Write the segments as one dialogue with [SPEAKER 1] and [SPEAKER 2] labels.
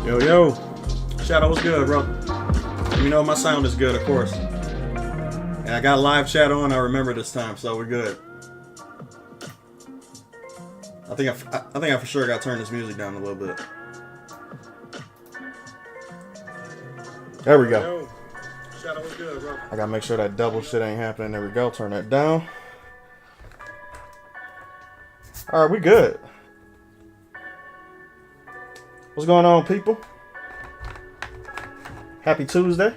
[SPEAKER 1] Yo, yo. Shadow, what's good, bro? Let me know if my sound is good, of course. And I got live chat on, I remember this time, so we're good. I think I for sure got to turn this music down a little bit. There we go. Yo, Shadow, what's good, bro? I gotta make sure that double shit ain't happening. There we go. Turn that down. Alright, we good. What's going on, people? Happy Tuesday.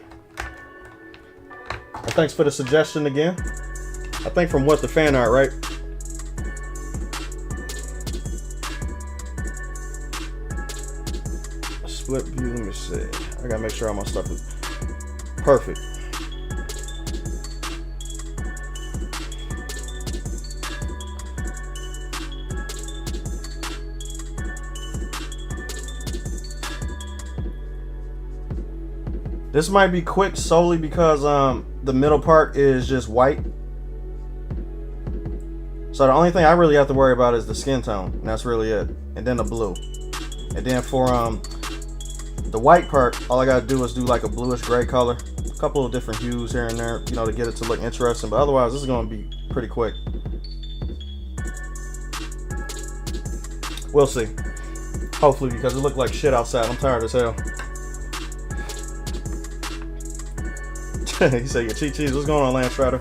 [SPEAKER 1] Thanks for the suggestion again. I think from What the Fan Art, right? Split view, let me see. I gotta make sure all my stuff is perfect. This might be quick solely because the middle part is just white. So the only thing I really have to worry about is the skin tone. And that's really it. And then the blue. And then for the white part, all I gotta do is do like a bluish gray color. A couple of different hues here and there, you know, to get it to look interesting. But otherwise, this is gonna be pretty quick. We'll see. Hopefully, because it looked like shit outside. I'm tired as hell. He said, your cheat cheese. What's going on, Lance Strider?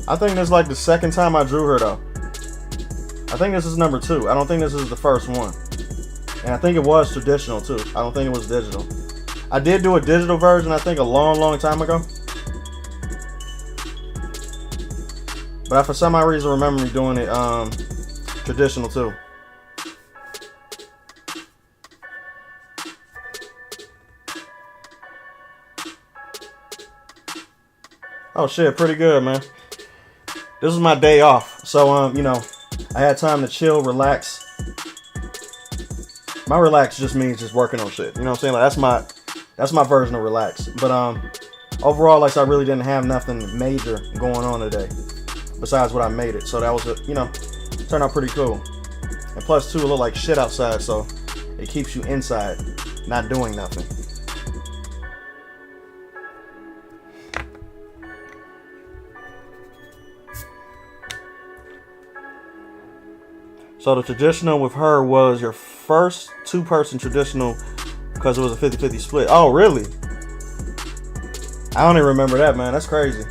[SPEAKER 1] I think this is like the second time I drew her, though. I think this is number 2. I don't think this is the first one. And I think it was traditional, too. I don't think it was digital. I did do a digital version, I think, a long time ago. But I, for some odd reason, remember me doing it traditional, too. Oh shit, pretty good, man. This was my day off, so you know, I had time to chill, relax. My relax just means just working on shit. You know what I'm saying? Like that's my version of relax. But overall, like I really didn't have nothing major going on today, besides what I made it. So that was you know, turned out pretty cool. And plus, too, it looked like shit outside, so it keeps you inside, not doing nothing. So the traditional with her was your first two-person traditional because it was a 50-50 split. Oh, really? I don't even remember that, man. That's crazy.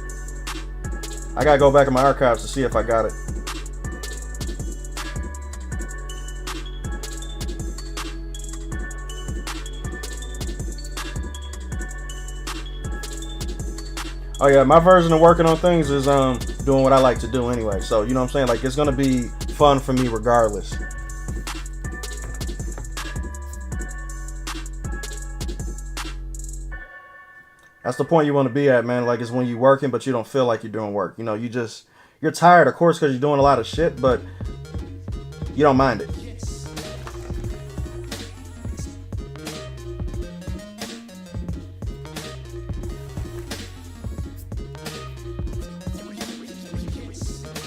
[SPEAKER 1] I gotta go back in my archives to see if I got it. Oh yeah, my version of working on things is doing what I like to do anyway. So you know what I'm saying? Like it's gonna be fun for me regardless. That's the point you want to be at, man. Like it's when you're working, but you don't feel like you're doing work. You know, you're tired, of course, because you're doing a lot of shit, but you don't mind it.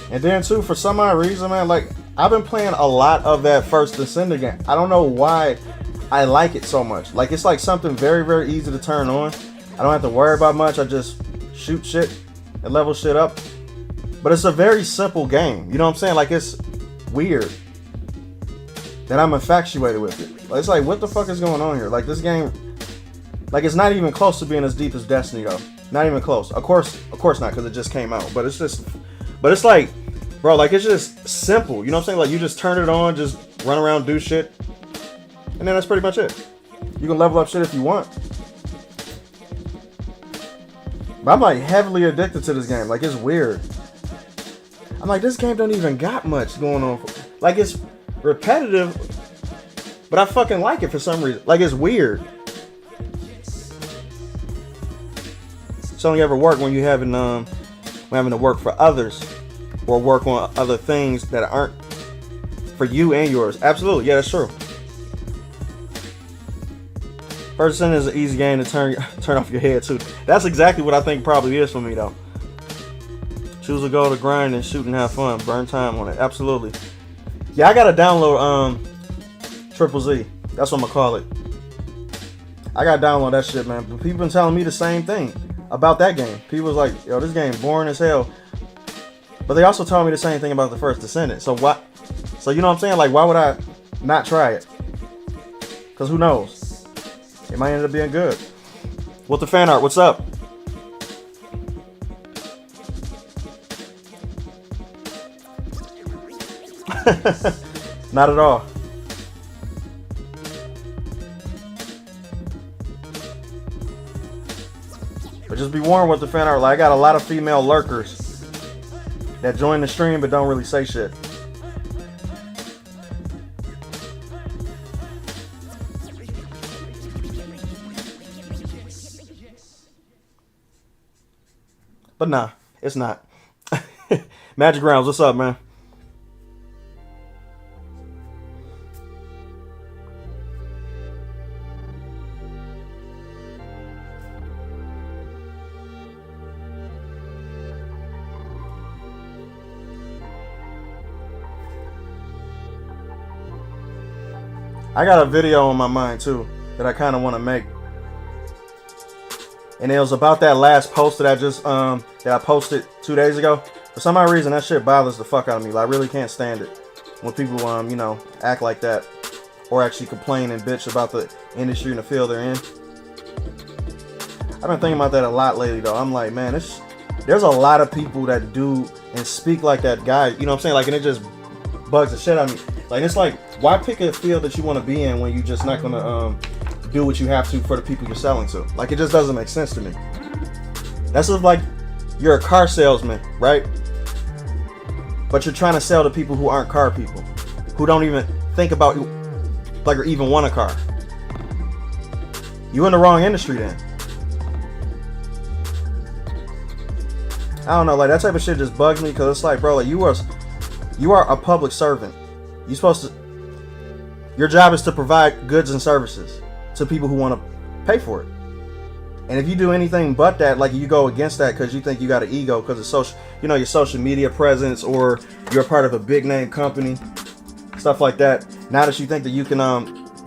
[SPEAKER 1] And then too, for some odd reason, man, like I've been playing a lot of that first Descender game. I don't know why I like it so much. Like it's like something very, very easy to turn on. I don't have to worry about much. I just shoot shit and level shit up. But it's a very simple game. You know what I'm saying? Like it's weird that I'm infatuated with it. Like, it's like, what the fuck is going on here? Like this game, like it's not even close to being as deep as Destiny though. Not even close. Of course not, because it just came out. But it's like, bro, like it's just simple. You know what I'm saying? Like you just turn it on, just run around, do shit. And then that's pretty much it. You can level up shit if you want. But I'm like heavily addicted to this game. Like it's weird. I'm like, this game don't even got much going on. Like it's repetitive, but I fucking like it for some reason. Like it's weird. It's only ever work when you having to work for others or work on other things that aren't for you and yours. Absolutely, yeah, that's true. First Sin is an easy game to turn off your head too. That's exactly what I think probably is for me though. Choose a goal to grind and shoot and have fun. Burn time on it. Absolutely. Yeah, I gotta download Triple Z. That's what I'm gonna call it. I gotta download that shit, man. But people been telling me the same thing about that game. People was like, yo, this game boring as hell. But they also told me the same thing about the first Descendant. So what? So you know what I'm saying? Like, why would I not try it? Because who knows? It might end up being good. What the fan art? What's up? Not at all. But just be warned with the fan art. Like, I got a lot of female lurkers that join the stream but don't really say shit. But nah, it's not. Magic Rounds, what's up, man? I got a video on my mind too that I kind of want to make. And it was about that last post that I just that I posted 2 days ago. For some odd reason, that shit bothers the fuck out of me. Like, I really can't stand it when people you know, act like that or actually complain and bitch about the industry and the field they're in. I've been thinking about that a lot lately, though. I'm like, man, there's a lot of people that do and speak like that guy. You know what I'm saying? Like, and it just bugs the shit out of me. Like, it's like, why pick a field that you want to be in when you're just not gonna do what you have to for the people you're selling to? Like, it just doesn't make sense to me. That's just like you're a car salesman, right? But you're trying to sell to people who aren't car people, who don't even think about like or even want a car. You in the wrong industry then. I don't know, like that type of shit just bugs me because it's like, bro, like you are a public servant. You supposed to. Your job is to provide goods and services to people who want to pay for it. And if you do anything but that, like you go against that because you think you got an ego because of social, you know, your social media presence, or you're part of a big name company, stuff like that. Now that you think that you can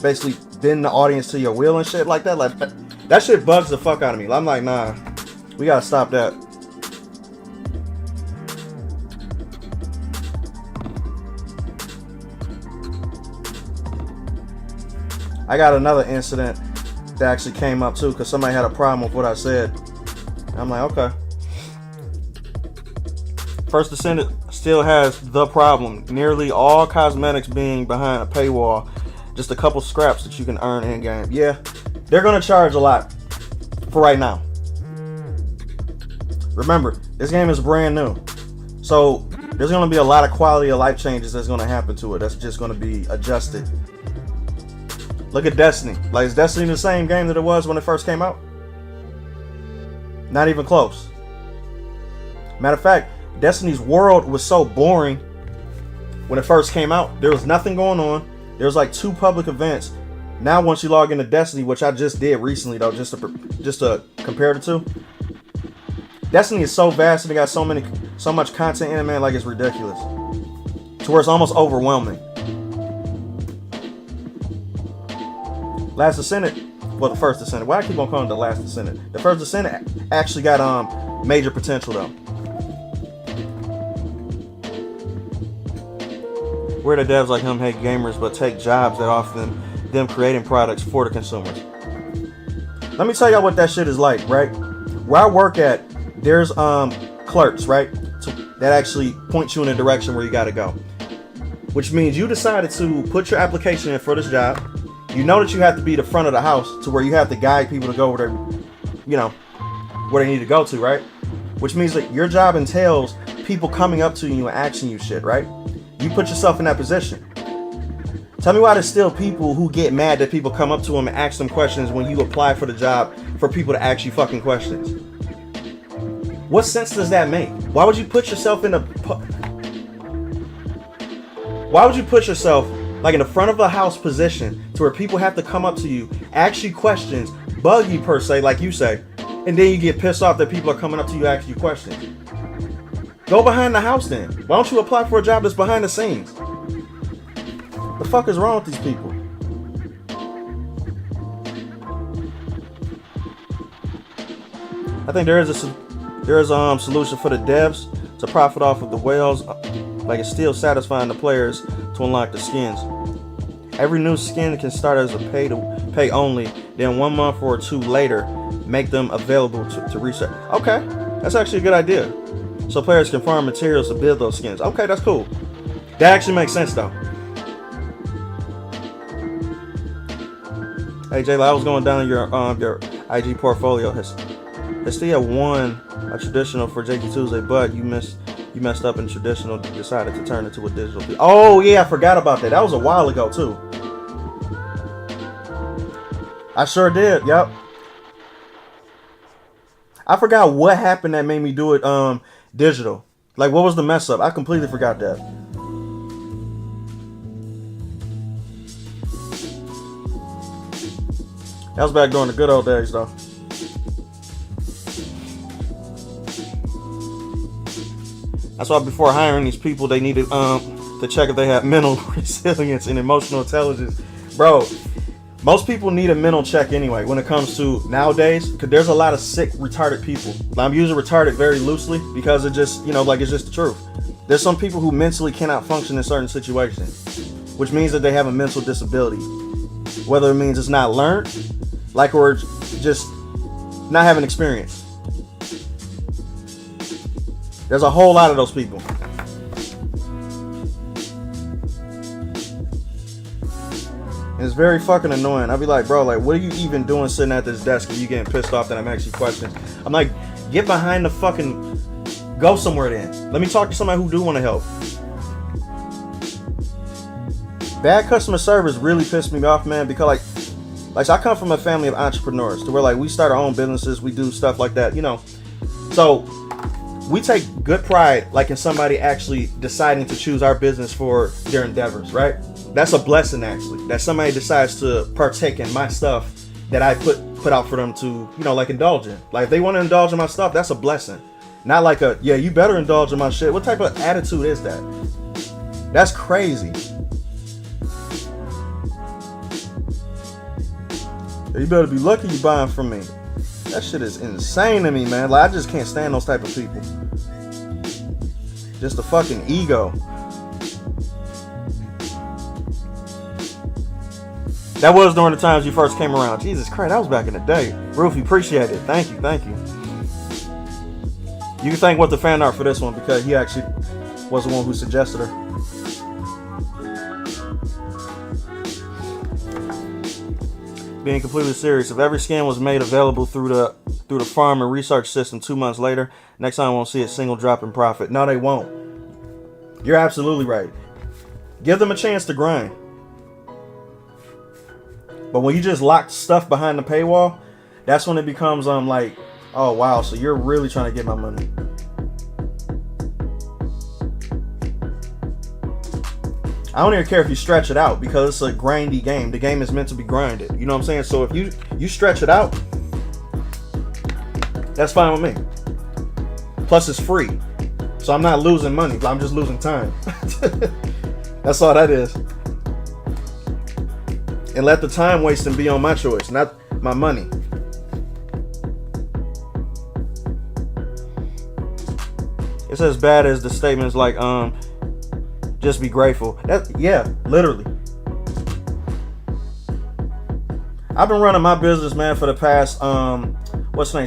[SPEAKER 1] basically bend the audience to your will and shit like that, like that shit bugs the fuck out of me. I'm like, nah, we gotta stop that. I got another incident that actually came up too because somebody had a problem with what I said. I'm like, okay. First Descendant still has the problem. Nearly all cosmetics being behind a paywall. Just a couple scraps that you can earn in game. Yeah, they're gonna charge a lot for right now. Remember, this game is brand new, so there's gonna be a lot of quality of life changes that's gonna happen to it. That's just gonna be adjusted. Look at Destiny. Like, is Destiny the same game that it was when it first came out? Not even close. Matter of fact, Destiny's world was so boring when it first came out. There was nothing going on. There was like 2 public events. Now, once you log into Destiny, which I just did recently though, just to compare the two, Destiny is so vast and they got so much content in it, man. Like, it's ridiculous. To where it's almost overwhelming. Last Descendant, well, the First Descendant. Why I keep on calling it the Last Descendant? The First Descendant actually got major potential though. Where the devs like him hate gamers but take jobs that offer them creating products for the consumers. Let me tell y'all what that shit is like, right? Where I work at, there's clerks, right? That actually point you in a direction where you gotta go. Which means you decided to put your application in for this job. You know that you have to be the front of the house to where you have to guide people to go where they need to go to, right? Which means that your job entails people coming up to you and asking you shit, right? You put yourself in that position. Tell me why there's still people who get mad that people come up to them and ask them questions when you apply for the job for people to ask you fucking questions. What sense does that make? Why would you put yourself in like in the front of a house position to where people have to come up to you, ask you questions, bug you per se, like you say, and then you get pissed off that people are coming up to you, ask you questions? Go behind the house then. Why don't you apply for a job that's behind the scenes? The fuck is wrong with these people? I think there is a solution for the devs to profit off of the whales. Like, it's still satisfying the players to unlock the skins. Every new skin can start as a pay only, then 1 month or 2 later make them available to resell. Okay, that's actually a good idea. So players can farm materials to build those skins. Okay, that's cool. That actually makes sense though. Hey Jayla, I was going down your IG portfolio. Hestia won a traditional for JTCTUESDAY, but you messed up in traditional, decided to turn it to a digital. Oh yeah, I forgot about that. That was a while ago too. I sure did. Yep. I forgot what happened that made me do it digital. Like, what was the mess up? I completely forgot that. That was back during the good old days though. That's why before hiring these people, they needed to check if they have mental resilience and emotional intelligence. Bro, most people need a mental check anyway when it comes to nowadays, because there's a lot of sick, retarded people. I'm using retarded very loosely because it just, like it's just the truth. There's some people who mentally cannot function in certain situations, which means that they have a mental disability. Whether it means it's not learned, like, or just not having experience. There's a whole lot of those people. And it's very fucking annoying. I'll be like, bro, like, what are you even doing sitting at this desk if you getting pissed off that I'm asking questions? I'm like, get behind the fucking, go somewhere then. Let me talk to somebody who do want to help. Bad customer service really pissed me off, man, because like I come from a family of entrepreneurs to where, like, we start our own businesses, we do stuff like that, So we take good pride, like in somebody actually deciding to choose our business for their endeavors, right? That's a blessing, actually, that somebody decides to partake in my stuff that I put out for them to, you know, like indulge in. Like if they want to indulge in my stuff, that's a blessing. Not like a, yeah, you better indulge in my shit. What type of attitude is that? That's crazy. You better be lucky you buying from me. That shit is insane to me, man. Like I just can't stand those type of people. Just a fucking ego. That was during the times you first came around. Jesus Christ, that was back in the day. Roofy, appreciate it. Thank you, thank you. You can thank what the fan art for this one because he actually was the one who suggested her. Being completely serious, if every skin was made available through the farm and research system 2 months later, next time I won't see a single drop in profit. No, they won't. You're absolutely right. Give them a chance to grind. But when you just lock stuff behind the paywall, that's when it becomes like, oh wow, so you're really trying to get my money. I don't even care if you stretch it out because it's a grindy game. The game is meant to be grinded. You know what I'm saying? So if you stretch it out, that's fine with me. Plus it's free. So I'm not losing money. I'm just losing time. That's all that is. And let the time wasting be on my choice, not my money. It's as bad as the statements like, just be grateful. Yeah, literally. I've been running my business, man, for the past,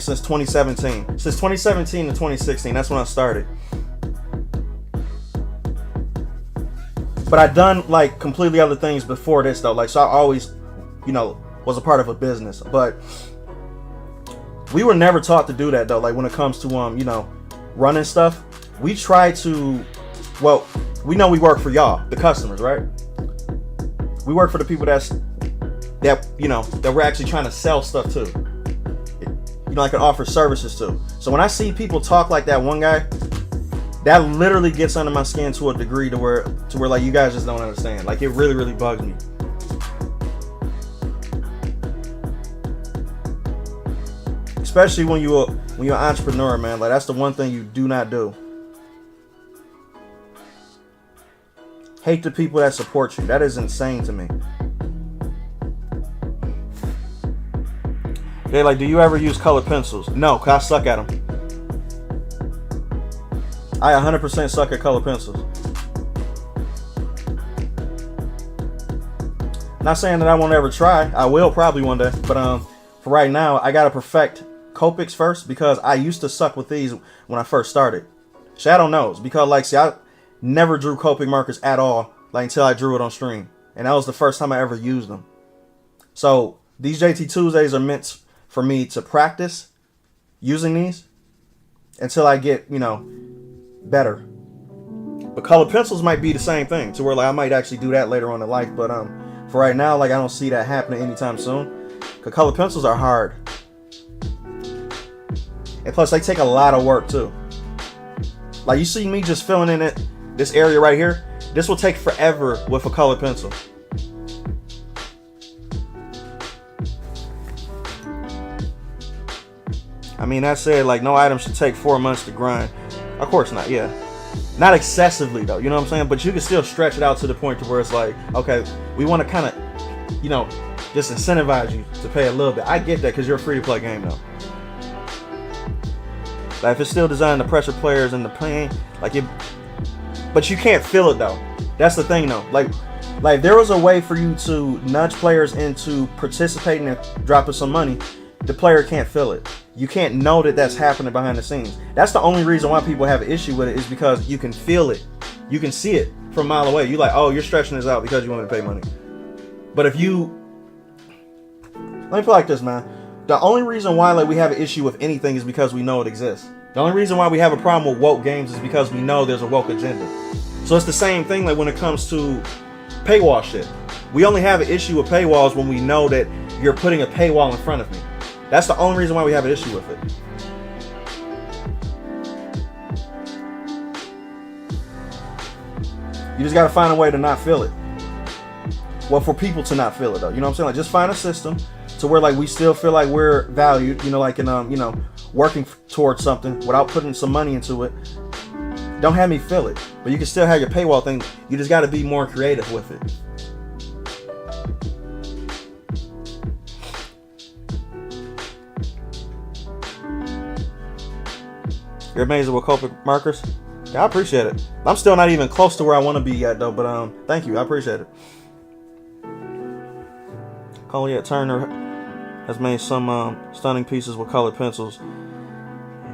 [SPEAKER 1] since 2017. Since 2017 to 2016, that's when I started. But I done like completely other things before this though. Like, so I always, was a part of a business. But we were never taught to do that though. Like when it comes to, running stuff, we try to, we know we work for y'all, the customers, right? We work for the people that we're actually trying to sell stuff to. I can offer services to. So when I see people talk like that one guy, that literally gets under my skin to a degree to where like you guys just don't understand. Like it really, really bugs me. Especially when you're an entrepreneur, man. Like that's the one thing you do not do. Hate the people that support you. That is insane to me. They're like, do you ever use colored pencils? No, cause I suck at them. I 100% suck at colored pencils. Not saying that I won't ever try. I will probably one day. But for right now, I gotta perfect Copics first because I used to suck with these when I first started. Shadow knows because I never drew Copic markers at all until I drew it on stream. And that was the first time I ever used them. So these JT Tuesdays are meant for me to practice using these until I get, better. But colored pencils might be the same thing to where I might actually do that later on in life. But for right now, I don't see that happening anytime soon. Because colored pencils are hard. And plus they take a lot of work too. Like you see me just filling in this area right here. This will take forever with a colored pencil. I mean, that said, no item should take 4 months to grind. Of course not, yeah. Not excessively, though, you know what I'm saying? But you can still stretch it out to the point to where it's like, okay, we want to kind of, just incentivize you to pay a little bit. I get that because you're a free-to-play game, though. If it's still designed to pressure players in the pain, but you can't feel it, though. That's the thing, though. Like there was a way for you to nudge players into participating and dropping some money. The player can't feel it. You can't know that that's happening behind the scenes. That's the only reason why people have an issue with it is because you can feel it. You can see it from a mile away. You're like, oh, you're stretching this out because you want me to pay money. But if you... Let me put it like this, man. The only reason why we have an issue with anything is because we know it exists. The only reason why we have a problem with woke games is because we know there's a woke agenda. So it's the same thing when it comes to paywall shit. We only have an issue with paywalls when we know that you're putting a paywall in front of me. That's the only reason why we have an issue with it. You just got to find a way to not feel it. Well, for people to not feel it though, you know what I'm saying? Like, just find a system to where like we still feel like we're valued, you know, like in you know, working towards something without putting some money into it. Don't have me feel it, but you can still have your paywall thing. You just got to be more creative with it. You're amazing with Copic markers. Yeah, I appreciate it. I'm still not even close to where I want to be yet though, but thank you. I appreciate it. Colliet Turner has made some stunning pieces with colored pencils.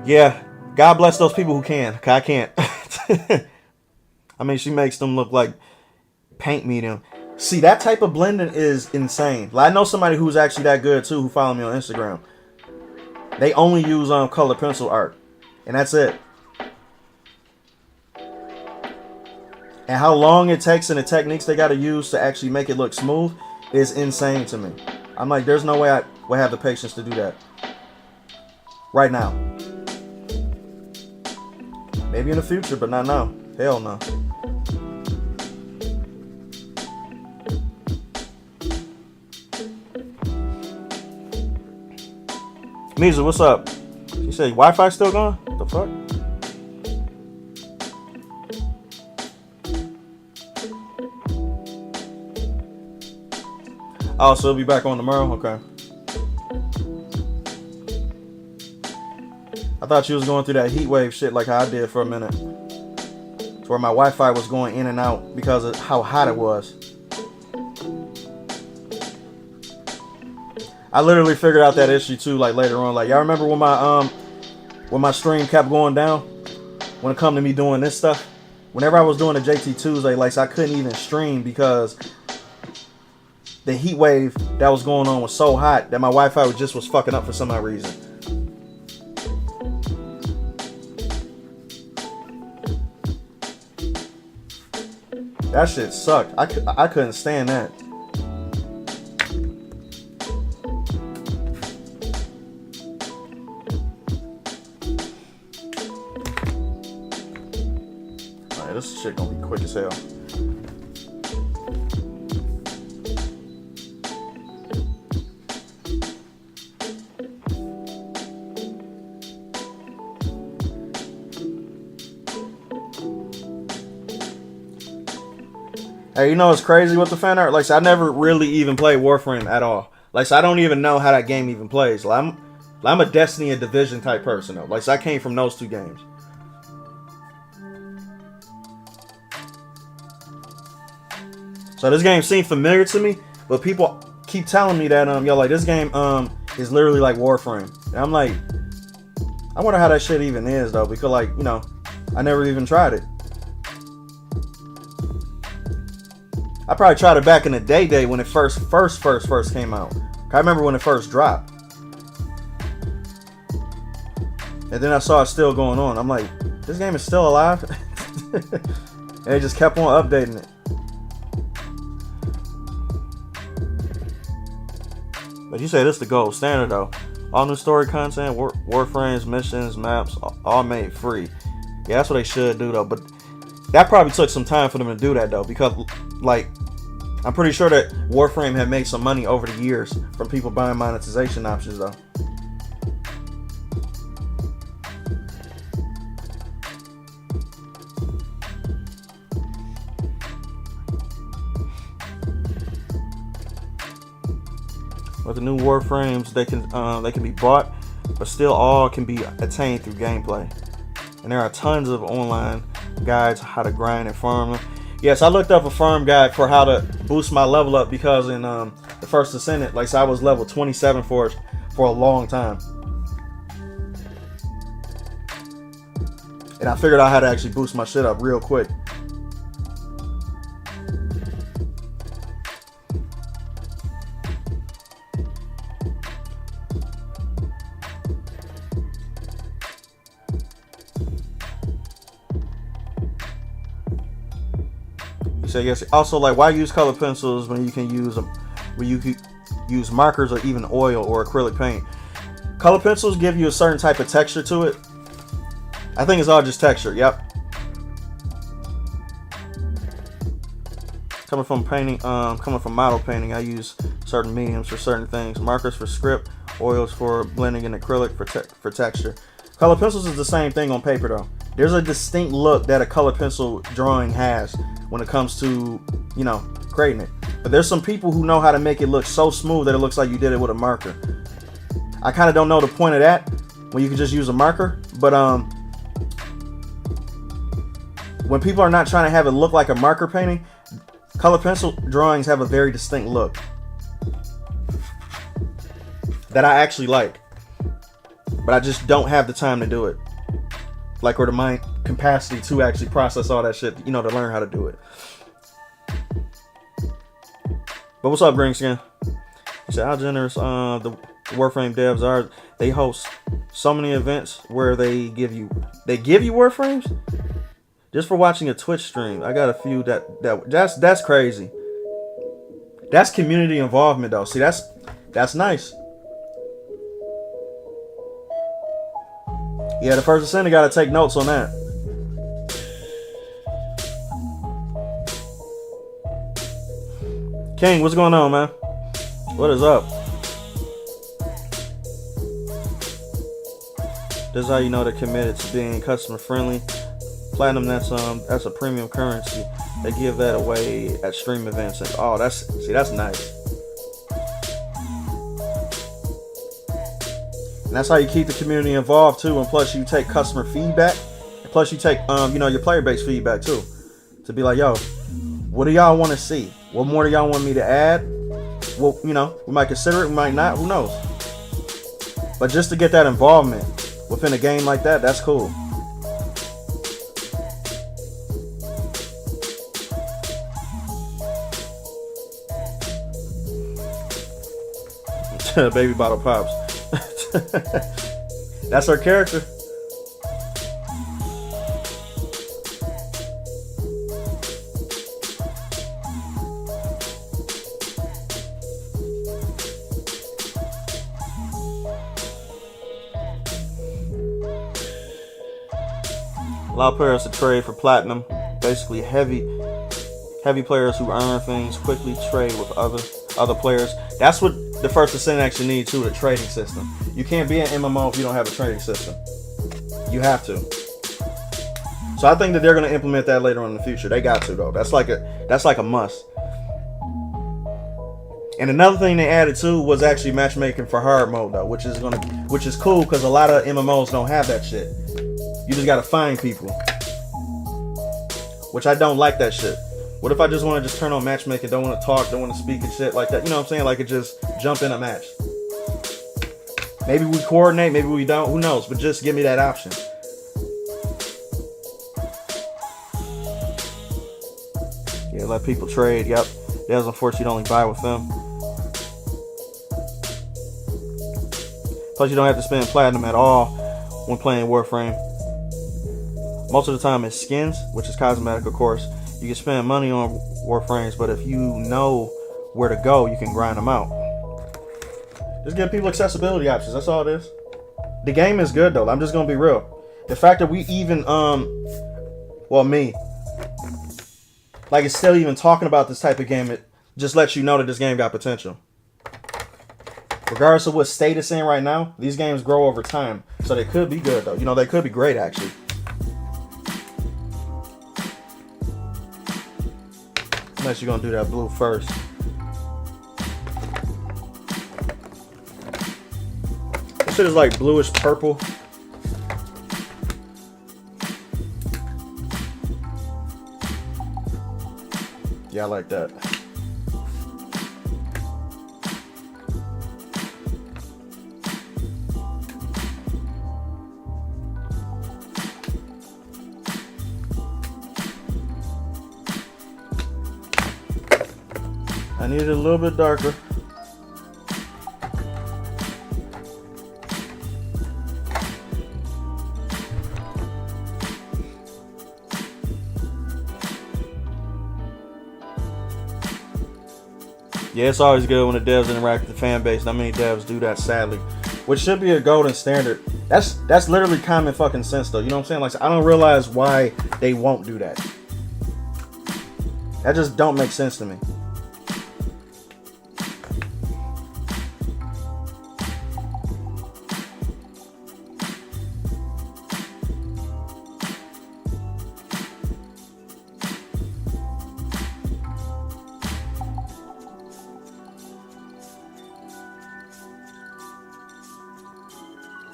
[SPEAKER 1] Yeah, God bless those people who can. 'Cause I can't. I mean, she makes them look like paint medium. See, that type of blending is insane. Like, I know somebody who's actually that good too, who follow me on Instagram. They only use colored pencil art, and that's it. And how long it takes and the techniques they got to use to actually make it look smooth is insane to me. I'm like, there's no way I would have the patience to do that right now. Maybe in the future, but not now. Hell no. Misa, what's up? She said, Wi-Fi still gone? What the fuck? Oh, so it'll be back on tomorrow? Okay. I thought you was going through that heat wave shit like how I did for a minute. To where my Wi-Fi was going in and out because of how hot it was. I literally figured out that issue too, like later on. Like, y'all remember when my stream kept going down? When it come to me doing this stuff? Whenever I was doing the JT Tuesday, like, so I couldn't even stream because the heat wave that was going on was so hot that my Wi-Fi just was fucking up for some odd reason. That shit sucked. I couldn't stand that. Alright, this shit gonna be quick as hell. Hey, you know what's crazy with the fan art? Like, so I never really even played Warframe at all. Like, so I don't even know how that game even plays. Like, I'm a Destiny and Division type person though. Like, so I came from those two games. So this game seemed familiar to me, but people keep telling me that yo, like, this game is literally like Warframe. And I'm like, I wonder how that shit even is though, because, like, you know, I never even tried it. I probably tried it back in the day when it first came out. I remember when it first dropped. And then I saw it still going on. I'm like, this game is still alive? And they just kept on updating it. But you say this is the gold standard though. All new story content, Warframes, missions, maps, all made free. Yeah, that's what they should do though. But that probably took some time for them to do that though, because, like, I'm pretty sure that Warframe had made some money over the years from people buying monetization options though. With the new Warframes, they can be bought, but still all can be attained through gameplay. And there are tons of online guides how to grind and farm them. Yes, I looked up a farm guide for how to boost my level up, because in the first Ascendant, like, so I was level 27 for a long time. And I figured out how to actually boost my shit up real quick. So yes, also, like, why use color pencils when you can use them, when you can use markers or even oil or acrylic paint? Color pencils give you a certain type of texture to it. I think it's all just texture. Yep. Coming from painting, coming from model painting, I use certain mediums for certain things. Markers for script, oils for blending, and acrylic for texture. Color pencils is the same thing on paper though. There's a distinct look that a color pencil drawing has when it comes to, you know, creating it. But there's some people who know how to make it look so smooth that it looks like you did it with a marker. I kind of don't know the point of that when you can just use a marker, but when people are not trying to have it look like a marker painting, color pencil drawings have a very distinct look that I actually like, but I just don't have the time to do it, like, or the mind capacity to actually process all that shit, you know, to learn how to do it. But what's up, Green Skin? He said, how generous the Warframe devs are. They host so many events where they give you Warframes just for watching a Twitch stream. I got a few that's crazy. That's community involvement though. See, that's nice. Yeah, the First Ascendant got to take notes on that. King, what's going on, man? What is up? This is how you know they're committed to being customer friendly. Platinum, that's a premium currency. They give that away at stream events, and oh, that's nice. And that's how you keep the community involved too. And plus, you take customer feedback. And plus, you take you know, your player base feedback too, to be like, yo, what do y'all want to see? What more do y'all want me to add? Well, you know, we might consider it, we might not. Who knows? But just to get that involvement within a game like that, that's cool. Baby bottle pops. That's her character. Allow players to trade for platinum. Basically, heavy players who earn things quickly trade with other players. That's what the First Ascent actually needs too, the trading system. You can't be an MMO if you don't have a trading system. You have to. So I think that they're going to implement that later on in the future. They got to though. That's like a must. And another thing they added too was actually matchmaking for hard mode though, which is cool because a lot of MMOs don't have that shit. You just gotta find people, which I don't like that shit. What if I just want to turn on matchmaking, don't want to talk, don't want to speak and shit like that? You know what I'm saying? Like, it just jump in a match. Maybe we coordinate, maybe we don't. Who knows? But just give me that option. Yeah, let people trade. Yep. Devs, unfortunately, only buy with them. Plus, you don't have to spend platinum at all when playing Warframe. Most of the time it's skins, which is cosmetic, of course. You can spend money on Warframes, but if you know where to go, you can grind them out. Just give people accessibility options. That's all it is. The game is good, though. I'm just going to be real. The fact that we even, well, me, like, it's still even talking about this type of game, it just lets you know that this game got potential. Regardless of what state it's in right now, these games grow over time. So they could be good, though. You know, they could be great, actually. Unless you're going to do that blue first. This shit is like bluish purple. Yeah, I like that. I need it a little bit darker. Yeah, it's always good when the devs interact with the fan base. Not many devs do that, sadly. Which should be a golden standard. That's literally common fucking sense, though. You know what I'm saying? Like, I don't realize why they won't do that. That just don't make sense to me.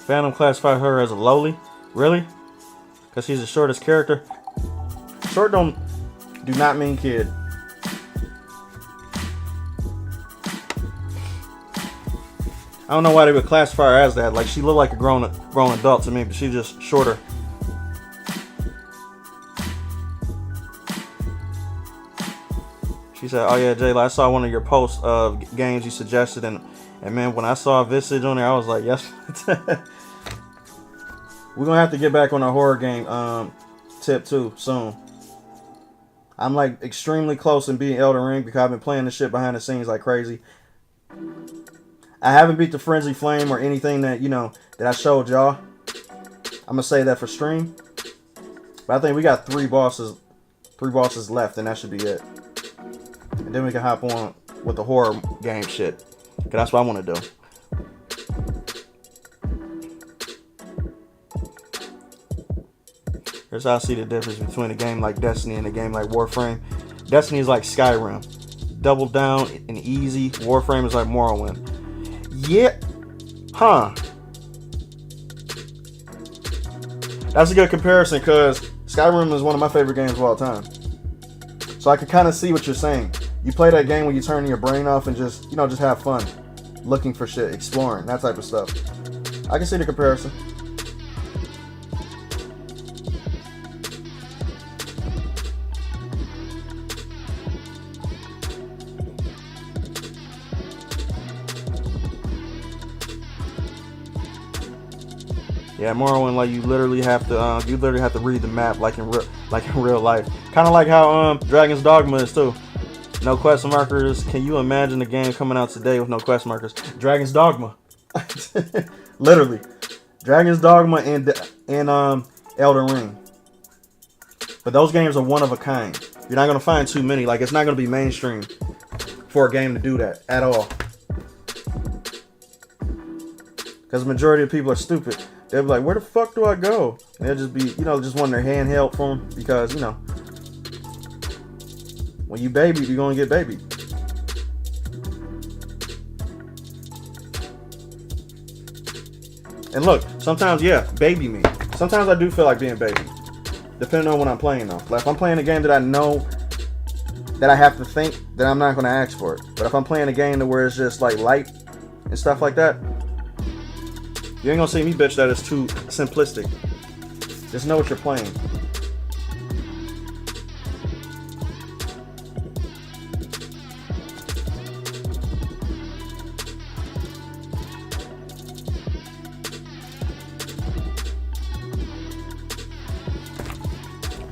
[SPEAKER 1] Phantom classified her as a lowly? Really? Because she's the shortest character? Short do not mean kid. I don't know why they would classify her as that. Like, she looked like a grown adult to me, but she's just shorter. She said, "Oh yeah, Jayla, I saw one of your posts of games you suggested, and man, when I saw Visage on there, I was like, yes." We're gonna have to get back on our horror game tip too soon. I'm like extremely close in beating Elden Ring because I've been playing this shit behind the scenes like crazy. I haven't beat the Frenzy Flame or anything that, you know, that I showed y'all. I'm gonna say that for stream. But I think we got three bosses left, and that should be it. And then we can hop on with the horror game shit. Cause that's what I want to do. Here's how I see the difference between a game like Destiny and a game like Warframe. Destiny is like Skyrim. Double down and easy. Warframe is like Morrowind. Yeah. Huh. That's a good comparison because Skyrim is one of my favorite games of all time. So I can kind of see what you're saying. You play that game when you turn your brain off and just, you know, just have fun. Looking for shit, exploring, that type of stuff. I can see the comparison. Yeah, Morrowind, like you literally have to read the map like in real life. Kind of like how Dragon's Dogma is too. No question markers. Can you imagine a game coming out today with no question markers? Dragon's Dogma. Literally. Dragon's Dogma and Elden Ring. But those games are one of a kind. You're not going to find too many. Like, it's not going to be mainstream for a game to do that at all. Because the majority of people are stupid. They'll be like, where the fuck do I go? And they'll just be, you know, just wanting their handheld for them. Because, you know, when you baby, you're going to get babied. And look, sometimes, yeah, baby me. Sometimes I do feel like being baby. Depending on what I'm playing, though. Like, if I'm playing a game that I know that I have to think, then I'm not going to ask for it. But if I'm playing a game where it's just, like, light and stuff like that, you ain't going to see me bitch that it's too simplistic. Just know what you're playing.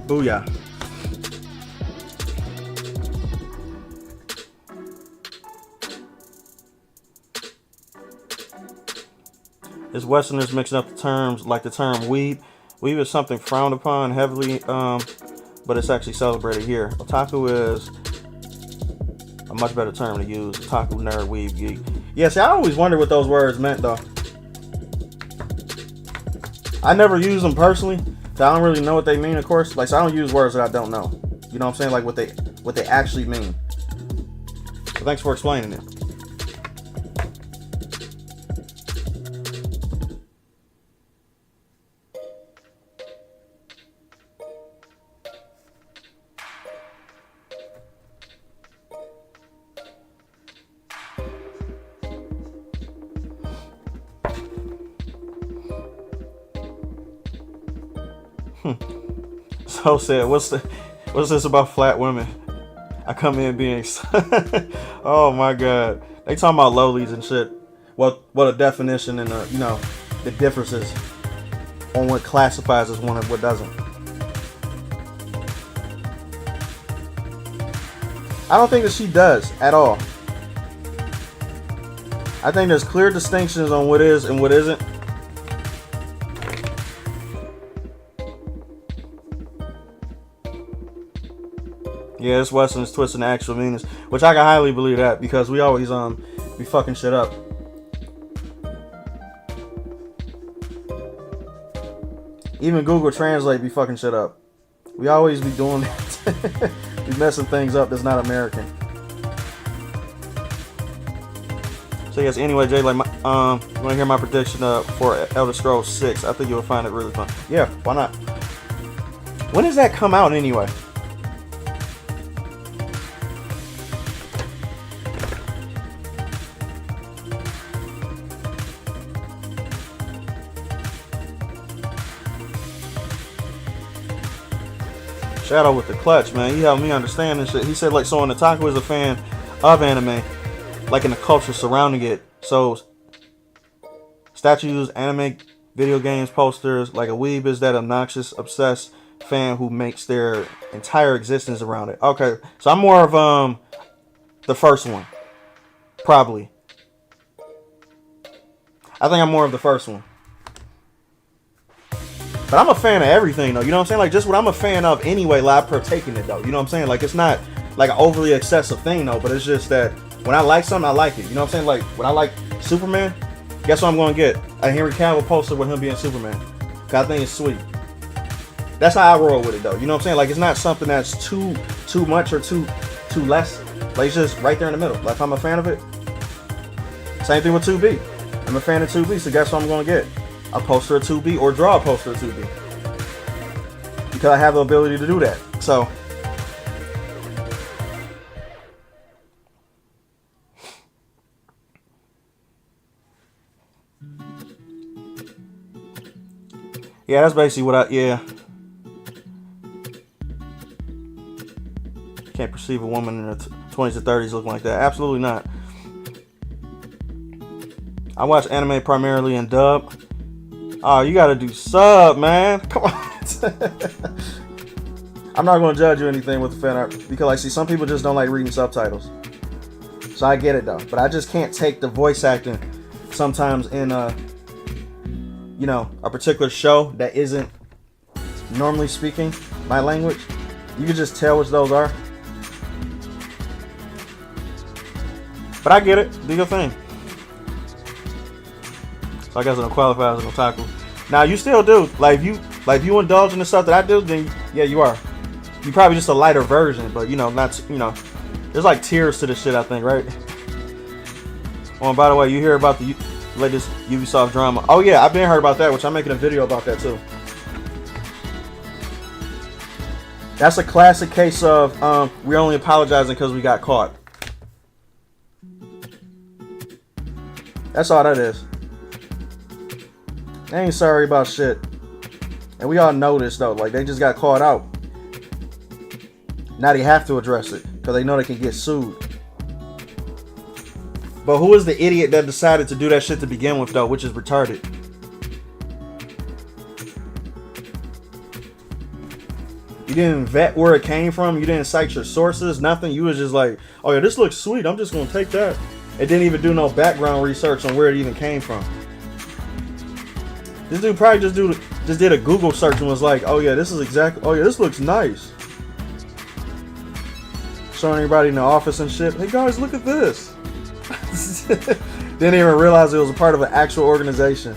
[SPEAKER 1] Booyah. It's Westerners mixing up the terms, like the term weeb. Weeb is something frowned upon heavily, but it's actually celebrated here. Otaku is a much better term to use. Otaku, nerd, weeb, geek. Yeah, see, I always wondered what those words meant, though. I never use them personally. I don't really know what they mean, of course. Like, so I don't use words that I don't know. You know what I'm saying? Like what they actually mean. So thanks for explaining it. So said, what's this about flat women? I come in being oh my god. They talking about lowlies and shit. What a definition and you know, the differences on what classifies as one and what doesn't. I don't think that she does at all. I think there's clear distinctions on what is and what isn't. Yeah, this Western is twisting the actual meanings, which I can highly believe that because we always be fucking shit up. Even Google Translate be fucking shit up. We always be doing that. Be messing things up that's not American. So yes, anyway, Jay, like you wanna hear my prediction for Elder Scrolls 6? I think you'll find it really fun. Yeah, why not? When does that come out anyway? Shadow with the clutch, man. He helped me understand this shit. He said, like, so Otaku is a fan of anime, like in the culture surrounding it. So, statues, anime, video games, posters, like a weeb is that obnoxious, obsessed fan who makes their entire existence around it. Okay, so I'm more of the first one, probably. I think I'm more of the first one. But I'm a fan of everything, though. You know what I'm saying? Like, just what I'm a fan of anyway, like, I partake in it, though. You know what I'm saying? Like, it's not, like, an overly excessive thing, though. But it's just that when I like something, I like it. You know what I'm saying? Like, when I like Superman, guess what I'm going to get? A Henry Cavill poster with him being Superman. Because I think it's sweet. That's how I roll with it, though. You know what I'm saying? Like, it's not something that's too much or too less. Like, it's just right there in the middle. Like, if I'm a fan of it. Same thing with 2B. I'm a fan of 2B, so guess what I'm going to get? A poster of 2B or draw a poster of 2B. Because I have the ability to do that. So, yeah, that's basically what Can't perceive a woman in her 20s or 30s looking like that. Absolutely not. I watch anime primarily in dub. Oh, you gotta do sub, man. Come on. I'm not gonna judge you anything with the fan art because, like, see, some people just don't like reading subtitles. So I get it though, but I just can't take the voice acting sometimes in a particular show that isn't normally speaking my language. You can just tell which those are. But I get it. Do your thing. So I guess I don't qualify as an otaku. Now you still do. If you indulge in the stuff that I do, then yeah, you are. You probably just a lighter version, but there's like tiers to this shit, I think, right? Oh, and by the way, you hear about the latest Ubisoft drama? Oh yeah, I've been heard about that, which I'm making a video about that too. That's a classic case of we're only apologizing because we got caught. That's all that is. They ain't sorry about shit. And we all know this though. Like, they just got caught out. Now they have to address it because they know they can get sued. But who is the idiot that decided to do that shit to begin with though, which is retarded? You didn't vet where it came from. You didn't cite your sources. Nothing. You was just like, oh yeah, this looks sweet. I'm just gonna take that. It didn't even do no background research on where it even came from. This dude probably just did a Google search and was like, oh yeah, this looks nice. Showing everybody in the office and shit. Hey guys, look at this. Didn't even realize it was a part of an actual organization.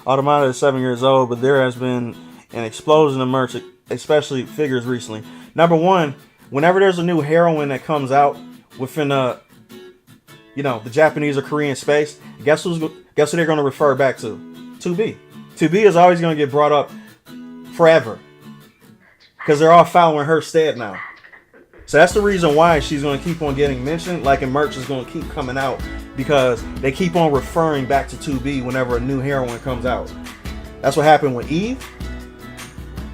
[SPEAKER 1] Automata is 7 years old, but there has been an explosion of merch, especially figures recently. Number one, whenever there's a new heroine that comes out within the Japanese or Korean space, guess who they're going to refer back to? 2B. 2B is always going to get brought up forever because they're all following her stead now. So that's the reason why she's going to keep on getting mentioned. Like, and merch is going to keep coming out because they keep on referring back to 2B whenever a new heroine comes out. That's what happened with Eve.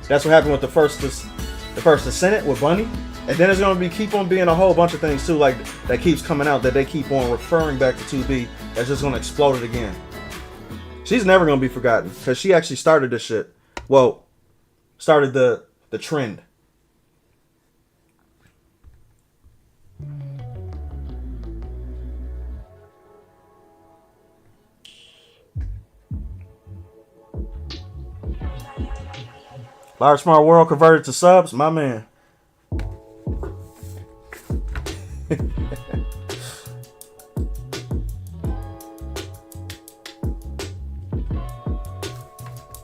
[SPEAKER 1] That's what happened with the first Descendant with Bunny. And then there's going to keep on being a whole bunch of things too, like that keeps coming out that they keep on referring back to 2B. That's just going to explode it again. She's never going to be forgotten because she actually started this shit. well, started the trend. Large Smart World converted to subs, my man.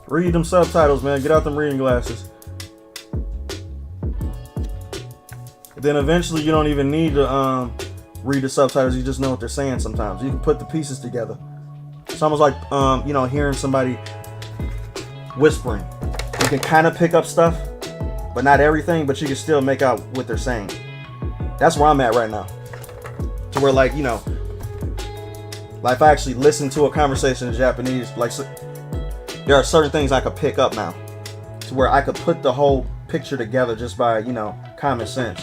[SPEAKER 1] Read them subtitles, man. Get out them reading glasses. Then eventually you don't even need to read the subtitles. You just know what they're saying sometimes. You can put the pieces together. It's almost like, hearing somebody whispering. You can kind of pick up stuff, but not everything, but you can still make out what they're saying. That's where I'm at right now. To where, like, if I actually listen to a conversation in Japanese, like, so, there are certain things I could pick up now. To where I could put the whole picture together just by, common sense.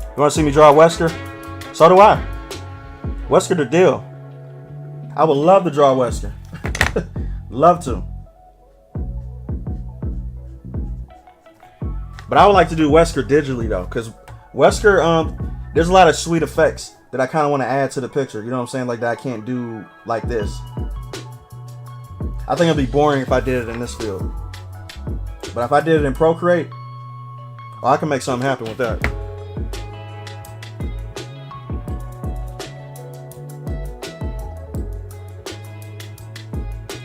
[SPEAKER 1] You want to see me draw Wesker? So do I. Wesker the deal. I would love to draw Wesker. Love to. But I would like to do Wesker digitally though, because Wesker, there's a lot of sweet effects that I kind of want to add to the picture. You know what I'm saying? Like that I can't do like this. I think it'd be boring if I did it in this field. But if I did it in Procreate, I can make something happen with that.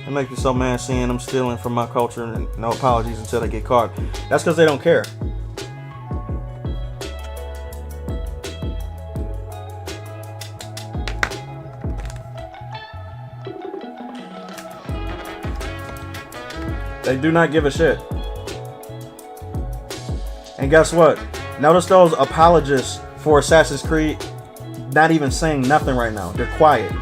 [SPEAKER 1] It makes me so mad seeing them stealing from my culture, and no apologies until they get caught. That's because they don't care. They do not give a shit. And guess what? Notice those apologists for Assassin's Creed not even saying nothing right now. They're quiet.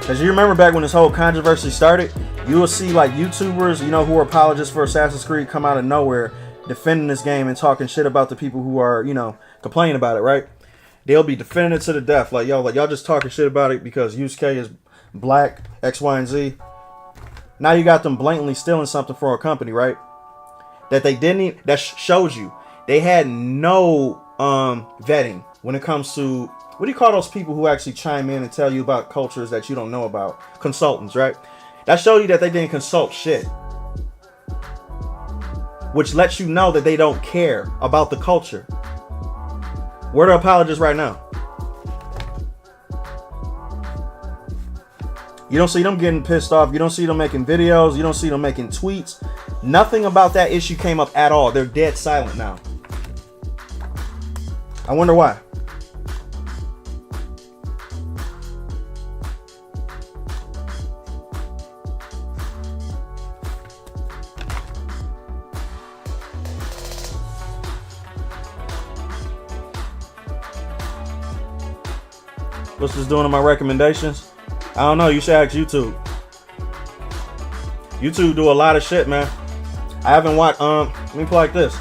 [SPEAKER 1] Because you remember back when this whole controversy started, you will see like YouTubers, who are apologists for Assassin's Creed come out of nowhere defending this game and talking shit about the people who are, complaining about it, right? They'll be defending it to the death. Like, y'all just talking shit about it because Yusuke is black, X, Y, and Z. Now you got them blatantly stealing something for a company, right? That they didn't even, that shows you they had no vetting when it comes to, what do you call those people who actually chime in and tell you about cultures that you don't know about? Consultants, right? That showed you that they didn't consult shit. Which lets you know that they don't care about the culture. Where are the apologists right now? You don't see them getting pissed off. You don't see them making videos. You don't see them making tweets. Nothing about that issue came up at all. They're dead silent now. I wonder why. What's this doing to my recommendations? I don't know. You should ask YouTube. YouTube do a lot of shit, man. I haven't watched. Let me put it like this.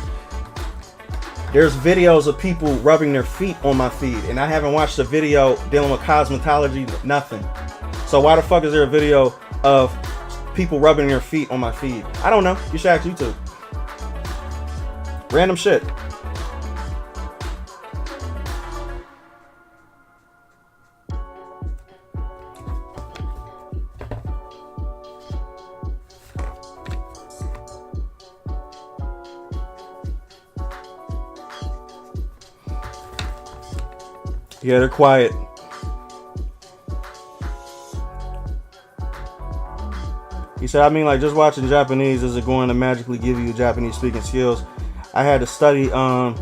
[SPEAKER 1] There's videos of people rubbing their feet on my feed, and I haven't watched a video dealing with cosmetology. Nothing. So why the fuck is there a video of people rubbing their feet on my feed? I don't know. You should ask YouTube. Random shit. Yeah, they're quiet. He said, I mean, like, just watching Japanese isn't going to magically give you Japanese speaking skills. I had to study, where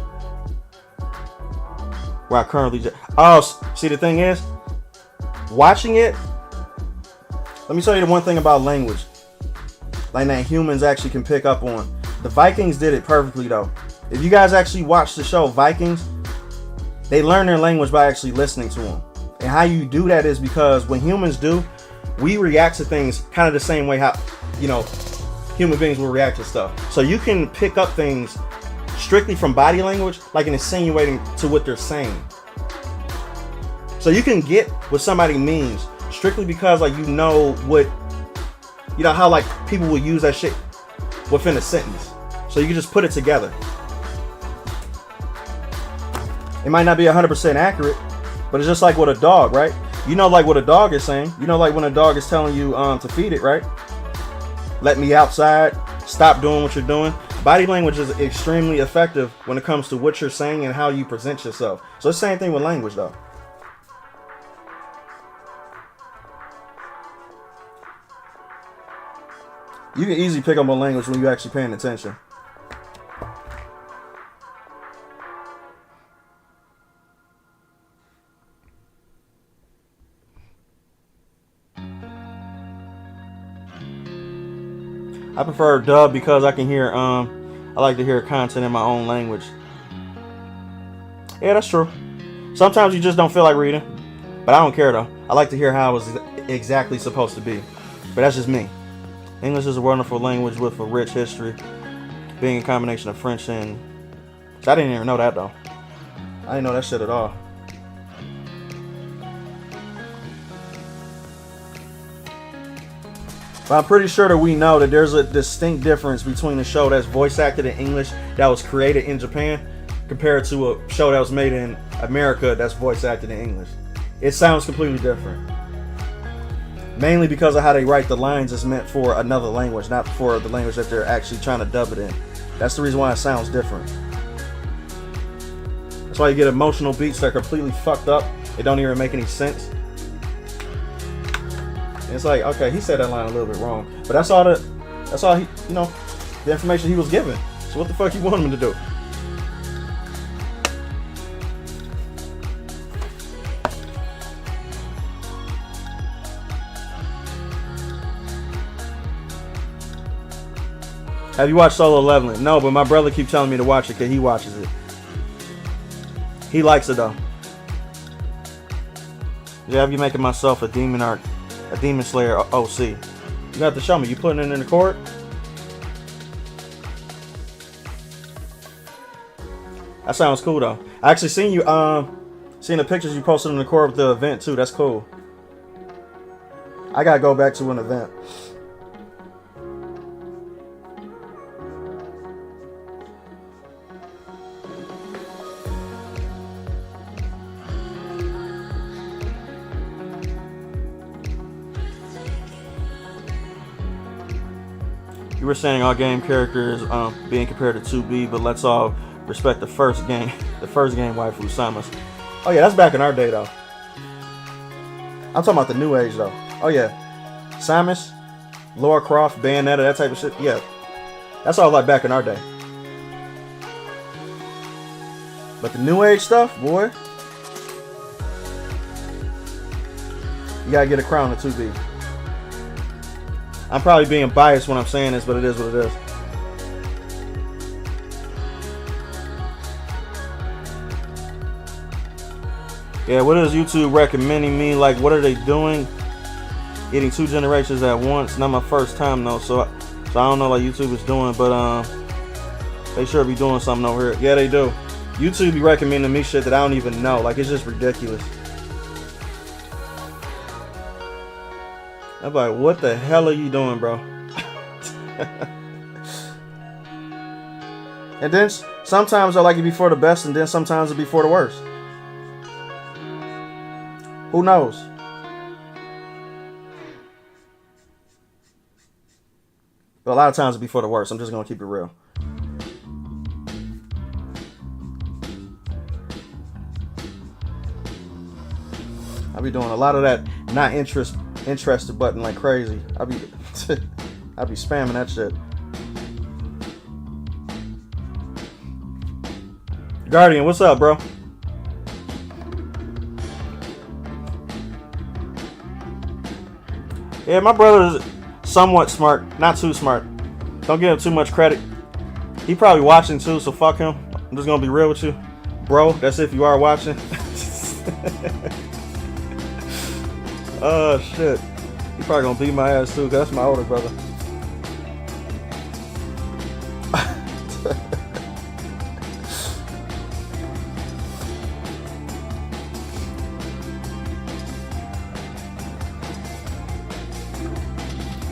[SPEAKER 1] I currently, see, the thing is, watching it, let me tell you the one thing about language, like that humans actually can pick up on. The Vikings did it perfectly, though. If you guys actually watch the show Vikings, they learn their language by actually listening to them. And how you do that is because when humans do, we react to things kind of the same way how, you know, human beings will react to stuff. So you can pick up things strictly from body language, like insinuating to what they're saying. So you can get what somebody means strictly because, like, you know how like people will use that shit within a sentence. So you can just put it together. It might not be 100% accurate, but it's just like with a dog, right? You know, like what a dog is saying. You know, like when a dog is telling you to feed it, right? Let me outside. Stop doing what you're doing. Body language is extremely effective when it comes to what you're saying and how you present yourself. So it's the same thing with language, though. You can easily pick up on language when you're actually paying attention. I prefer dub because I can hear, I like to hear content in my own language. Yeah, that's true. Sometimes you just don't feel like reading, but I don't care though. I like to hear how it was exactly supposed to be, but that's just me. English is a wonderful language with a rich history, being a combination of French and... I didn't even know that though. I didn't know that shit at all. But I'm pretty sure that we know that there's a distinct difference between a show that's voice acted in English that was created in Japan compared to a show that was made in America that's voice acted in English. It sounds completely different. Mainly because of how they write the lines is meant for another language, not for the language that they're actually trying to dub it in. That's the reason why it sounds different. That's why you get emotional beats that are completely fucked up. It don't even make any sense. It's like, okay, he said that line a little bit wrong, but that's all he, you know, the information he was given. So what the fuck you want him to do? Have you watched Solo Leveling? No, but my brother keeps telling me to watch it because he watches it. He likes it though. Yeah, I'll be making myself a demon slayer OC. You got to show me. You putting it in the court? That sounds cool though. I actually seen you seen the pictures you posted in the court of the event too. That's cool. I gotta go back to an event. You were saying all game characters being compared to 2B, but let's all respect the first game waifu, Samus. Oh yeah, that's back in our day though. I'm talking about the new age though. Oh yeah, Samus, Lara Croft, Bayonetta, that type of shit. Yeah, that's all like back in our day. But the new age stuff, boy, you gotta get a crown to 2B. I'm probably being biased when I'm saying this, but it is what it is. Yeah, what is YouTube recommending me? Like, what are they doing? Getting 2 generations at once. Not my first time though, so I don't know what YouTube is doing, but they sure be doing something over here. Yeah, they do. YouTube be recommending me shit that I don't even know. Like, it's just ridiculous. I'm like, what the hell are you doing, bro? And then sometimes I like it before the best, and then sometimes it before the worst. Who knows? But a lot of times it before the worst. I'm just gonna keep it real. I'll be doing a lot of that not interested button like crazy. I'll be spamming that shit. Guardian, what's up, bro? Yeah, my brother is somewhat smart, not too smart. Don't give him too much credit. He probably watching too, so fuck him. I'm just gonna be real with you, bro. That's if you are watching. Oh shit. He probably gonna beat my ass too, cause that's my older brother.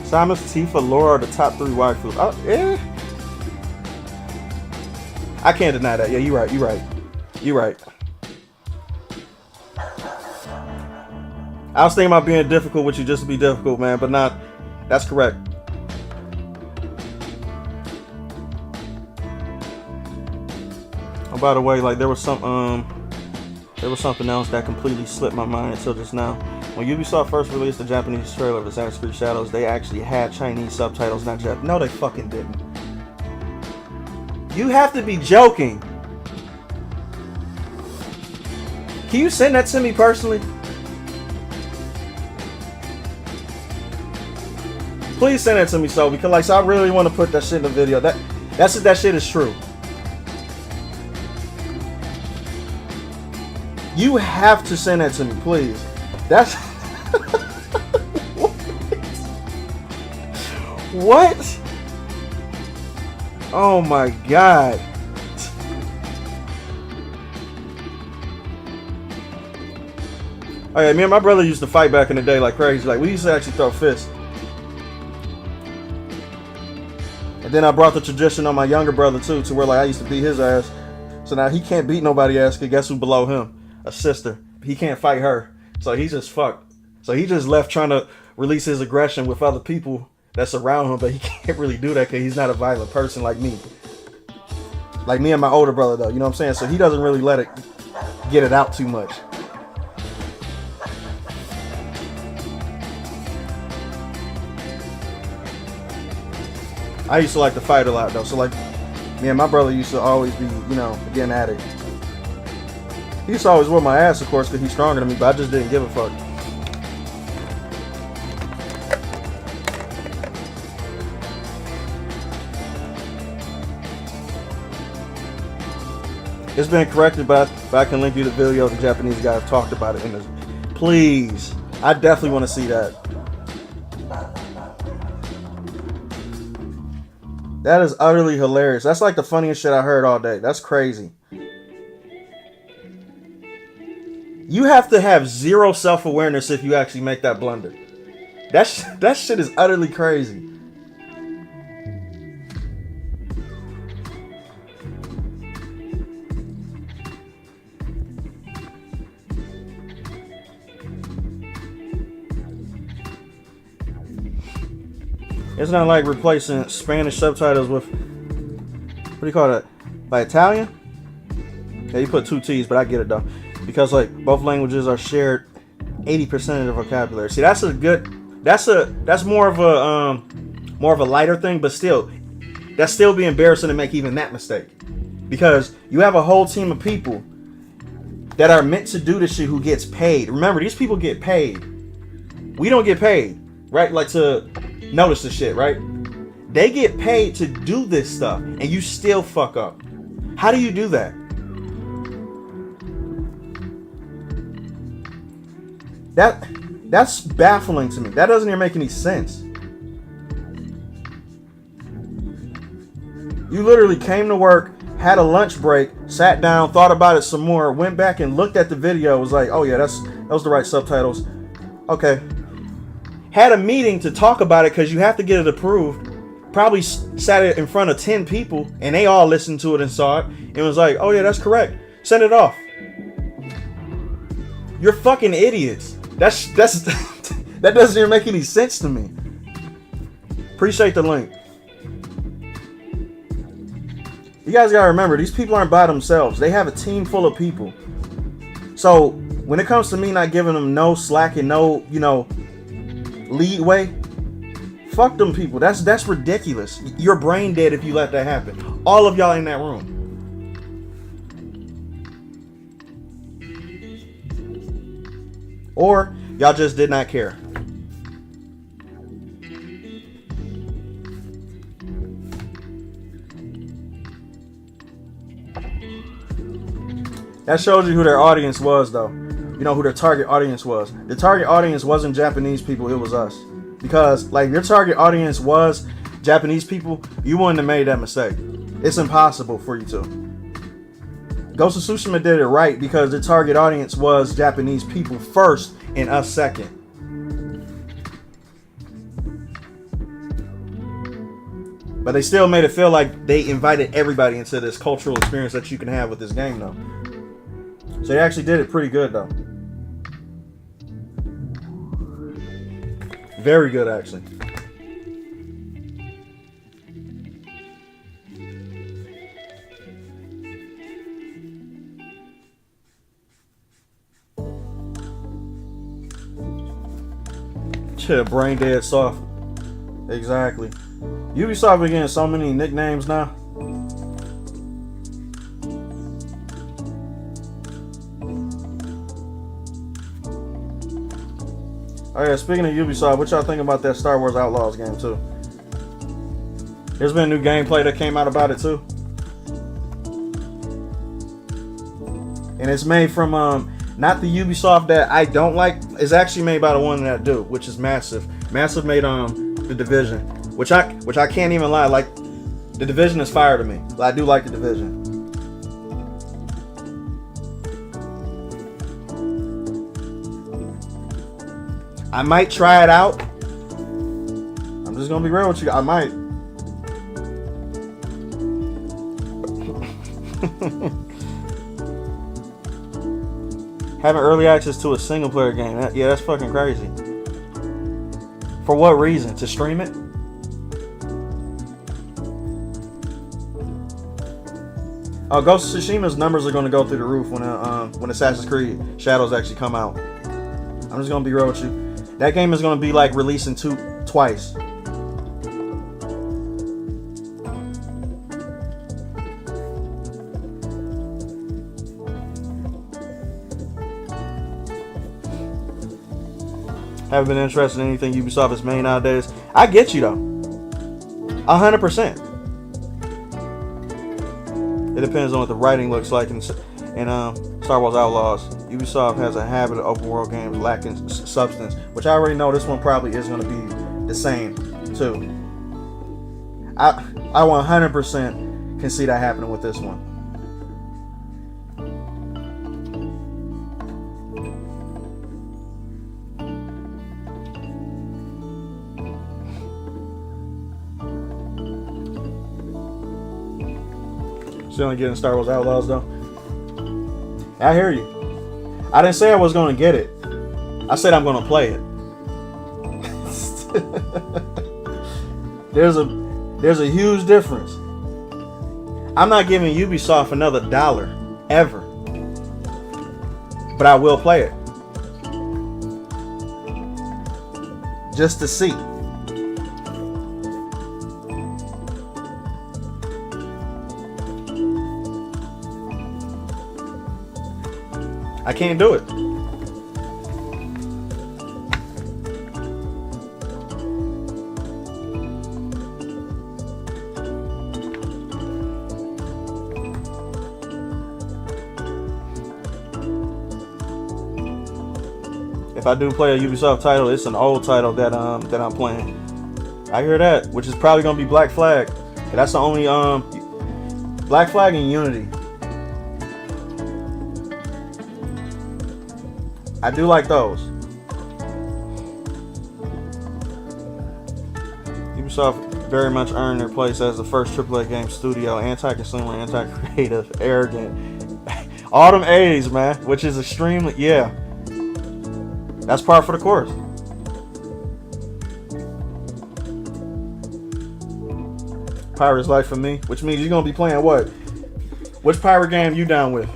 [SPEAKER 1] Simon's, Tifa, Laura are the top 3 waifus. Yeah. I can't deny that. Yeah, you're right. You're right. You're right. I was thinking about being difficult with you just to be difficult, man, but not. That's correct. Oh, by the way, like there was something else that completely slipped my mind until just now. When Ubisoft first released the Japanese trailer of Assassin's Creed Shadows, they actually had Chinese subtitles, not Japanese. No, they fucking didn't. You have to be joking. Can you send that to me personally? Please send that to me, so because so I really want to put that shit in the video. That's if that shit is true. You have to send that to me, please. That's what? Oh my god. Oh yeah, me and my brother used to fight back in the day like crazy. Like we used to actually throw fists. And then I brought the tradition on my younger brother too, to where like I used to beat his ass. So now he can't beat nobody ass, cause guess who below him? A sister. He can't fight her. So he's just fucked. So he just left trying to release his aggression with other people that's around him, but he can't really do that because he's not a violent person like me. Like me and my older brother though, you know what I'm saying? So he doesn't really let it get it out too much. I used to like to fight a lot though, so like me and my brother used to always be, you know, getting at it. He used to always whip my ass, of course, because he's stronger than me, but I just didn't give a fuck. It's been corrected, but I can link you the video the Japanese guy talked about it in this. Please, I definitely want to see that. That is utterly hilarious. That's like the funniest shit I heard all day. That's crazy. You have to have zero self-awareness if you actually make that blunder. That shit is utterly crazy. It's not like replacing Spanish subtitles with, what do you call that? By Italian? Yeah, you put 2 T's, but I get it though. Because like both languages are shared 80% of the vocabulary. See, that's more of a lighter thing, but still, that's still be embarrassing to make even that mistake. Because you have a whole team of people that are meant to do this shit who gets paid. Remember, these people get paid. We don't get paid, right? Like to notice the shit, right? They get paid to do this stuff, and you still fuck up. How do you do that? That's baffling to me. That doesn't even make any sense. You literally came to work, had a lunch break, sat down, thought about it some more, went back and looked at the video, was like, oh yeah, that was the right subtitles. Okay. Had a meeting to talk about it because you have to get it approved. Probably sat it in front of 10 people and they all listened to it and saw it and was like, oh yeah, that's correct. Send it off. You're fucking idiots. That doesn't even make any sense to me. Appreciate the link. You guys gotta remember, these people aren't by themselves. They have a team full of people. So when it comes to me not giving them no slack and no, leadway, fuck them people. That's ridiculous. You're brain dead if you let that happen. All of y'all in that room. Or y'all just did not care. That shows you who their audience was, though. You know who their target audience was. The target audience wasn't Japanese people, it was us. Because like your target audience was Japanese people, you wouldn't have made that mistake. It's impossible for you to. Ghost of Tsushima did it right because the target audience was Japanese people first and us second. But they still made it feel like they invited everybody into this cultural experience that you can have with this game, though. So they actually did it pretty good, though. Very good, actually. Yeah, brain dead soft. Exactly. Ubisoft are getting so many nicknames now. Oh yeah, speaking of Ubisoft, what y'all think about that Star Wars Outlaws game too? There's been new gameplay that came out about it too. And it's made from not the Ubisoft that I don't like. It's actually made by the one that I do, which is Massive. Massive made The Division, which I can't even lie, like The Division is fire to me. I do like The Division. I might try it out. I'm just gonna be real with you. I might. Having early access to a single player game. Yeah, that's fucking crazy. For what reason? To stream it? Ghost of Tsushima's numbers are going to go through the roof when Assassin's Creed Shadows actually come out. I'm just going to be real with you. That game is going to be like releasing twice. Haven't been interested in anything Ubisoft has made nowadays. I get you though. 100%. It depends on what the writing looks like in Star Wars Outlaws. Ubisoft has a habit of open world games lacking substance, which I already know this one probably is going to be the same too. I 100% can see that happening with this one. Still ain't getting Star Wars Outlaws though. I hear you. I didn't say I was gonna get it. I said I'm gonna play it. There's a huge difference. I'm not giving Ubisoft another $1 ever, but I will play it just to see. I can't do it. If I do play a Ubisoft title, it's an old title that I'm playing. I hear that, which is probably gonna be Black Flag. That's the only Black Flag and Unity. I do like those. Ubisoft very much earned their place as the first AAA game studio, anti-consumer, anti-creative, arrogant. All them A's, man, which is extremely, yeah. That's par for the course. Pirate's life for me, which means you're going to be playing what? Which pirate game you down with?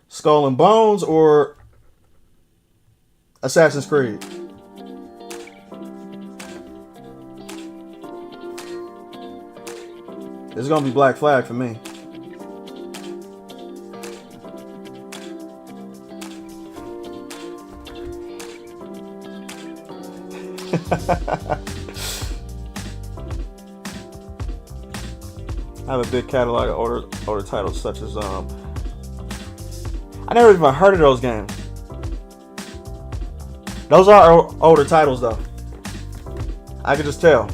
[SPEAKER 1] Skull and Bones or Assassin's Creed? It's gonna be Black Flag for me. I have a big catalog of older titles such as I never even heard of those games. Those are older titles, though. I could just tell.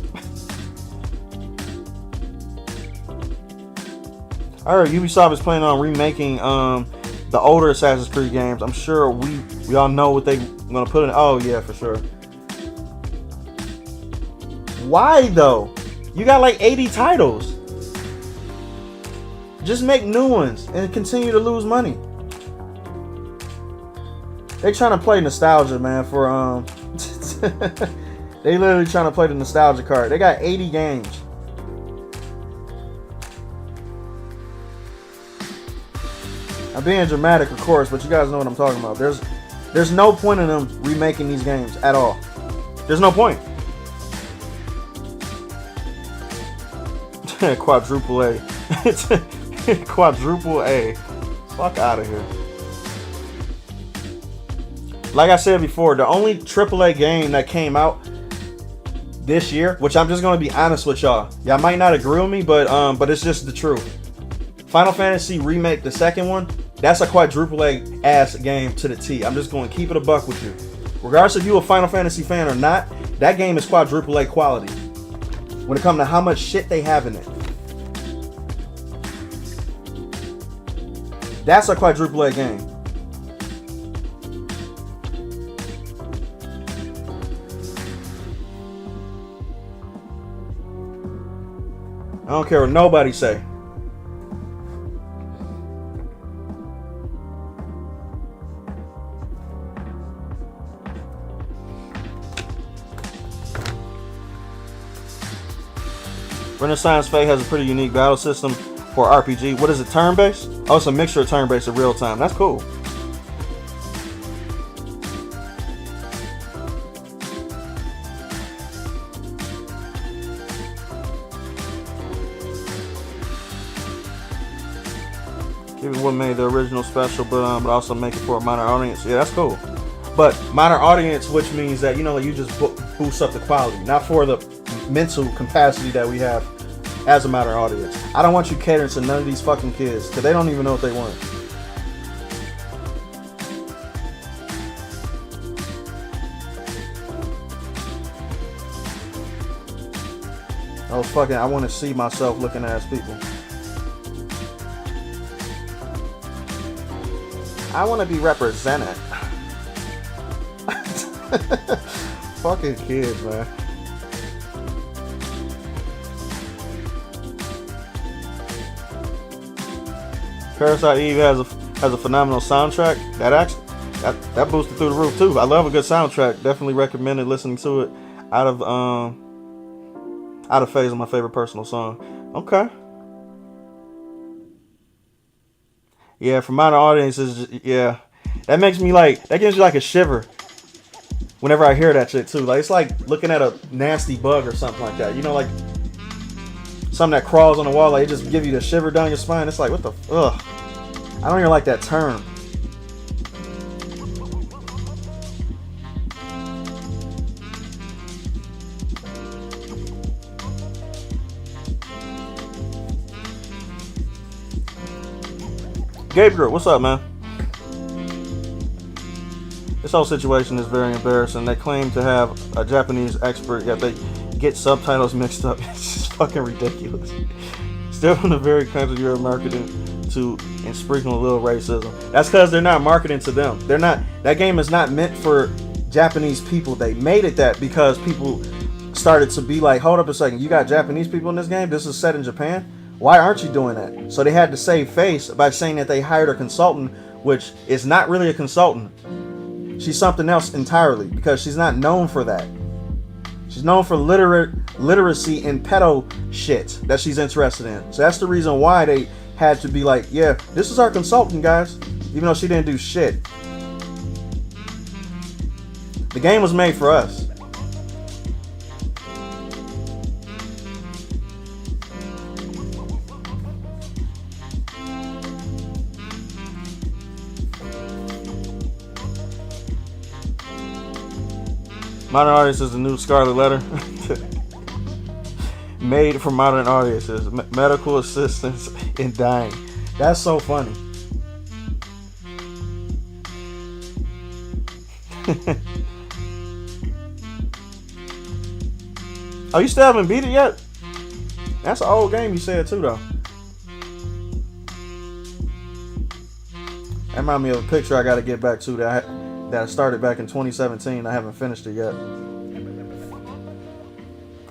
[SPEAKER 1] I heard Ubisoft is planning on remaking the older Assassin's Creed games. I'm sure we all know what they're gonna put in. Oh yeah, for sure. Why though? You got like 80 titles. Just make new ones and continue to lose money. They trying to play nostalgia, man. For they literally trying to play the nostalgia card. They got 80 games. I'm being dramatic, of course, but you guys know what I'm talking about. There's no point in them remaking these games at all. There's no point. Quadruple A. Quadruple A. Fuck out of here. Like I said before, the only AAA game that came out this year, which I'm just gonna be honest with y'all. Y'all might not agree with me, but it's just the truth. Final Fantasy Remake, the second one, that's a quadruple A ass game to the T. I'm just going to keep it a buck with you. Regardless if you a Final Fantasy fan or not, that game is quadruple A quality when it comes to how much shit they have in it. That's a quadruple A game. I don't care what nobody say. Renaissance Fae has a pretty unique battle system for RPG. What is it, turn-based? Oh, it's a mixture of turn-based and real-time. That's cool. Give it what made the original special, but also make it for a minor audience. Yeah, that's cool. But minor audience, which means that, you know, you just boost up the quality, not for the mental capacity that we have as a minor audience. I don't want you catering to none of these fucking kids because they don't even know what they want. I want to see myself looking ass people. I want to be represented. Fucking kids, man. Parasite Eve has a phenomenal soundtrack. That boosted through the roof too. I love a good soundtrack. Definitely recommended listening to it. Out of Phase is my favorite personal song. Okay. Yeah, for minor audiences, yeah, that gives me like a shiver whenever I hear that shit too. Like it's like looking at a nasty bug or something like that. You know, like something that crawls on the wall, like it just give you the shiver down your spine. It's like, what the, ugh. I don't even like that term. Gabriel, what's up, man? This whole situation is very embarrassing. They claim to have a Japanese expert, yet they get subtitles mixed up. It's just fucking ridiculous. Still from the very country you're marketing to and sprinkling a little racism. That's because they're not marketing to them. They're not. That game is not meant for Japanese people. They made it that because people started to be like, hold up a second, you got Japanese people in this game? This is set in Japan? Why aren't you doing that? So they had to save face by saying that they hired a consultant, which is not really a consultant. She's something else entirely because she's not known for that. She's known for literacy and pedo shit that she's interested in. So that's the reason why they had to be like, yeah, this is our consultant, guys. Even though she didn't do shit. The game was made for us. Modern Audience is the new Scarlet Letter. Made for modern audiences. Medical assistance in dying. That's so funny. Oh, you still haven't beat it yet? That's an old game you said too, though. That reminds me of a picture I got to get back to that I started back in 2017. I haven't finished it yet.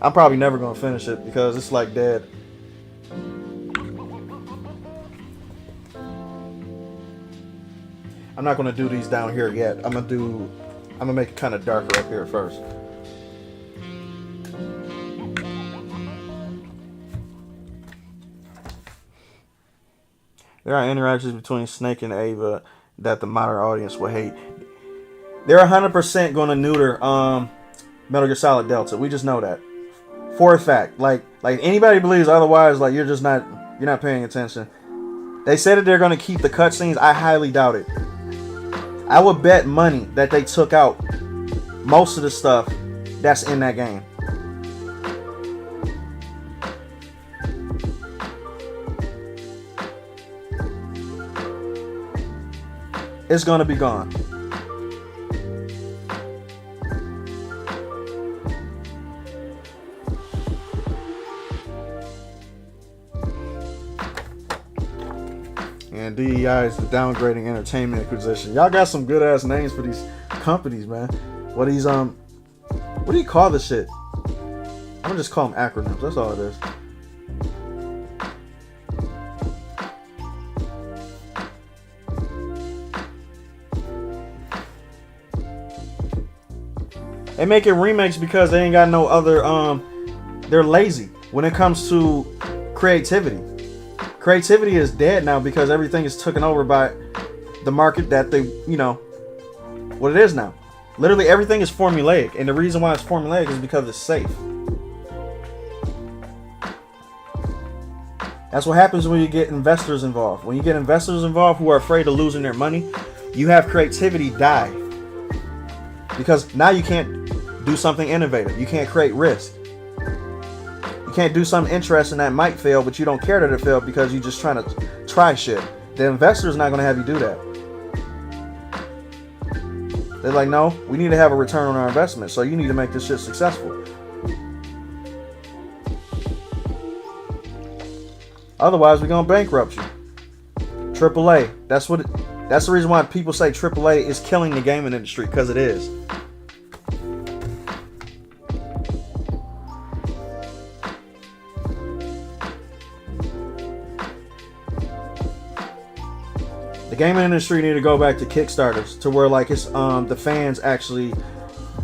[SPEAKER 1] I'm probably never going to finish it because it's like dead. I'm not going to do these down here yet. I'm going to make it kind of darker up here first. There are interactions between Snake and Ava that the modern audience will hate. They're 100% going to neuter Metal Gear Solid Delta. We just know that for a fact. Like anybody believes otherwise, like you're not paying attention. They said that they're going to keep the cutscenes. I highly doubt it. I would bet money that they took out most of the stuff that's in that game. It's going to be gone. And DEI is the downgrading entertainment acquisition. Y'all got some good ass names for these companies, man. What do you call this shit? I'm gonna just call them acronyms. That's all it is. They making remakes because they ain't got no other. They're lazy when it comes to creativity. Creativity is dead now because everything is taken over by the market that they, what it is now. Literally everything is formulaic, and the reason why it's formulaic is because it's safe. That's what happens when you get investors involved. When you get investors involved who are afraid of losing their money, you have creativity die. Because now you can't do something innovative. You can't create risk. You can't do something interesting that might fail, but you don't care that it failed because you're just trying to try shit. The investor's not going to have you do that. They're like, no, we need to have a return on our investment, so you need to make this shit successful. Otherwise, we're going to bankrupt you. AAA. That's the reason why people say AAA is killing the gaming industry, because it is. The gaming industry need to go back to Kickstarters, to where like it's the fans actually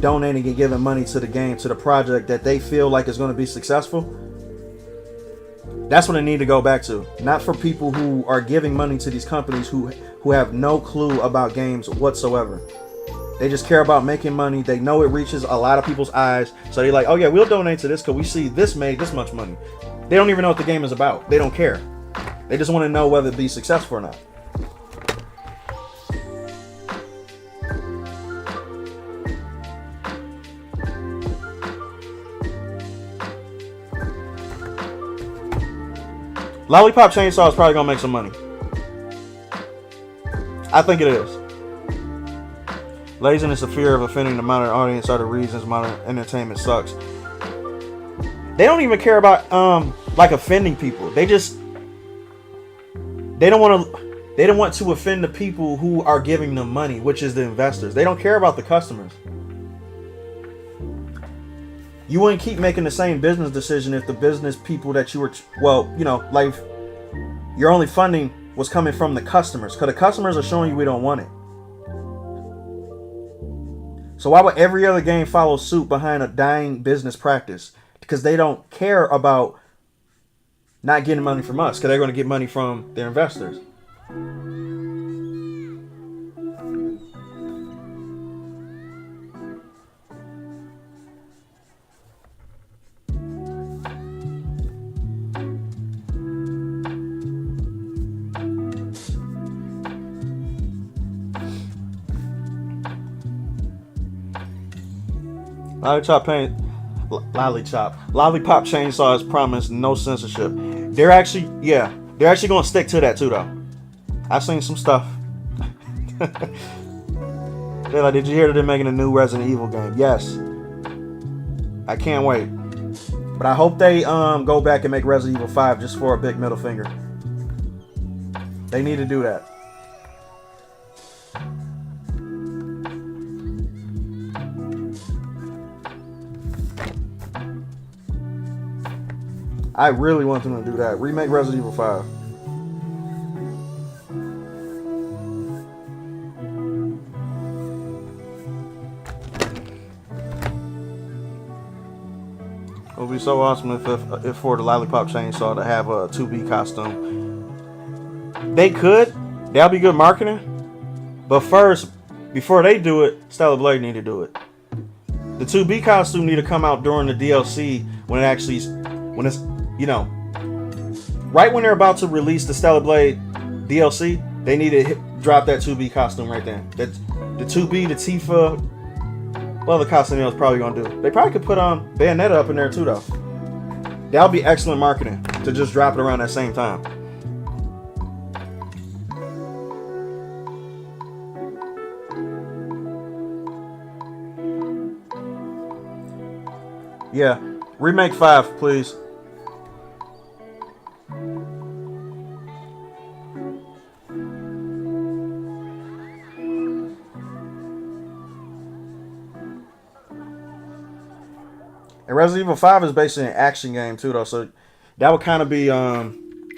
[SPEAKER 1] donating and giving money to the game, to the project that they feel like is going to be successful. That's what they need to go back to. Not for people who are giving money to these companies who have no clue about games whatsoever. They just care about making money. They know it reaches a lot of people's eyes, so they're like, oh yeah, we'll donate to this because we see this made this much money. They don't even know what the game is about. They don't care. They just want to know whether it be successful or not. Lollipop Chainsaw is probably gonna make some money. I think it is. Laziness and fear of offending the modern audience are the reasons modern entertainment sucks. They don't even care about like offending people. They don't want to offend the people who are giving them money, which is the investors. They don't care about the customers. You wouldn't keep making the same business decision if the business people that you were, like your only funding was coming from the customers. Because the customers are showing you we don't want it. So why would every other game follow suit behind a dying business practice? Because they don't care about not getting money from us. Because they're going to get money from their investors. Lollipop Chainsaw has promised no censorship. They're actually going to stick to that too, though. I've seen some stuff. They're like, did you hear that they're making a new Resident Evil game? Yes. I can't wait. But I hope they go back and make Resident Evil 5 just for a big middle finger. They need to do that. I really want them to do that. Remake Resident Evil 5. It would be so awesome if for the Lollipop Chainsaw to have a 2B costume. They could. That'll be good marketing. But first, before they do it, Stellar Blade need to do it. The 2B costume need to come out during the DLC when it's, you know, right when they're about to release the Stellar Blade DLC, they need to drop that 2B costume right there. The 2B, the Tifa, well, the costume is probably gonna do. They probably could put Bayonetta up in there too, though. That would be excellent marketing to just drop it around that same time. Yeah, remake 5, please. And Resident Evil 5 is basically an action game too, though, so that would kind of be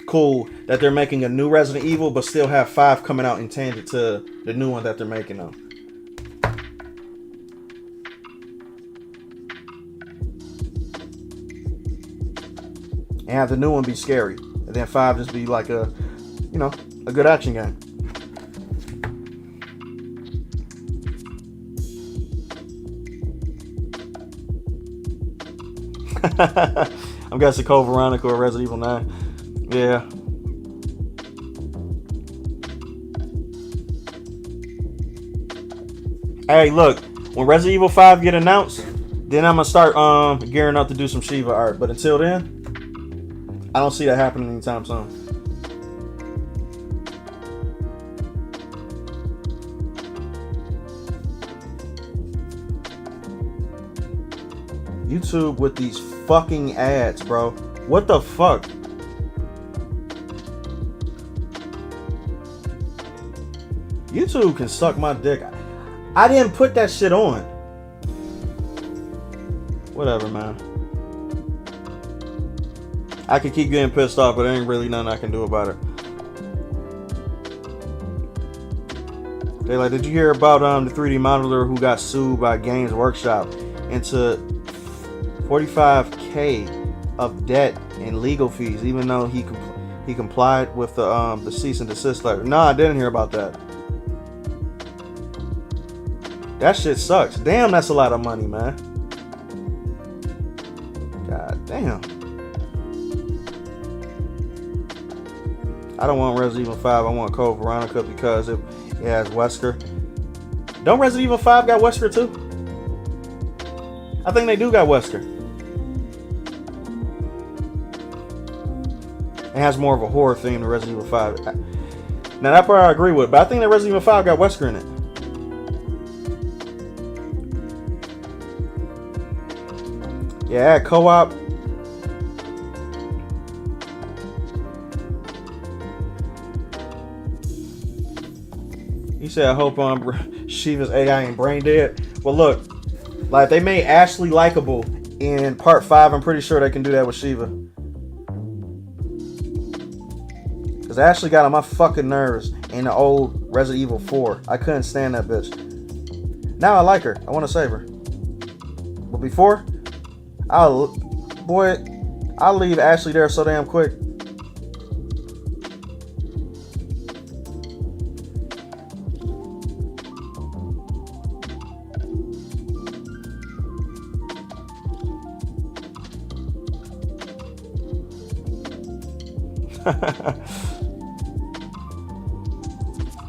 [SPEAKER 1] cool that they're making a new Resident Evil, but still have 5 coming out in tangent to the new one that they're making, though. And have the new one be scary, and then 5 just be like a, you know, a good action game. I'm guessing Code Veronica or Resident Evil 9. Yeah. Hey, look, when Resident Evil 5 get announced, then I'm gonna start gearing up to do some Shiva art. But until then, I don't see that happening anytime soon. YouTube with these fucking ads, bro. What the fuck? YouTube can suck my dick. I didn't put that shit on. Whatever, man. I could keep getting pissed off, but there ain't really nothing I can do about it. They like, did you hear about the 3D modeler who got sued by Games Workshop into $45K of debt and legal fees, even though he complied with the cease and desist letter? No, I didn't hear about that. That shit sucks. Damn, that's a lot of money, man. God damn. I don't want Resident Evil 5. I want Code Veronica because it has Wesker. Don't Resident Evil 5 got Wesker too? I think they do got Wesker. It has more of a horror theme than Resident Evil 5. Now that part I agree with, but I think that Resident Evil 5 got Wesker in it. Yeah, add co-op. He said, I hope Shiva's AI ain't brain dead. Well, look, like they made Ashley likable in part 5. I'm pretty sure they can do that with Shiva. Because Ashley got on my fucking nerves in the old Resident Evil 4. I couldn't stand that bitch. Now I like her. I want to save her. But before, I'll leave Ashley there so damn quick.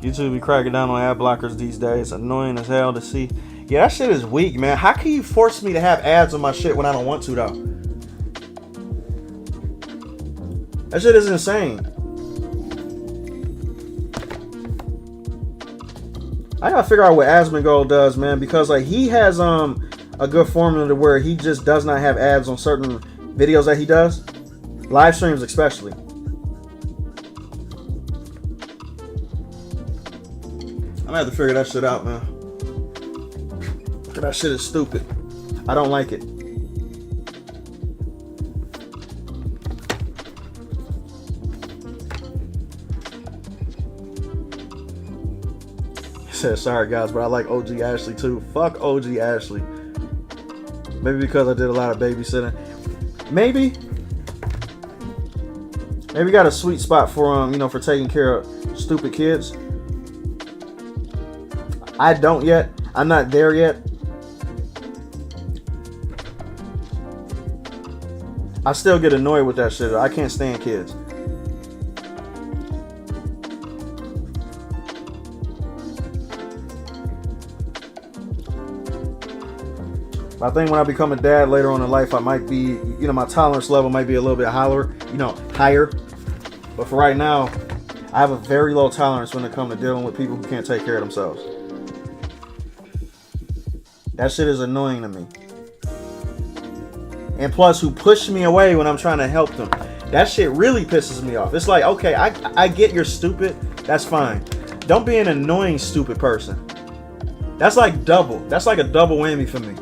[SPEAKER 1] YouTube be cracking down on ad blockers these days. Annoying as hell to see. Yeah, that shit is weak, man. How can you force me to have ads on my shit when I don't want to, though? That shit is insane. I gotta figure out what Asmongold does, man, because like he has a good formula to where he just does not have ads on certain videos that he does, live streams especially. I'm gonna have to figure that shit out, man. That shit is stupid. I don't like it. He said, sorry guys, but I like OG Ashley too. Fuck OG Ashley. Maybe because I did a lot of babysitting. Maybe got a sweet spot for you know, for taking care of stupid kids. I don't yet. I'm not there yet. I still get annoyed with that shit. I can't stand kids. I think when I become a dad later on in life, I might be, you know, my tolerance level might be a little bit higher, you know, higher. But for right now, I have a very low tolerance when it comes to dealing with people who can't take care of themselves. That shit is annoying to me. And plus, who push me away when I'm trying to help them. That shit really pisses me off. It's like, okay, I get you're stupid. That's fine. Don't be an annoying stupid person. That's like double. That's like a double whammy for me.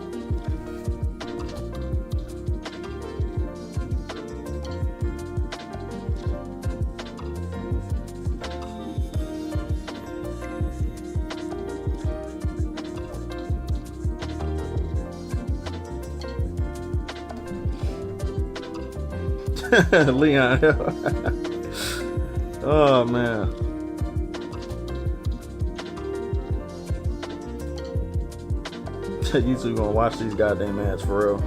[SPEAKER 1] Leon. Oh man. You two gonna watch these goddamn ads for real.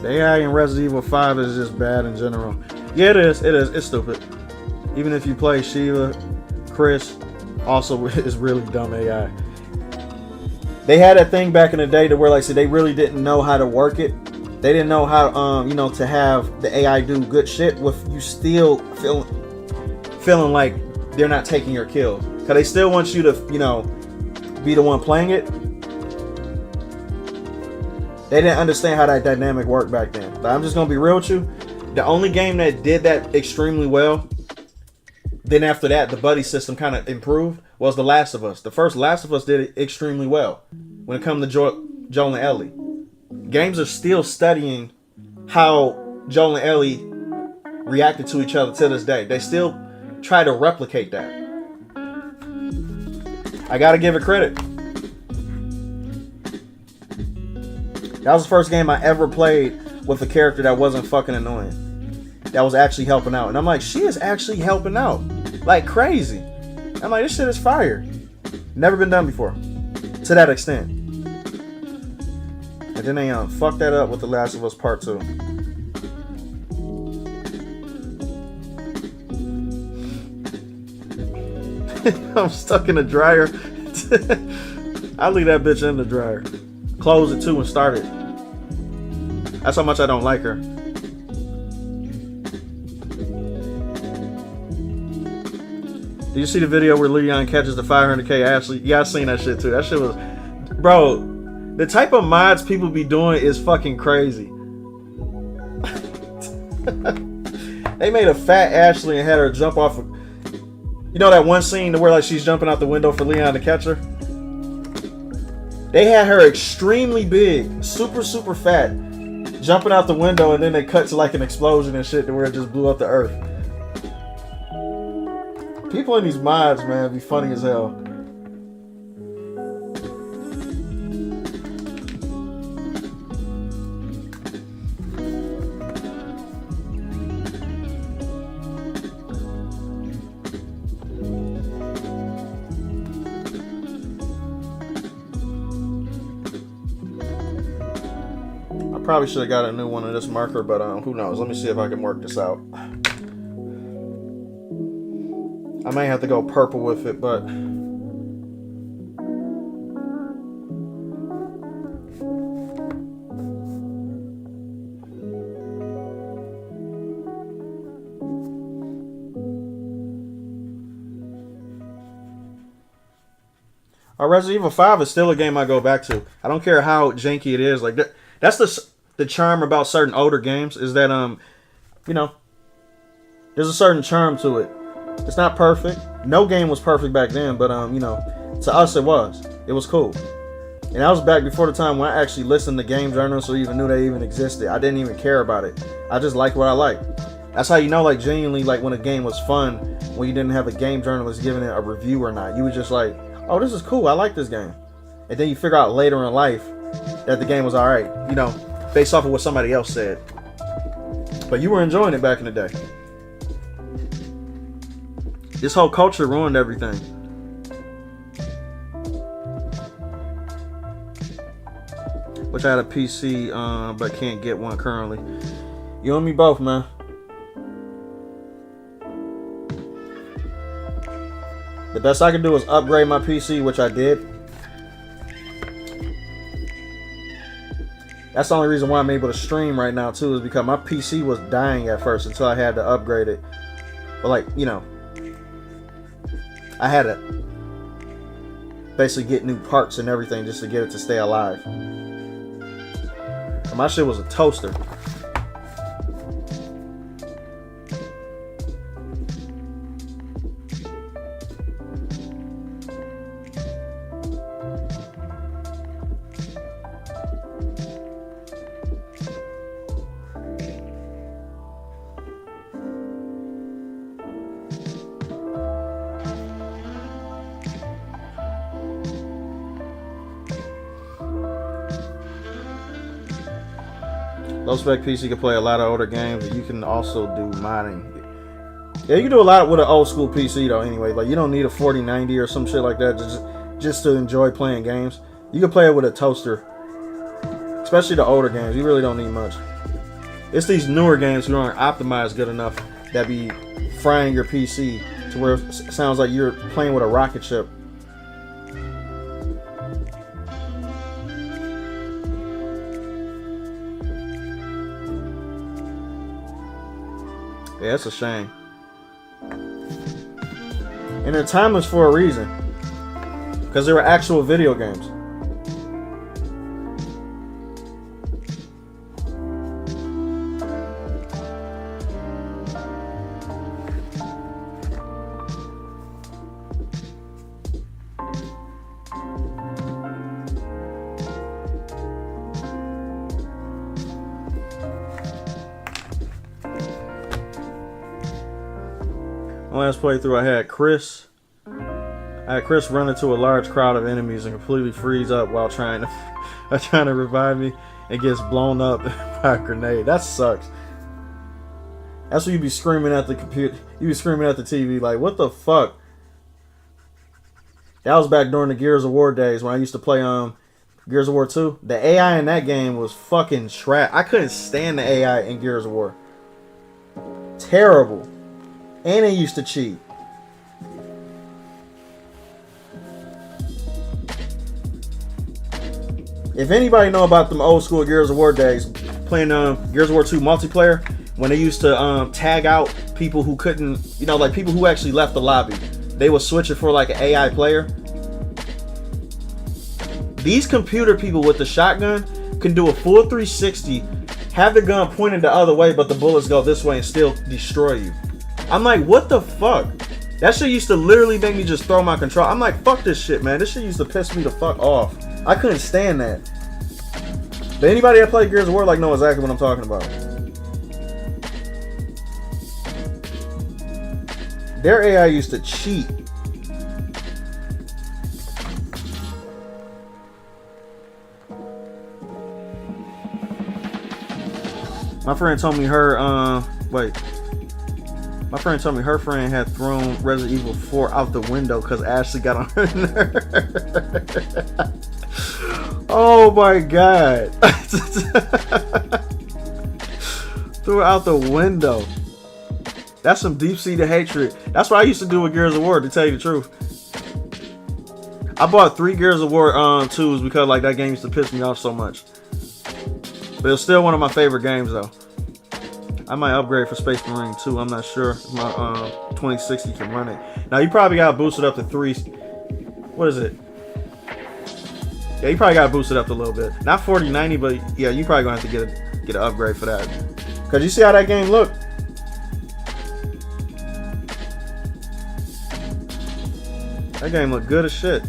[SPEAKER 1] The AI in Resident Evil 5 is just bad in general. Yeah, it is. It's stupid. Even if you play Sheila, Chris also is really dumb AI. They had a thing back in the day to where, like, so they really didn't know how to work it. They didn't know how, you know, to have the AI do good shit with you still feeling like they're not taking your kills. Cause they still want you to, you know, be the one playing it. They didn't understand how that dynamic worked back then. But I'm just gonna be real with you. The only game that did that extremely well, then after that, the buddy system kind of improved, was The Last of Us. The first Last of Us did it extremely well when it comes to Joel and Ellie. Games are still studying how Joel and Ellie reacted to each other to this day. They still try to replicate that. I gotta give it credit. That was the first game I ever played with a character that wasn't fucking annoying. That was actually helping out. And I'm like, she is actually helping out. Like crazy. I'm like, this shit is fire. Never been done before. To that extent. And then they fucked that up with The Last of Us Part 2. I'm stuck in the dryer. I'll leave that bitch in the dryer. Close it too and start it. That's how much I don't like her. Did you see the video where Leon catches the 500k Ashley? Yeah, I seen that shit too. That shit was... Bro, the type of mods people be doing is fucking crazy. They made a fat Ashley and had her jump off of... You know that one scene where like she's jumping out the window for Leon to catch her? They had her extremely big, super fat, jumping out the window, and then they cut to like an explosion and shit to where it just blew up the earth. People in these mods, man, be funny as hell. I probably should have got a new one of this marker, but who knows? Let me see if I can work this out. I may have to go purple with it, but Resident Evil 5 is still a game I go back to. I don't care how janky it is. Like that's the charm about certain older games is that you know, there's a certain charm to it. It's not perfect. No game was perfect back then, but you know, to us it was. It was cool. And that was back before the time when I actually listened to game journals or even knew they even existed. I didn't even care about it. I just liked what I liked. That's how you know, like, genuinely, like, when a game was fun, when you didn't have a game journalist giving it a review or not. You were just like, oh, this is cool. I like this game. And then you figure out later in life that the game was all right, you know, based off of what somebody else said. But you were enjoying it back in the day. This whole culture ruined everything. Wish I had a PC, but can't get one currently. You and me both, man. The best I can do is upgrade my PC, which I did. That's the only reason why I'm able to stream right now, too, is because my PC was dying at first until I had to upgrade it. But, like, you know, I had to basically get new parts and everything just to get it to stay alive. And my shit was a toaster. Low spec PC can play a lot of older games, but you can also do modding. Yeah, you can do a lot with an old school PC though. Anyway, like you don't need a 4090 or some shit like that just to enjoy playing games. You can play it with a toaster, especially the older games. You really don't need much. It's these newer games who aren't optimized good enough that be frying your PC to where it sounds like you're playing with a rocket ship. Yeah, it's a shame. And they're timeless for a reason. Because they were actual video games. Last playthrough I had Chris run into a large crowd of enemies and completely freeze up while trying to revive me and gets blown up by a grenade. That sucks. That's when you be screaming at the computer. You be screaming at the TV like, what the fuck? That was back during the Gears of War days when I used to play Gears of War 2. The AI in that game was fucking trash. I couldn't stand the AI in Gears of War. Terrible. And they used to cheat. If anybody know about them old school Gears of War days, playing Gears of War 2 multiplayer, when they used to tag out people who couldn't, you know, like people who actually left the lobby, they would switch it for like an AI player. These computer people with the shotgun can do a full 360, have the gun pointed the other way, but the bullets go this way and still destroy you. I'm like, what the fuck? That shit used to literally make me just throw my control. I'm like, fuck this shit, man. This shit used to piss me the fuck off. I couldn't stand that. But anybody that played Gears of War like know exactly what I'm talking about. Their AI used to cheat. My friend told me My friend told me her friend had thrown Resident Evil 4 out the window because Ashley got on her nerve. Oh my god. Threw her out the window. That's some deep-seated hatred. That's what I used to do with Gears of War, to tell you the truth. I bought 3 Gears of War 2s because like that game used to piss me off so much. But it's still one of my favorite games though. I might upgrade for Space Marine 2. I'm not sure if my 2060 can run it. Now you probably got to boost it up to 3. What is it? Yeah, you probably got to boost it up a little bit. Not 4090, but yeah, you probably gonna have to get an upgrade for that. Cause you see how that game looked. That game looked good as shit.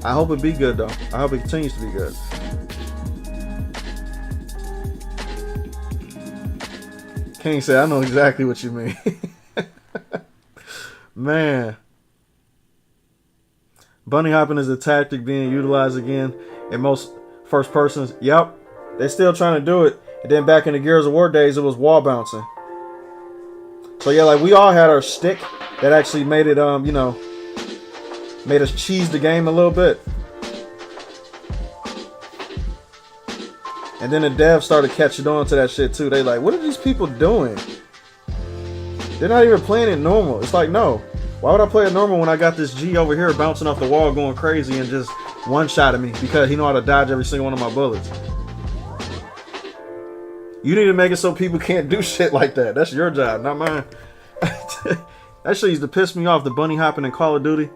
[SPEAKER 1] I hope it be good though. I hope it continues to be good. King said, I know exactly what you mean. Man. Bunny hopping is a tactic being utilized again in most first persons. Yep. They're still trying to do it. And then back in the Gears of War days, it was wall bouncing. So yeah, like we all had our stick that actually made it, you know, made us cheese the game a little bit. And then the devs started catching on to that shit too. They like, what are these people doing? They're not even playing it normal. It's like, no. Why would I play it normal when I got this G over here bouncing off the wall going crazy and just one-shotted me because he know how to dodge every single one of my bullets? You need to make it so people can't do shit like that. That's your job, not mine. That shit used to piss me off, the bunny hopping in Call of Duty.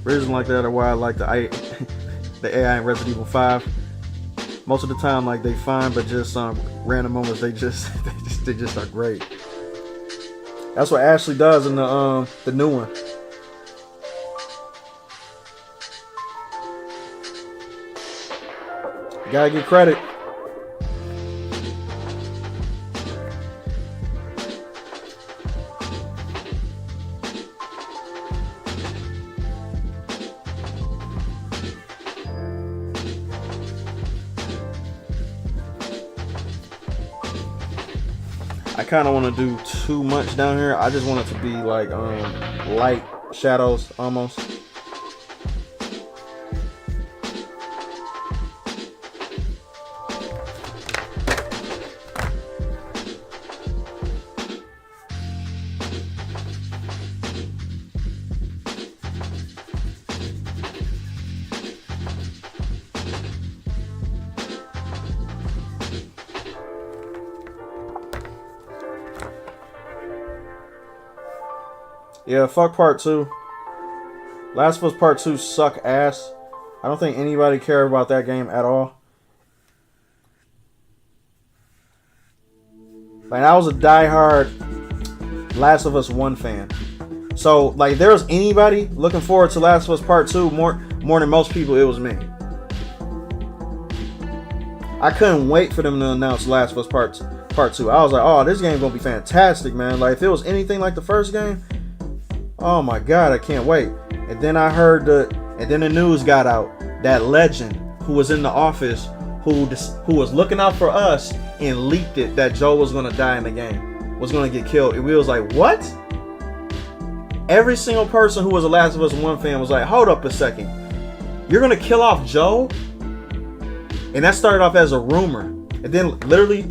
[SPEAKER 1] Reason like that are why I like the AI in Resident Evil 5. Most of the time, like they fine, but just random moments, they just are great. That's what Ashley does in the new one. You gotta get credit. I kind of want to do too much down here. I just want it to be like light shadows almost. Yeah, fuck part 2. Last of Us Part 2 suck ass. I don't think anybody cared about that game at all. Like, I was a diehard Last of Us 1 fan. So, like, there was anybody looking forward to Last of Us Part 2 more than most people, it was me. I couldn't wait for them to announce Last of Us Part 2. I was like, oh, this game's gonna be fantastic, man. Like, if it was anything like the first game, oh my god, I can't wait. And then I heard and then the news got out that Legend, who was in the office, who was looking out for us and leaked it that Joel was gonna die in the game, was gonna get killed. And we was like, what? Every single person who was a Last of Us 1 fan was like, hold up a second, you're gonna kill off Joel? And that started off as a rumor, and then literally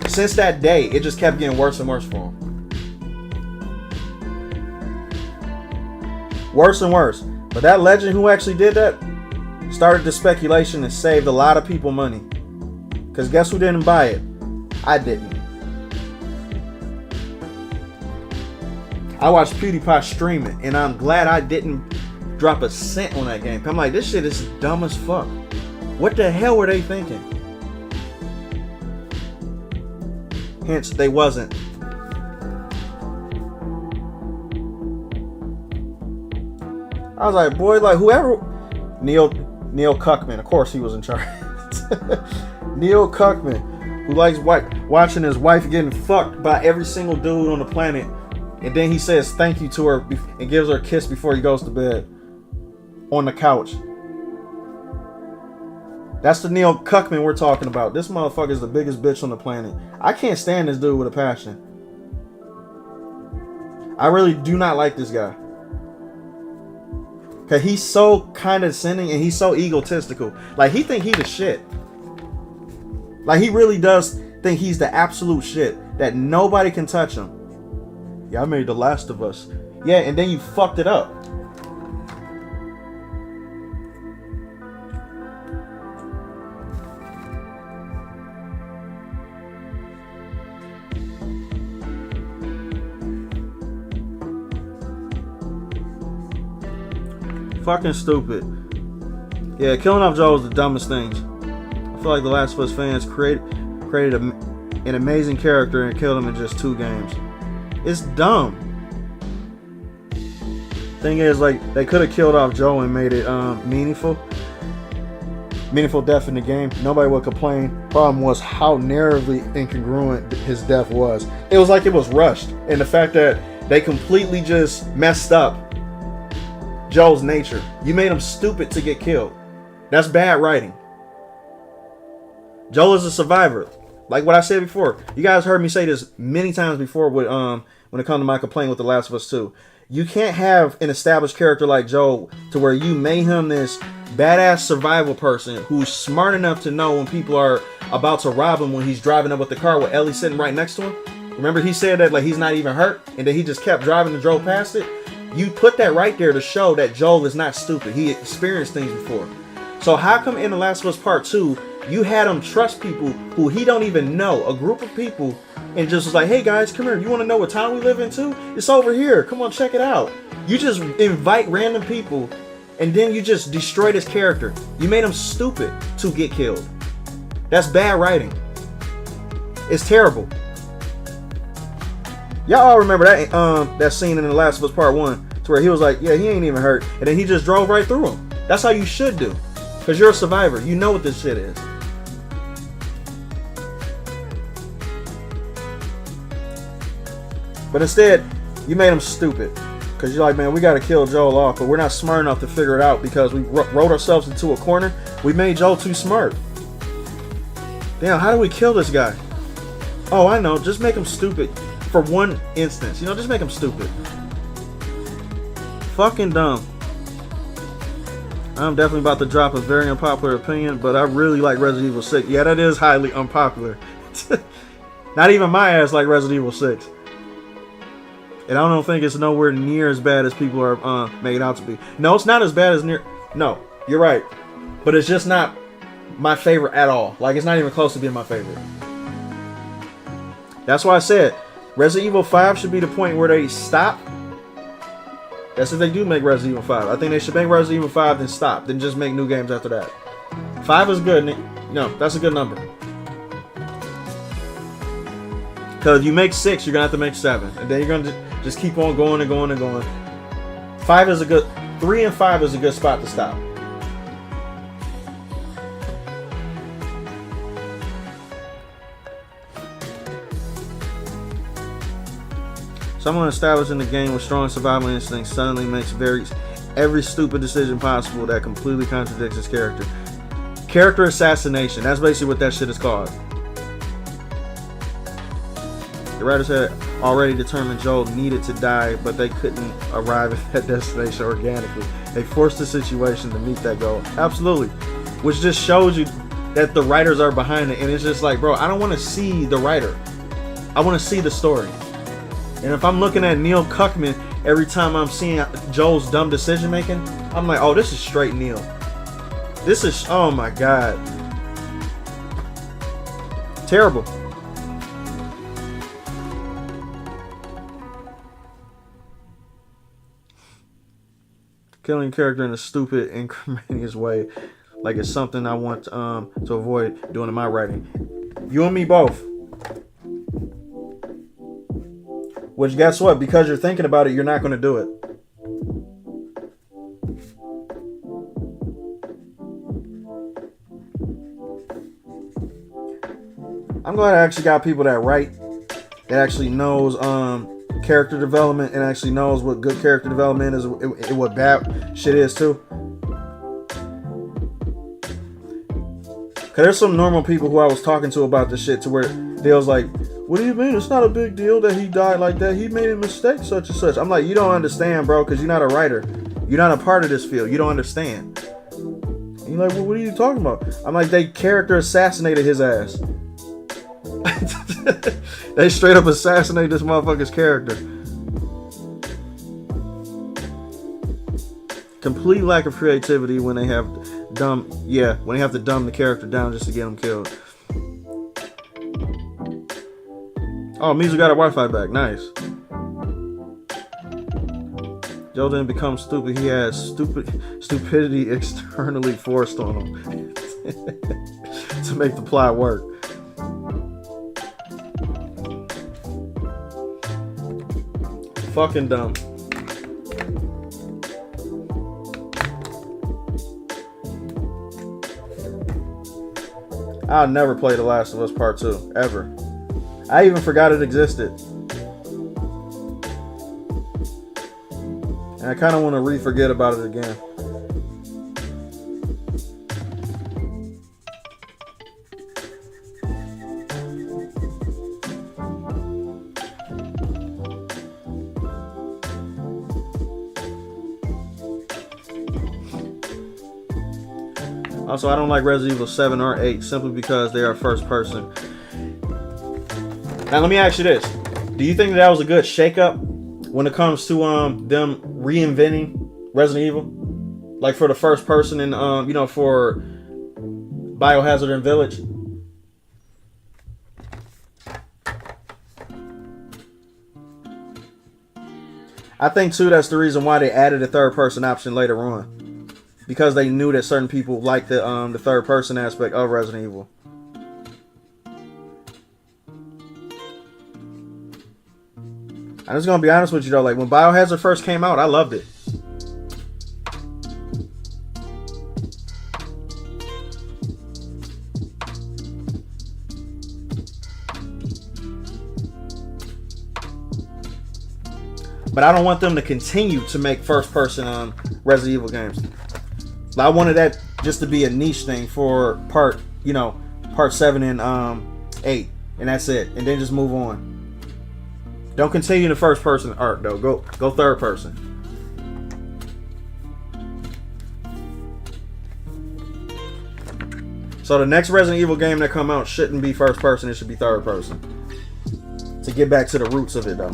[SPEAKER 1] since that day, it just kept getting worse and worse for him. Worse and worse. But that Legend who actually did that started the speculation and saved a lot of people money. Because guess who didn't buy it? I didn't. I watched PewDiePie stream it, and I'm glad I didn't drop a cent on that game. I'm like, this shit is dumb as fuck. What the hell were they thinking? Hence, they wasn't. I was like, boy, like whoever, Neil Cuckman, of course he was in charge. Neil Cuckman, who likes watching his wife getting fucked by every single dude on the planet, and then he says thank you to her and gives her a kiss before he goes to bed on the couch. That's the Neil Cuckman we're talking about. This motherfucker is the biggest bitch on the planet. I can't stand this dude with a passion. I really do not like this guy. Cause he's so condescending and he's so egotistical. Like he think he the shit. Like he really does think he's the absolute shit. That nobody can touch him. Yeah, I made The Last of Us. Yeah, and then you fucked it up. Fucking stupid. Yeah, killing off Joel was the dumbest things. I feel like the Last of Us fans created an amazing character and killed him in just 2 games. It's dumb. Thing is, like, they could have killed off Joel and made it meaningful death in the game. Nobody would complain. Problem was how narratively incongruent his death was. It was like it was rushed, and the fact that they completely just messed up Joel's nature. You made him stupid to get killed. That's bad writing. Joel is a survivor. Like what I said before. You guys heard me say this many times before with when it comes to my complaint with The Last of Us 2. You can't have an established character like Joel to where you made him this badass survival person who's smart enough to know when people are about to rob him when he's driving up with the car with Ellie sitting right next to him. Remember he said that like he's not even hurt and then he just kept driving and drove past it. You put that right there to show that Joel is not stupid. He experienced things before. So how come in The Last of Us Part 2 you had him trust people who he don't even know, a group of people, and just was like, hey guys, come here, you want to know what town we live in too? It's over here, come on, check it out. You just invite random people and then you just destroyed his character. You made him stupid to get killed. That's bad writing. It's terrible. Y'all all remember that scene in The Last of Us Part 1 to where he was like, yeah, he ain't even hurt, and then he just drove right through him. That's how you should do, because you're a survivor. You know what this shit is. But instead, you made him stupid. Because you're like, man, we got to kill Joel off, but we're not smart enough to figure it out because we wrote ourselves into a corner. We made Joel too smart. Damn, how do we kill this guy? Oh, I know. Just make him stupid for one instance. You know, just make him stupid. Fucking dumb. I'm definitely about to drop a very unpopular opinion, but I really like Resident Evil 6. Yeah, that is highly unpopular. Not even my ass like Resident Evil 6. And I don't think it's nowhere near as bad as people are making out to be. No, it's not as bad as No, you're right. But it's just not my favorite at all. Like, it's not even close to being my favorite. That's why I said Resident Evil 5 should be the point where they stop. That's if they do make Resident Evil 5. I think they should make Resident Evil 5 then stop. Then just make new games after that. 5 is good. No, that's a good number. Because if you make 6, you're going to have to make 7. And then you're going to just keep on going and going and going. 5 is a good... 3 and 5 is a good spot to stop. Someone established in the game with strong survival instincts suddenly makes every stupid decision possible that completely contradicts his character. Character assassination. That's basically what that shit is called. The writers had already determined Joel needed to die, but they couldn't arrive at that destination organically. They forced the situation to meet that goal. Absolutely. Which just shows you that the writers are behind it. And it's just like, bro, I don't want to see the writer. I want to see the story. And if I'm looking at Neil Cuckman every time I'm seeing Joel's dumb decision making, I'm like, oh, this is straight Neil. This is, oh my God. Terrible. Killing a character in a stupid, incriminating way, like it's something I want to avoid doing in my writing. You and me both. Which, guess what? Because you're thinking about it, you're not going to do it. I'm glad I actually got people that write, that actually knows character development and actually knows what good character development is and what bad shit is too. Cause there's some normal people who I was talking to about this shit to where they was like, what do you mean? It's not a big deal that he died like that. He made a mistake such and such. I'm like, you don't understand, bro, because you're not a writer. You're not a part of this field. You don't understand. And you're like, well, what are you talking about? I'm like, they character assassinated his ass. They straight up assassinated this motherfucker's character. Complete lack of creativity when they have when they have to dumb the character down just to get him killed. Oh, Mizu got her Wi-Fi back. Nice. Joe didn't become stupid. He had stupidity externally forced on him to make the plot work. Fucking dumb. I'll never play The Last of Us Part 2, ever. I even forgot it existed. And I kind of want to re-forget about it again. Also, I don't like Resident Evil 7 or 8 simply because they are first person. Now, let me ask you this. Do you think that was a good shakeup when it comes to them reinventing Resident Evil? Like for the first person in, for Biohazard and Village? I think, too, that's the reason why they added a third person option later on. Because they knew that certain people liked the third person aspect of Resident Evil. I'm just gonna be honest with you though, like when Biohazard first came out, I loved it. But I don't want them to continue to make first person Resident Evil games. I wanted that just to be a niche thing for part 7 and 8, and that's it. And then just move on. Don't continue the first person arc though. Go third person. So the next Resident Evil game that come out shouldn't be first person, it should be third person. To get back to the roots of it though.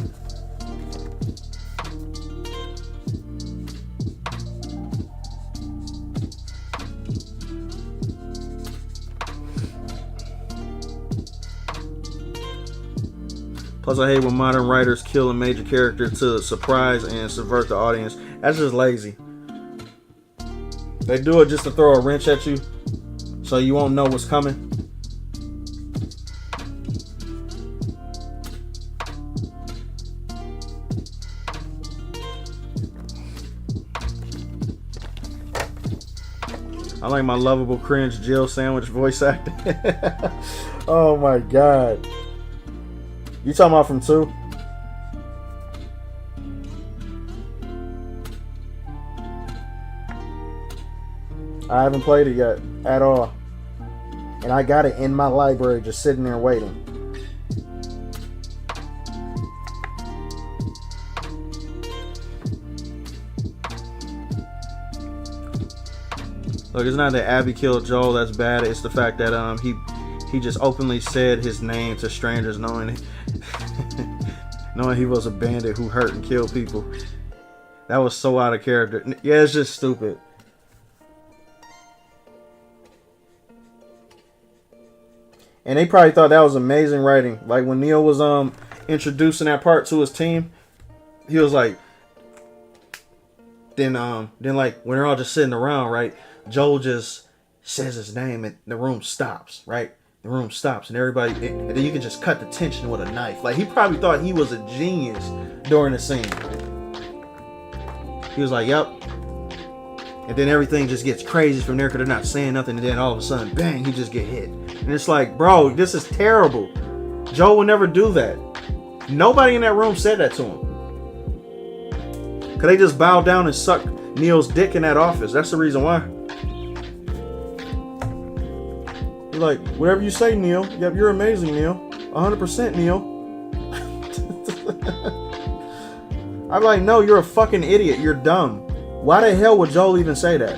[SPEAKER 1] Plus, I hate when modern writers kill a major character to surprise and subvert the audience. That's just lazy. They do it just to throw a wrench at you, so you won't know what's coming. I like my lovable cringe Jill sandwich voice acting. Oh my god. You talking about from 2? I haven't played it yet at all. And I got it in my library just sitting there waiting. Look, it's not that Abby killed Joel that's bad. It's the fact that he just openly said his name to strangers knowing he was a bandit who hurt and killed people. That was so out of character. Yeah, it's just stupid. And they probably thought that was amazing writing. Like when Neil was introducing that part to his team, he was like, then like when they're all just sitting around, right? Joel just says his name and the room stops, right? The room stops and everybody, and then you can just cut the tension with a knife. Like he probably thought he was a genius during the scene. He was like, yep. And then everything just gets crazy from there because they're not saying nothing. And then all of a sudden, bang, he just get hit. And it's like, bro, this is terrible. Joe would never do that. Nobody in that room said that to him. Because they just bowed down and sucked Neil's dick in that office. That's the reason why. You're like, whatever you say, Neil. Yep, you're amazing, Neil. 100% Neil. I'm like, no, you're a fucking idiot. You're dumb. Why the hell would Joel even say that?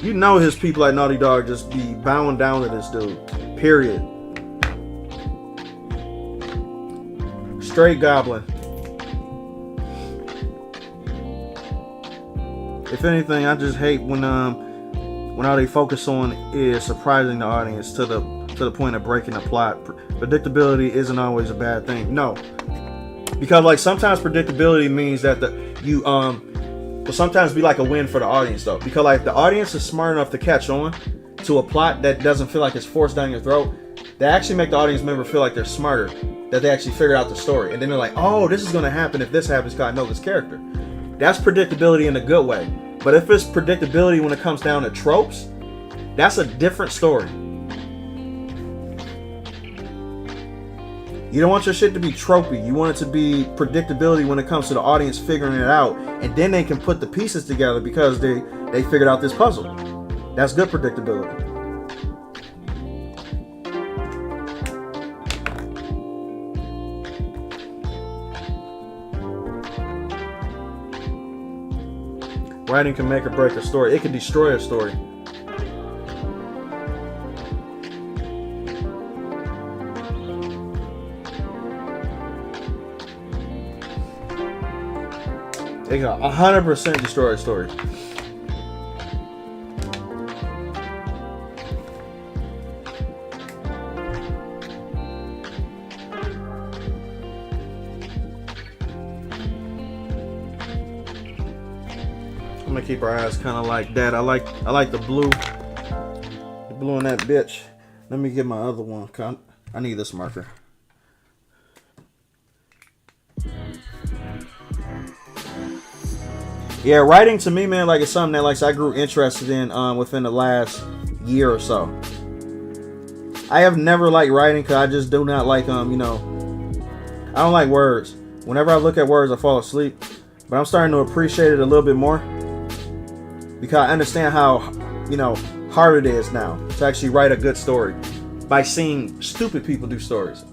[SPEAKER 1] You know his people at Naughty Dog just be bowing down to this dude. Period. Straight goblin. If anything, I just hate when all they focus on is surprising the audience to the to the point of breaking the plot. Predictability isn't always a bad thing. No, because like sometimes predictability means that will sometimes be like a win for the audience though, because like the audience is smart enough to catch on to a plot that doesn't feel like it's forced down your throat. They actually make the audience member feel like they're smarter, that they actually figured out the story, and then they're like, oh, this is going to happen if this happens because I know this character. That's predictability in a good way. But if it's predictability when it comes down to tropes, that's a different story. You don't want your shit to be tropey. You want it to be predictability when it comes to the audience figuring it out, and then they can put the pieces together because they figured out this puzzle. That's good predictability. Writing can make or break a story. It can destroy a story. It can 100% destroy a story. I'm gonna keep our eyes kind of like that. I like the blue in that bitch. Let me get my other one. I need this marker. Yeah, writing to me, man, like it's something that like I grew interested in within the last year or so. I have never liked writing because I just do not like I don't like words. Whenever I look at words, I fall asleep. But I'm starting to appreciate it a little bit more because I understand how hard it is now to actually write a good story by seeing stupid people do stories.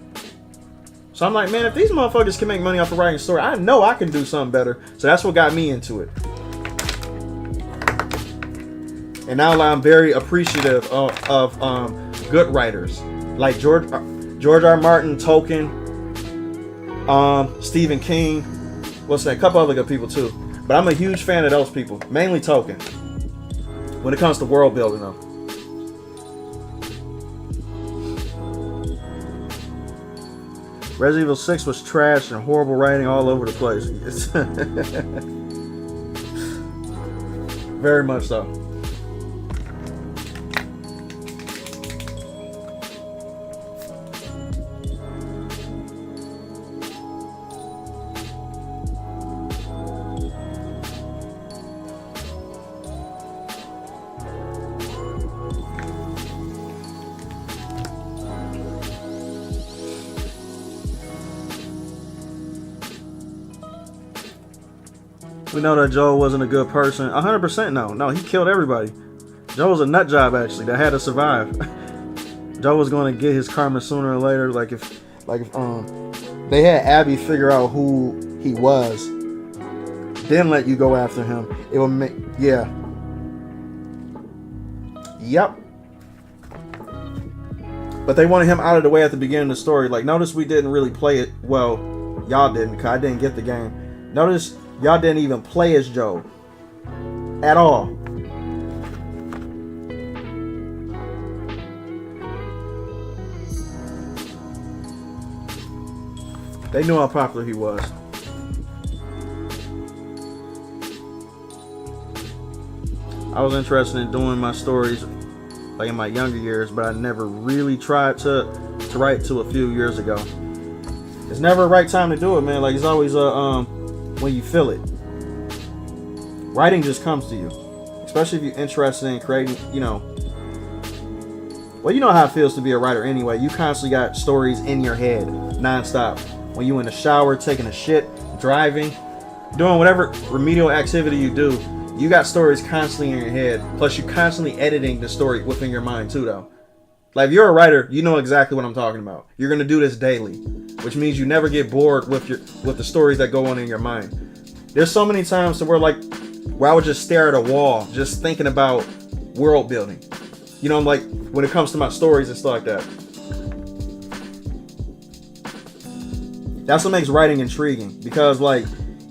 [SPEAKER 1] So I'm like, man, if these motherfuckers can make money off of writing a story, I know I can do something better. So that's what got me into it. And now I'm very appreciative of good writers like George R. Martin, Tolkien, Stephen King. What's that? A couple other good people too. But I'm a huge fan of those people, mainly Tolkien. When it comes to world building, though. Resident Evil 6 was trash and horrible writing all over the place. Very much so. We know that Joel wasn't a good person. 100% no. No, he killed everybody. Joel was a nut job actually that had to survive. Joel was going to get his karma sooner or later. Like if they had Abby figure out who he was, then let you go after him, it would make Yep. But they wanted him out of the way at the beginning of the story. Like, notice we didn't really play it. Well, y'all didn't, because I didn't get the game. Notice y'all didn't even play as Joe at all. They knew how popular he was. I was interested in doing my stories like in my younger years, but I never really tried to write till a few years ago. It's never a right time to do it, man. Like, it's always when you feel it. Writing just comes to you, especially if you're interested in creating, well, you know how it feels to be a writer anyway. You constantly got stories in your head nonstop. When you in the shower, taking a shit, driving, doing whatever remedial activity you do, you got stories constantly in your head. Plus, you're constantly editing the story within your mind too, though. Like, if you're a writer, you know exactly what I'm talking about. You're gonna do this daily, which means you never get bored with the stories that go on in your mind. There's so many times where I would just stare at a wall, just thinking about world building. Like when it comes to my stories and stuff like that. That's what makes writing intriguing, because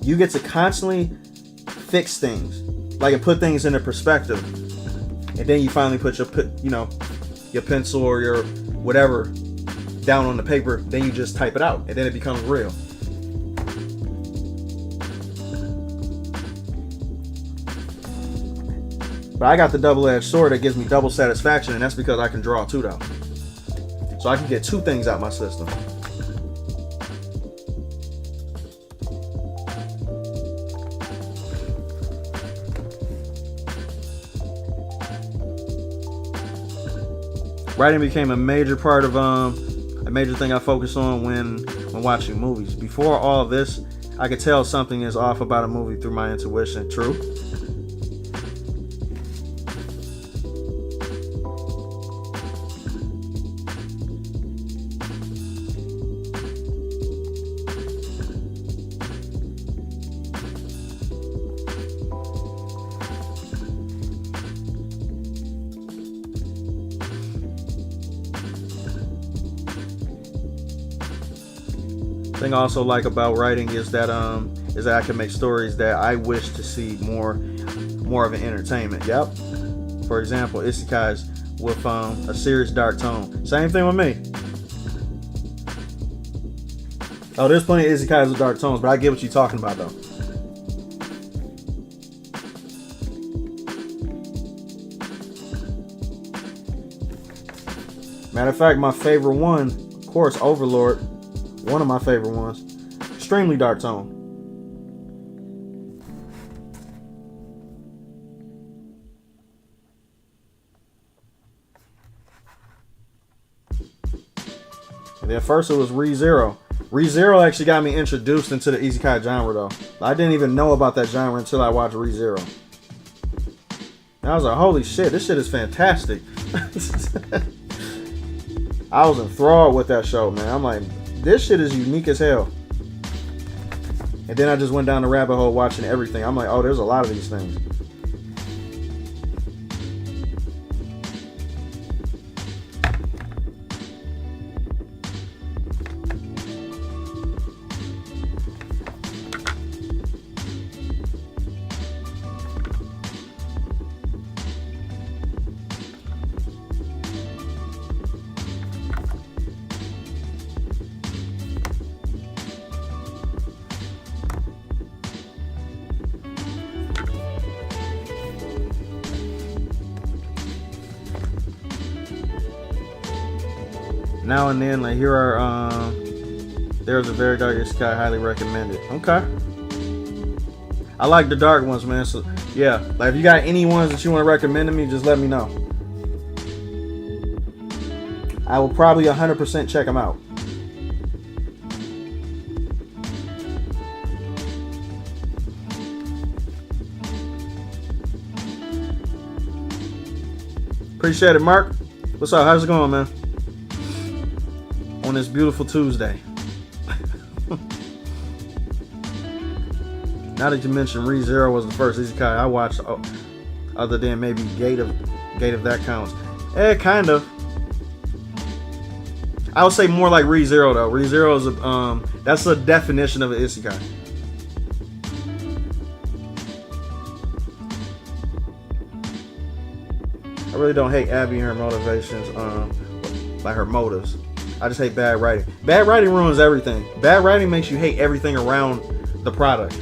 [SPEAKER 1] you get to constantly fix things, and put things into perspective, and then you finally put your pencil or whatever down on the paper, then you just type it out, and then it becomes real. But I got the double-edged sword that gives me double satisfaction, and that's because I can draw too, though. So I can get two things out my system. Writing became a major part of a major thing I focus on when watching movies. Before all of this, I could tell something is off about a movie through my intuition. True. Thing I also like about writing is that I can make stories that I wish to see more of an entertainment. Yep. For example, isekais with a serious dark tone. Same thing with me. Oh, there's plenty of isekais with dark tones, but I get what you're talking about though. Matter of fact, my favorite one, of course, Overlord. One of my favorite ones. Extremely dark tone. And then first it was ReZero. ReZero actually got me introduced into the isekai genre though. I didn't even know about that genre until I watched ReZero. And I was like, holy shit, this shit is fantastic. I was enthralled with that show, man. I'm like, this shit is unique as hell. And then I just went down the rabbit hole watching everything. I'm like, oh, there's a lot of these things. Now and then, like here are there's a very dark isekai, highly recommended. Okay, I like the dark ones, man. So yeah, like if you got any ones that you want to recommend to me, just let me know. I will probably 100% check them out. Appreciate it, Mark. What's up? How's it going, man? On this beautiful Tuesday. Now that you mentioned, ReZero was the first isekai I watched, other than maybe Gate of that counts. Kind of. I would say more like ReZero though. ReZero is that's a definition of an isekai. I really don't hate Abby and her motivations, like her motives. I just hate bad writing. Bad writing ruins everything. Bad writing makes you hate everything around the product.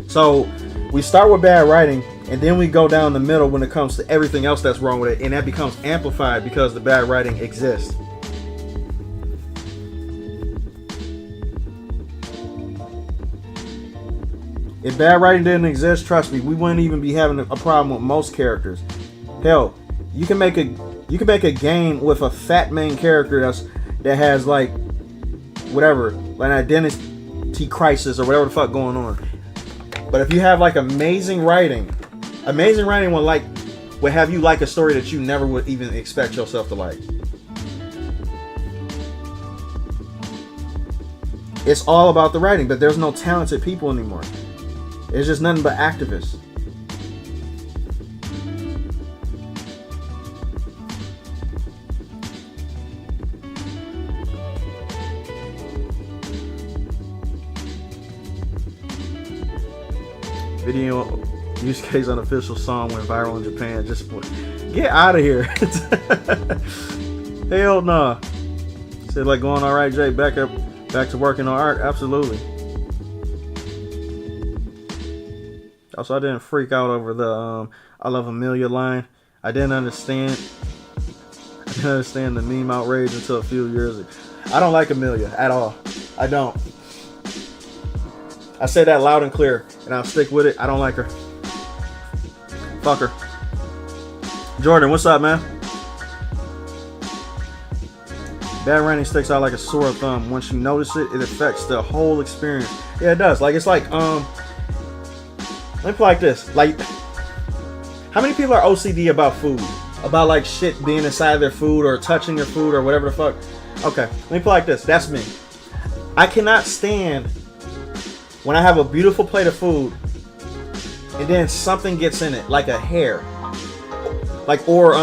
[SPEAKER 1] So we start with bad writing, and then we go down the middle when it comes to everything else that's wrong with it, and that becomes amplified because the bad writing exists. If bad writing didn't exist, trust me, we wouldn't even be having a problem with most characters. Hell, you can make a game with a fat main character that has like whatever, like an identity crisis or whatever the fuck going on. But if you have like amazing writing will have you like a story that you never would even expect yourself to like. It's all about the writing, but there's no talented people anymore. It's just nothing but activists. Video use case unofficial song went viral in Japan. Just get out of here. Hell nah. Said like going all right, Jay. Back to working on art. Absolutely. Also, I didn't freak out over the I love Amelia line. I didn't understand the meme outrage until a few years ago. I don't like Amelia at all. I don't. I say that loud and clear, and I'll stick with it. I don't like her. Fuck her. Jordan, what's up, man? Bad writing sticks out like a sore thumb. Once you notice it, it affects the whole experience. Yeah, it does. Like, it's like, let me put it like this. Like, how many people are OCD about food? About, like, shit being inside their food or touching their food or whatever the fuck? Okay, let me put it like this. That's me. I cannot stand when I have a beautiful plate of food and then something gets in it, like a hair. Like, or,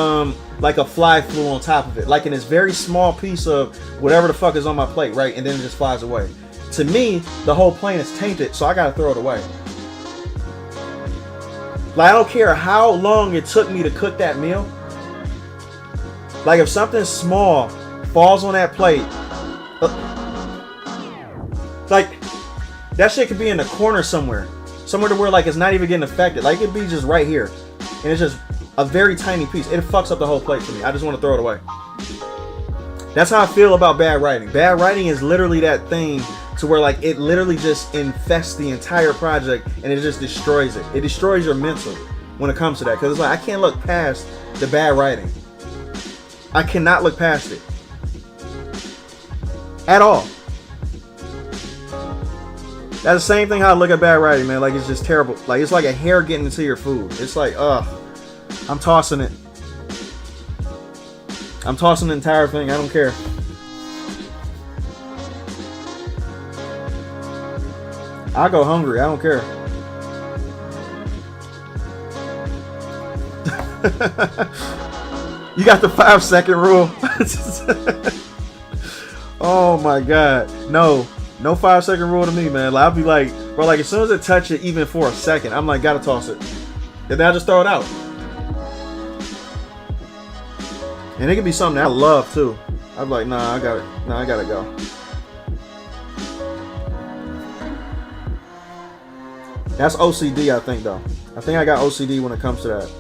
[SPEAKER 1] like a fly flew on top of it, like in this very small piece of whatever the fuck is on my plate, right? And then it just flies away. To me, the whole plate is tainted, so I gotta throw it away. Like, I don't care how long it took me to cook that meal. Like, if something small falls on that plate, like, that shit could be in the corner somewhere to where like it's not even getting affected. Like, it could be just right here, and it's just a very tiny piece. It fucks up the whole plate for me. I just want to throw it away. That's how I feel about bad writing. Bad writing is literally that thing to where like it literally just infests the entire project and it just destroys it. It destroys your mental when it comes to that. Because it's like, I can't look past the bad writing. I cannot look past it. At all. That's the same thing how I look at bad writing, man. Like, it's just terrible. Like, it's like a hair getting into your food. It's like, ugh. I'm tossing it. I'm tossing the entire thing. I don't care. I'll go hungry. I don't care. You got the 5-second rule. Oh my God. No 5-second rule to me, man. Like, I'll be like, bro, like as soon as it touch it, even for a second, I'm like, gotta toss it. And then I just throw it out. And it can be something I love too. I'm like, nah, I gotta go. That's OCD, I think, though. I think I got OCD when it comes to that.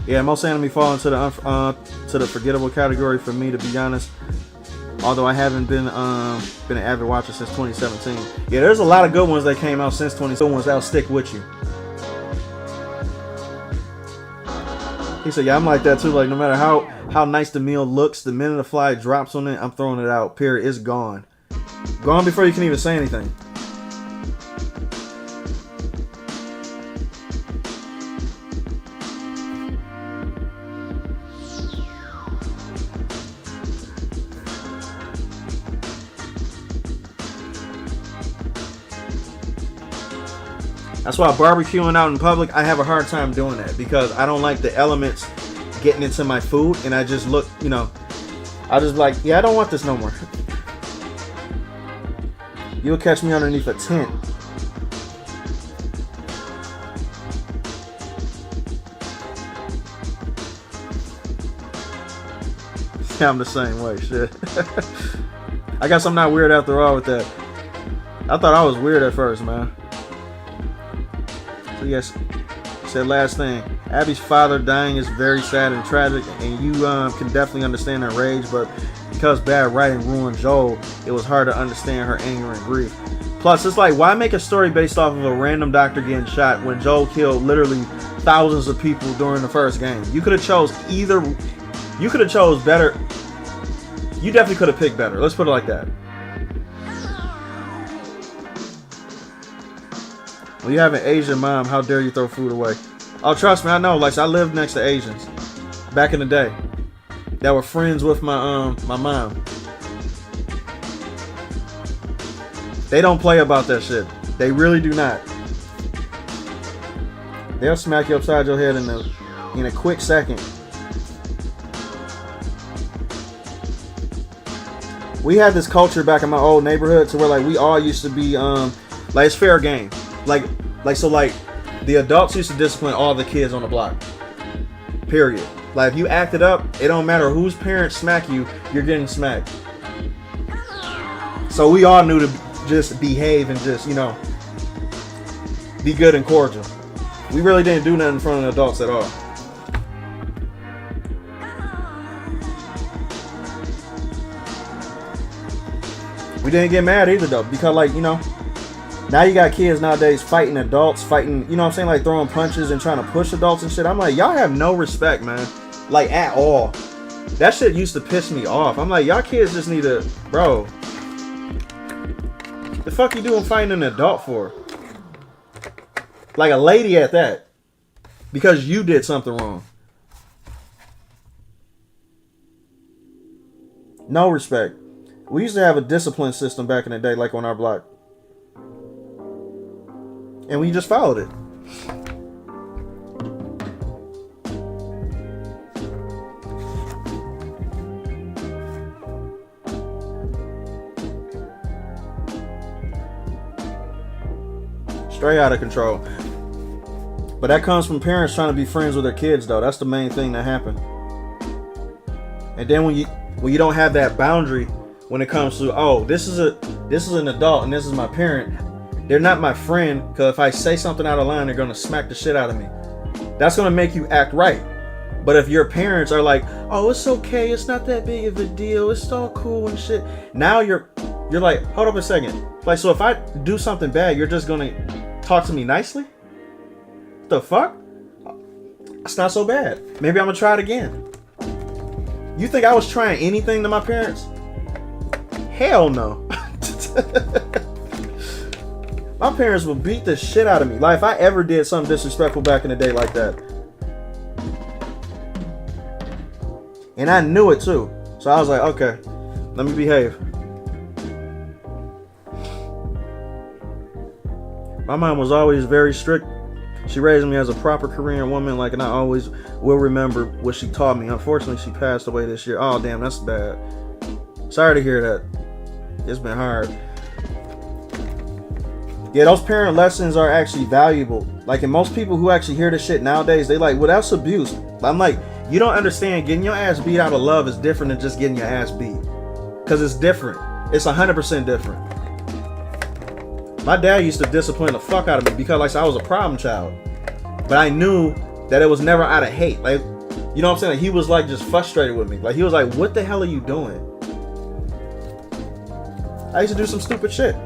[SPEAKER 1] Yeah, most anime fall into the forgettable category for me, to be honest. Although I haven't been an avid watcher since 2017. Yeah, there's a lot of good ones that came out since 2017. Ones that'll stick with you. He said, yeah, I'm like that too. Like, no matter how nice the meal looks, the minute a fly drops on it, I'm throwing it out. Period. It's gone. Gone before you can even say anything. That's why barbecuing out in public, I have a hard time doing that because I don't like the elements getting into my food, and I just look, I just like, yeah, I don't want this no more. You'll catch me underneath a tent. Yeah, I'm the same way, shit. I guess I'm not weird after all with that. I thought I was weird at first, man. Yes, said last thing. Abby's father dying is very sad and tragic, and you can definitely understand her rage, but because bad writing ruined Joel, it was hard to understand her anger and grief. Plus, it's like, why make a story based off of a random doctor getting shot when Joel killed literally thousands of people during the first game? You could have chose either. You could have chose better. You definitely could have picked better. Let's put it like that. Well, you have an Asian mom. How dare you throw food away? Oh, trust me, I know. Like, I lived next to Asians back in the day that were friends with my mom. They don't play about that shit. They really do not. They'll smack you upside your head in a quick second. We had this culture back in my old neighborhood to where like we all used to be Like, it's fair game. Like the adults used to discipline all the kids on the block. Period. Like, if you acted up, it don't matter whose parents smack you, you're getting smacked. So we all knew to just behave and just, you know, be good and cordial. We really didn't do nothing in front of the adults at all. We didn't get mad either though, because, like, you know, now you got kids nowadays fighting adults, fighting, you know what I'm saying, like throwing punches and trying to push adults and shit. I'm like, y'all have no respect, man. Like, at all. That shit used to piss me off. I'm like, y'all kids just need to, bro. The fuck you doing fighting an adult for? Like a lady at that. Because you did something wrong. No respect. We used to have a discipline system back in the day, like on our block. And we just followed it. Straight out of control. But that comes from parents trying to be friends with their kids, though. That's the main thing that happened. And then when you don't have that boundary when it comes to, oh, this is an adult and this is my parent. They're not my friend, because if I say something out of line, they're gonna smack the shit out of me. That's gonna make you act right. But if your parents are like, oh, it's okay, it's not that big of a deal, it's all cool and shit. Now you're like, hold up a second. Like, so if I do something bad, you're just gonna talk to me nicely? What the fuck? It's not so bad. Maybe I'm gonna try it again. You think I was trying anything to my parents? Hell no. My parents would beat the shit out of me. Like, if I ever did something disrespectful back in the day like that. And I knew it too. So I was like, okay, let me behave. My mom was always very strict. She raised me as a proper Korean woman, like, and I always will remember what she taught me. Unfortunately, she passed away this year. Oh, damn, that's bad. Sorry to hear that. It's been hard. Yeah, those parent lessons are actually valuable. Like, and most people who actually hear this shit nowadays, they like, well, that's abuse. I'm like, you don't understand. Getting your ass beat out of love is different than just getting your ass beat. Because it's different. It's 100% different. My dad used to discipline the fuck out of me because, like, I was a problem child. But I knew that it was never out of hate. Like, you know what I'm saying? Like, he was, like, just frustrated with me. Like, he was like, what the hell are you doing? I used to do some stupid shit.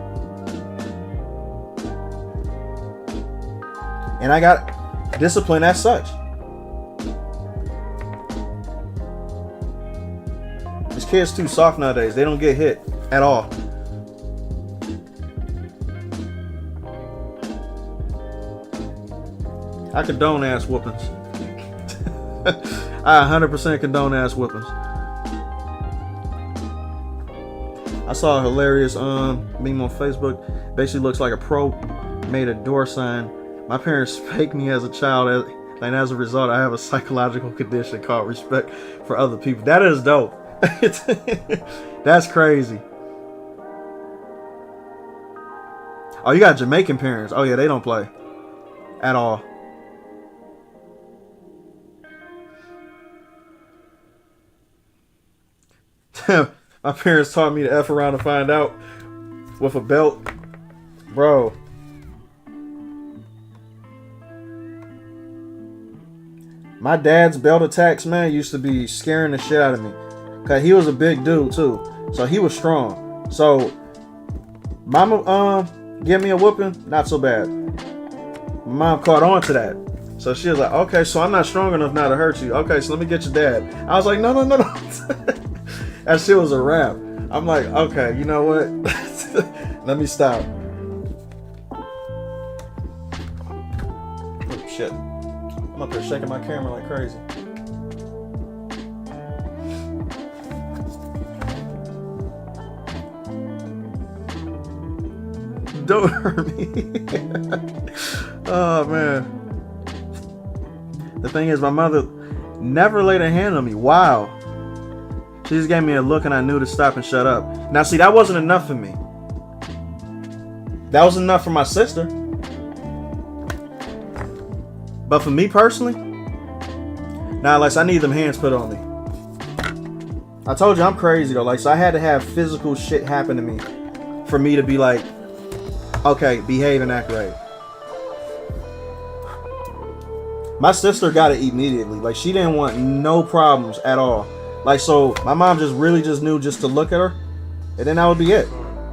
[SPEAKER 1] And I got disciplined as such. These kids too soft nowadays. They don't get hit at all. I condone ass whoopings. I 100% condone ass whoopings. I saw a hilarious meme on Facebook. Basically looks like a pro made a door sign. My parents faked me as a child, and as a result, I have a psychological condition called respect for other people. That is dope. That's crazy. Oh, you got Jamaican parents. Oh yeah, they don't play at all. My parents taught me to F around and find out with a belt. Bro. My dad's belt attacks, man, used to be scaring the shit out of me. Cause he was a big dude too. So he was strong. So mama give me a whooping, not so bad. My mom caught on to that. So she was like, okay, so I'm not strong enough now to hurt you. Okay, so let me get your dad. I was like, no. That shit was a wrap. I'm like, okay, you know what? Let me stop. Oh, shit. I'm up here shaking my camera like crazy. Don't hurt me. Oh, man. The thing is, my mother never laid a hand on me. Wow. She just gave me a look and I knew to stop and shut up. Now, see, that wasn't enough for me. That was enough for my sister. But for me personally, nah, like, I need them hands put on me. I told you I'm crazy though. Like, so I had to have physical shit happen to me for me to be like, okay, behave and act right. My sister got it immediately. Like, she didn't want no problems at all. Like, so my mom just really just knew just to look at her, and then that would be it.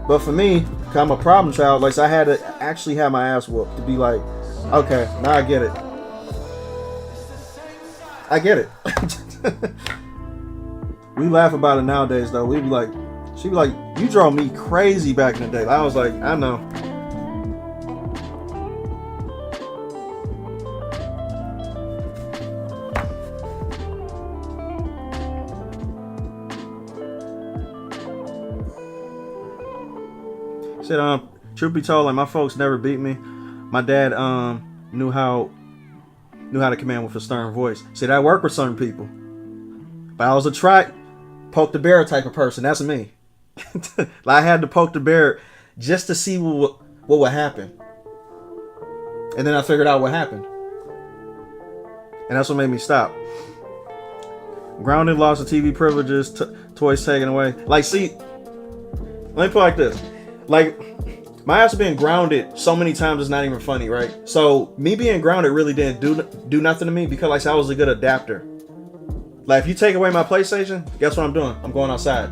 [SPEAKER 1] But for me, cause I'm a problem child, like, so I had to actually have my ass whooped to be like, okay, now I get it. I get it. We laugh about it nowadays though. We'd be like, she'd be like, you drove me crazy back in the day. I was like, I know. Said, truth be told, like, my folks never beat me. My dad knew how to command with a stern voice. See, that worked with certain people. But I was a poke the bear type of person. That's me. Like, I had to poke the bear just to see what would happen. And then I figured out what happened. And that's what made me stop. Grounded, lost of TV privileges, toys taken away. Like, see, let me put it like this. Like, my ass being grounded so many times is not even funny, right? So me being grounded really didn't do nothing to me because, like, I was a good adapter. Like, if you take away my PlayStation, guess what I'm doing? I'm going outside.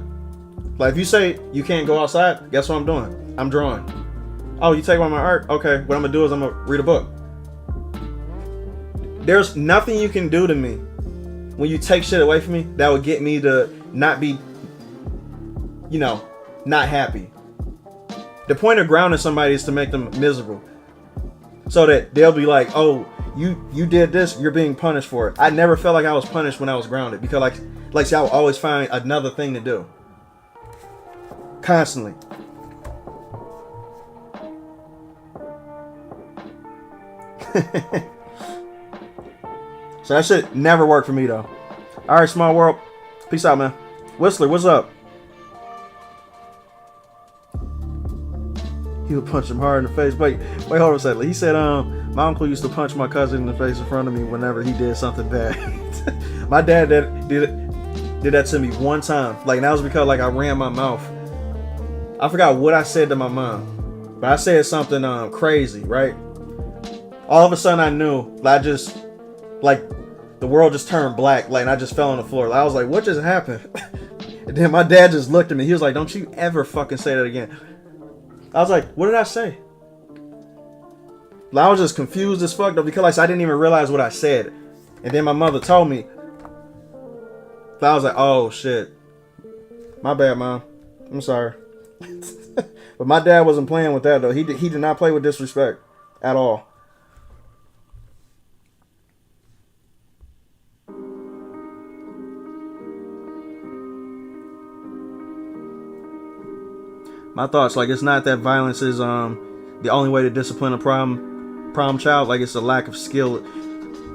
[SPEAKER 1] Like, if you say you can't go outside, guess what I'm doing? I'm drawing. Oh, you take away my art? Okay, what I'm gonna do is I'm gonna read a book. There's nothing you can do to me when you take shit away from me that would get me to not be, not happy. The point of grounding somebody is to make them miserable, so that they'll be like, "Oh, you did this. You're being punished for it." I never felt like I was punished when I was grounded because, like, see, I would always find another thing to do, constantly. So that shit never worked for me though. All right, small world. Peace out, man. Whistler, what's up? He would punch him hard in the face. Wait, hold on a second. He said, my uncle used to punch my cousin in the face in front of me whenever he did something bad. My dad did that to me one time. Like, and that was because, like, I ran my mouth. I forgot what I said to my mom, but I said something crazy, right? All of a sudden I knew, like, the world just turned black, like, and I just fell on the floor. Like, I was like, what just happened? And then my dad just looked at me. He was like, don't you ever fucking say that again. I was like, what did I say? I was just confused as fuck though, because, like, I didn't even realize what I said. And then my mother told me. I was like, oh shit. My bad, Mom. I'm sorry. But my dad wasn't playing with that though. He did not play with disrespect at all. My thoughts, like, it's not that violence is the only way to discipline a problem child. Like, it's a lack of skill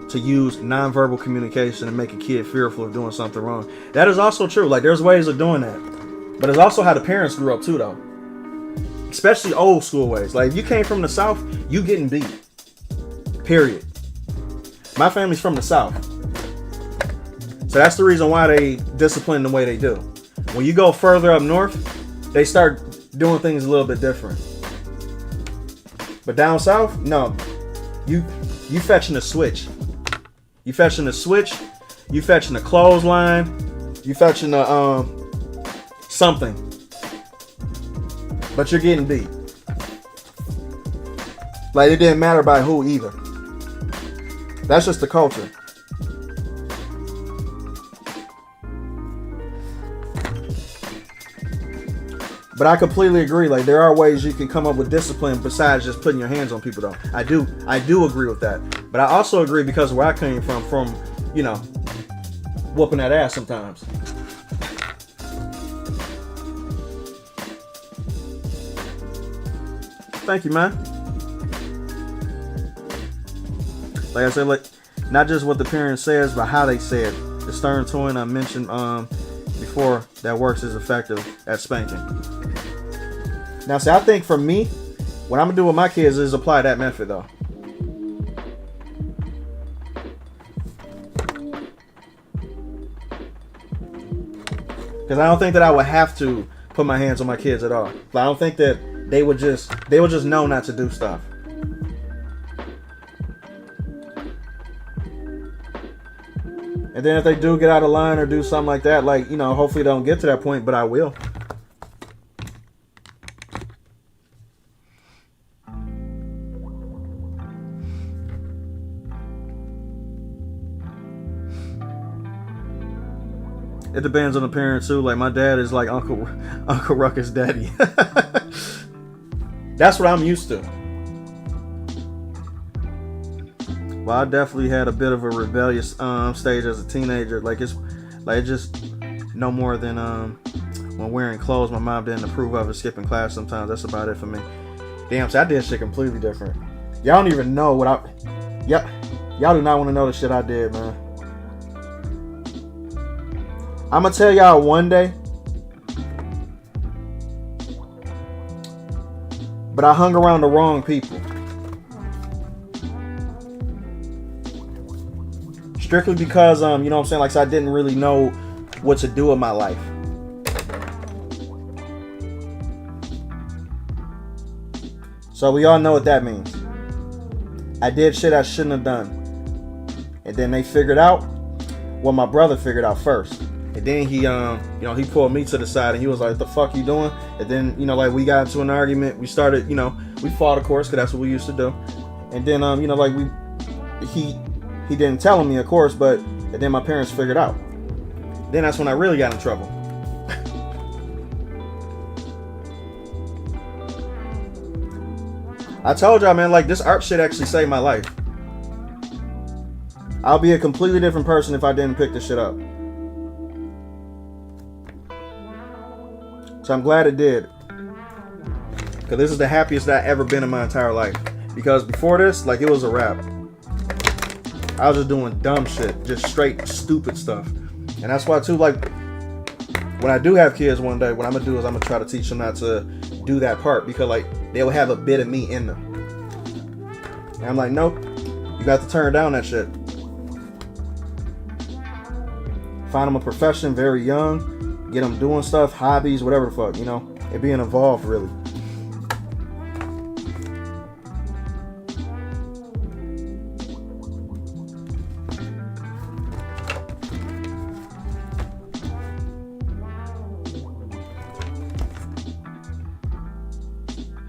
[SPEAKER 1] to use nonverbal communication and make a kid fearful of doing something wrong. That is also true. Like, there's ways of doing that, but it's also how the parents grew up too, though. Especially old school ways. Like, if you came from the South, you getting beat. Period. My family's from the South, so that's the reason why they discipline the way they do. When you go further up north, they start doing things a little bit different. But down south, no. You fetching a switch. You fetching a switch. You fetching a clothesline. You fetching a something. But you're getting beat. Like, it didn't matter by who either. That's just the culture. But I completely agree. Like, there are ways you can come up with discipline besides just putting your hands on people, though. I do agree with that. But I also agree because where I came from, whooping that ass sometimes. Thank you, man. Like I said, like, not just what the parent says, but how they say it. The stern tone I mentioned before that works is effective at spanking. Now, see, I think for me, What I'm gonna do with my kids is apply that method though. Because I don't think that I would have to put my hands on my kids at all. I don't think that they would just know not to do stuff. And then if they do get out of line or do something like that, like, you know, hopefully they don't get to that point, but I will. It depends on the parent too. Like my dad is like Uncle Ruckus' daddy. That's what I'm used to. Well, I definitely had a bit of a rebellious stage as a teenager. Like it's just no more than when wearing clothes my mom didn't approve of and skipping class sometimes. That's about it for me. Damn, so I did shit completely different. Y'all don't even know what y'all do not want to know the shit I did, man. I'm gonna tell y'all one day, but I hung around the wrong people. Strictly because, you know what I'm saying? Like, so I didn't really know what to do with my life. So we all know what that means. I did shit I shouldn't have done. And then they figured out what my brother figured out first. And then he, you know, he pulled me to the side and he was like, "What the fuck you doing?" And then, you know, like we got into an argument. We started, you know, we fought, of course, because that's what we used to do. And then, you know, like he didn't tell me, of course, but and then my parents figured out. Then that's when I really got in trouble. I told y'all, man, like this art shit actually saved my life. I'll be a completely different person if I didn't pick this shit up. So I'm glad it did. Because this is the happiest that I've ever been in my entire life. Because before this, like it was a wrap. I was just doing dumb shit. Just straight stupid stuff. And that's why too, like, when I do have kids one day, what I'm going to do is I'm going to try to teach them not to do that part. Because like, they'll have a bit of me in them. And I'm like, nope. You got to turn down that shit. Find them a profession very young. Get them doing stuff, hobbies, whatever the fuck, you know. It being involved, really.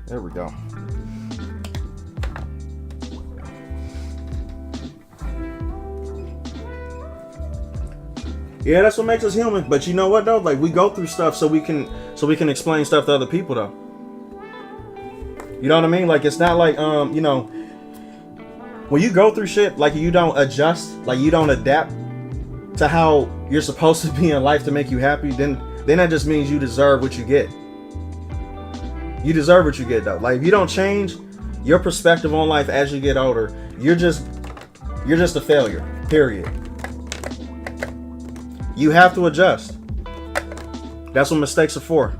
[SPEAKER 1] There we go. Yeah, that's what makes us human. But you know what though? Like we go through stuff so we can explain stuff to other people though. You know what I mean? Like it's not like you know, when you go through shit, like you don't adjust, like you don't adapt to how you're supposed to be in life to make you happy, then that just means you deserve what you get. You deserve what you get though. Like if you don't change your perspective on life as you get older, you're just a failure. Period. You have to adjust. That's what mistakes are for.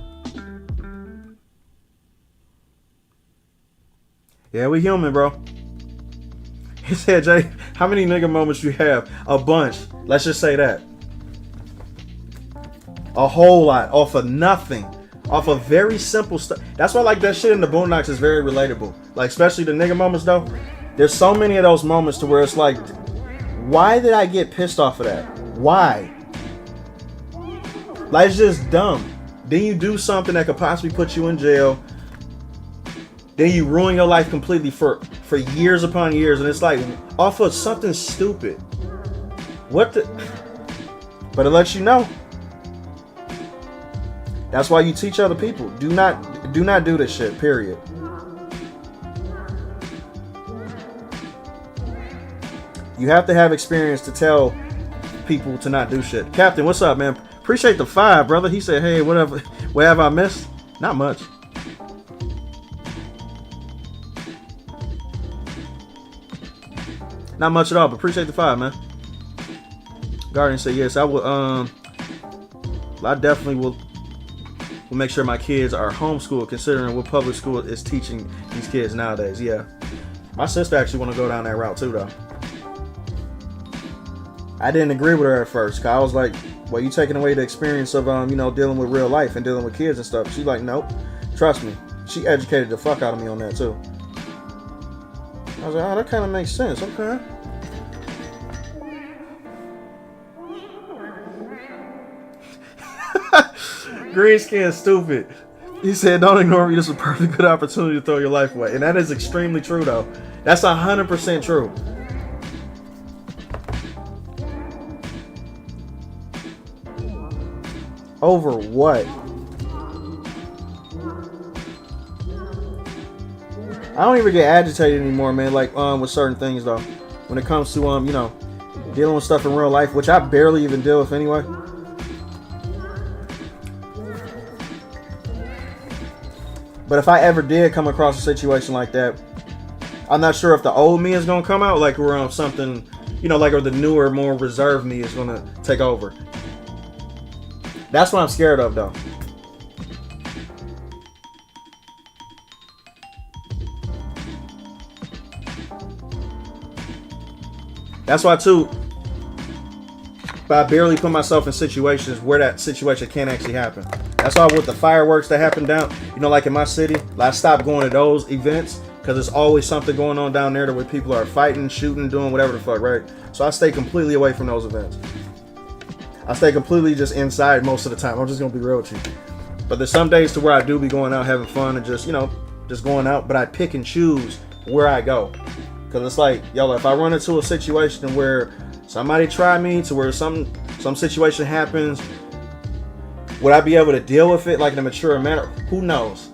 [SPEAKER 1] Yeah, we human, bro. He said, "Jay, how many nigga moments you have?" A bunch. Let's just say that. A whole lot off of nothing. Off of very simple stuff. That's why like that shit in the Boondocks is very relatable. Like especially the nigga moments though. There's so many of those moments to where it's like, why did I get pissed off of that? Why? Like, it's just dumb. Then you do something that could possibly put you in jail. Then you ruin your life completely for years upon years. And it's like, off of something stupid. What the... But it lets you know. That's why you teach other people. Do not do this shit, period. You have to have experience to tell people to not do shit. Captain, what's up, man? Appreciate the 5, brother. He said, "Hey, what have I missed?" Not much. Not much at all, but appreciate the 5, man. Guardian said, "Yes, I will. I definitely will will make sure my kids are homeschooled, considering what public school is teaching these kids nowadays. Yeah. My sister actually want to go down that route too, though. I didn't agree with her at first, because I was like, well, you taking away the experience of, you know, dealing with real life and dealing with kids and stuff. She's like, nope, trust me. She educated the fuck out of me on that too. I was like, oh, that kind of makes sense. Okay. Green skin stupid. He said, don't ignore me. This is a perfect good opportunity to throw your life away. And that is extremely true, though. That's 100% true. Over what? I don't even get agitated anymore, man, like, with certain things, though. When it comes to, you know, dealing with stuff in real life, which I barely even deal with anyway. But if I ever did come across a situation like that, I'm not sure if the old me is going to come out, like we're something, you know, like, or the newer, more reserved me is going to take over. That's what I'm scared of, though. That's why, too, I barely put myself in situations where that situation can't actually happen. That's why with the fireworks that happen down, you know, like in my city, I stopped going to those events because there's always something going on down there where people are fighting, shooting, doing whatever the fuck, right? So I stay completely away from those events. I stay completely just inside most of the time. I'm just going to be real with you. But there's some days to where I do be going out having fun and just, you know, just going out. But I pick and choose where I go. Because it's like, yo, if I run into a situation where somebody try me, to where some situation happens, would I be able to deal with it like in a mature manner? Who knows?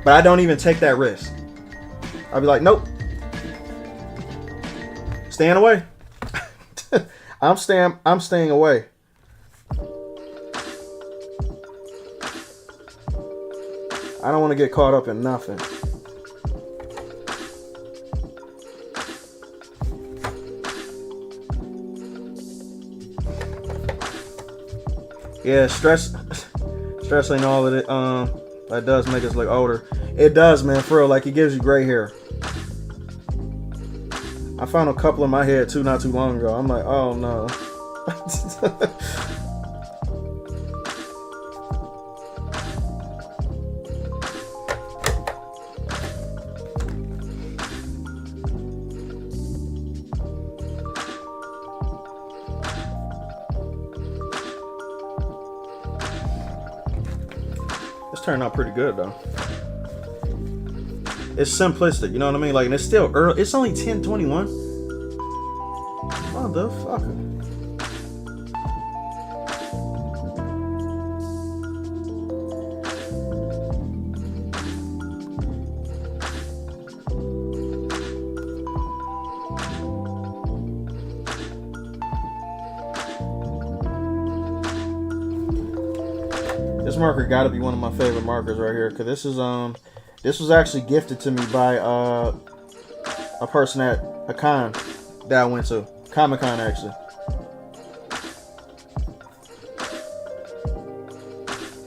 [SPEAKER 1] But I don't even take that risk. I'll be like, nope. Staying away. I'm staying away. I don't want to get caught up in nothing. Yeah, stress ain't all of it. That does make us look older. It does, man, for real. Like, it gives you gray hair. I found a couple in my head too, not too long ago. I'm like, oh no. This turned out pretty good though. It's simplistic, you know what I mean? Like, and it's still early. It's only 10:21. Motherfucker. This marker got to be one of my favorite markers right here, because this was actually gifted to me by a person at a con that I went to, Comic-Con actually.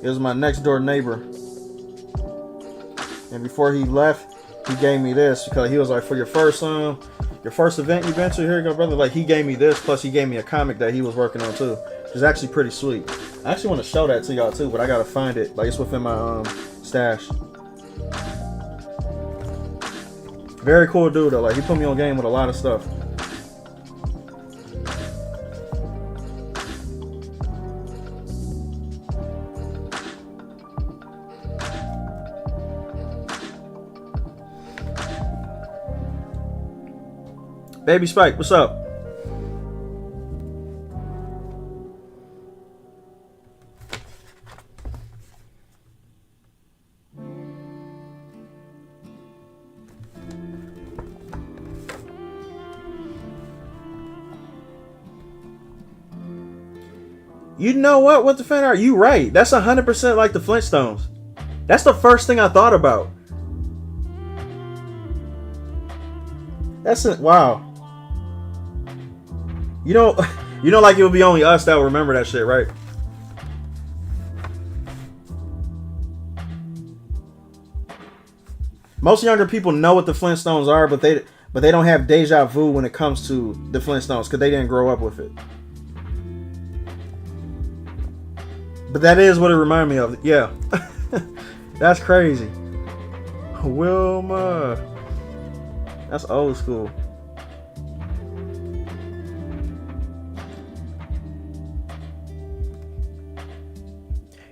[SPEAKER 1] It was my next door neighbor, and before he left, he gave me this because he was like, for your first event you've been to, here you go, brother. Like, he gave me this, plus he gave me a comic that he was working on too, which is actually pretty sweet. I actually want to show that to y'all too, but I gotta find it. Like, it's within my stash. Very cool dude though. Like, he put me on game with a lot of stuff. Baby Spike, what's up? You know what? What the fan art? You right. That's 100% like the Flintstones. That's the first thing I thought about. That's it. Wow. You know, like, it would be only us that would remember that shit, right? Most younger people know what the Flintstones are, but they don't have deja vu when it comes to the Flintstones because they didn't grow up with it. But that is what it reminded me of. Yeah. That's crazy. Wilma. That's old school.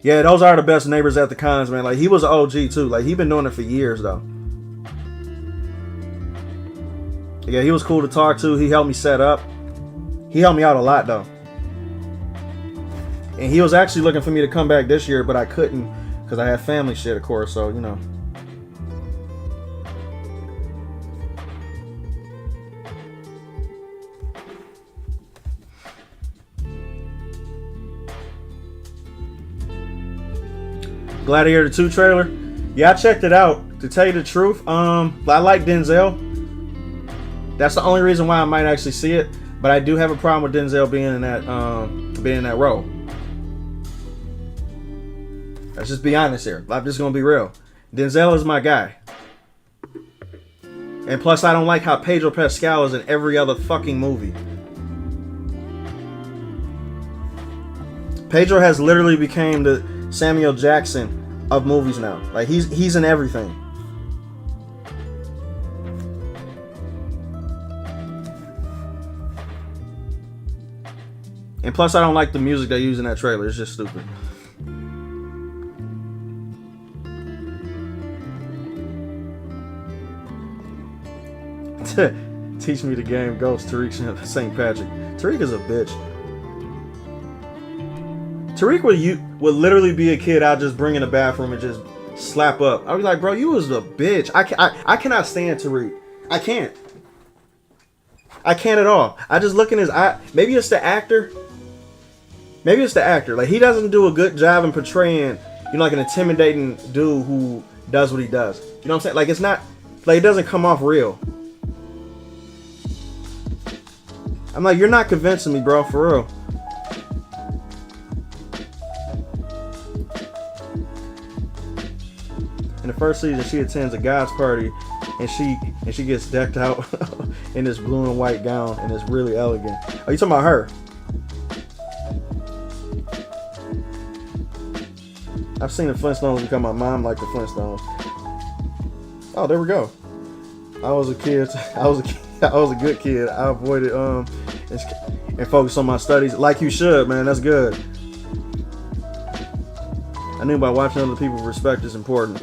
[SPEAKER 1] Yeah, those are the best neighbors at the cons, man. Like, he was an OG too. Like, he been doing it for years though. Yeah, he was cool to talk to. He helped me set up. He helped me out a lot though. And he was actually looking for me to come back this year, but I couldn't because I had family shit, of course. So, you know. Gladiator 2 trailer. Yeah, I checked it out. To tell you the truth, I like Denzel. That's the only reason why I might actually see it. But I do have a problem with Denzel being in that role. Let's just be honest here. I'm just gonna be real. Denzel is my guy. And plus, I don't like how Pedro Pascal is in every other fucking movie. Pedro has literally became the Samuel Jackson of movies now. Like, he's in everything. And plus, I don't like the music they use in that trailer. It's just stupid. Teach me the game. Ghost Tariq St. Patrick. Tariq is a bitch. Tariq would literally be a kid I'd just bring in the bathroom and just slap up. I'd be like, bro, you was a bitch. I cannot stand Tariq. I can't at all. I just look in his eye. Maybe it's the actor. Like, he doesn't do a good job in portraying, you know, like an intimidating dude who does what he does. You know what I'm saying? Like, it's not, like, it doesn't come off real. I'm like, you're not convincing me, bro, for real. In the first season, she attends a God's party, and she gets decked out in this blue and white gown, and it's really elegant. Are you talking about her? I've seen the Flintstones become my mom like the Flintstones. Oh, there we go. I was a kid. I was a good kid. I avoided and focused on my studies like you should, man. That's good. I knew by watching other people, respect is important.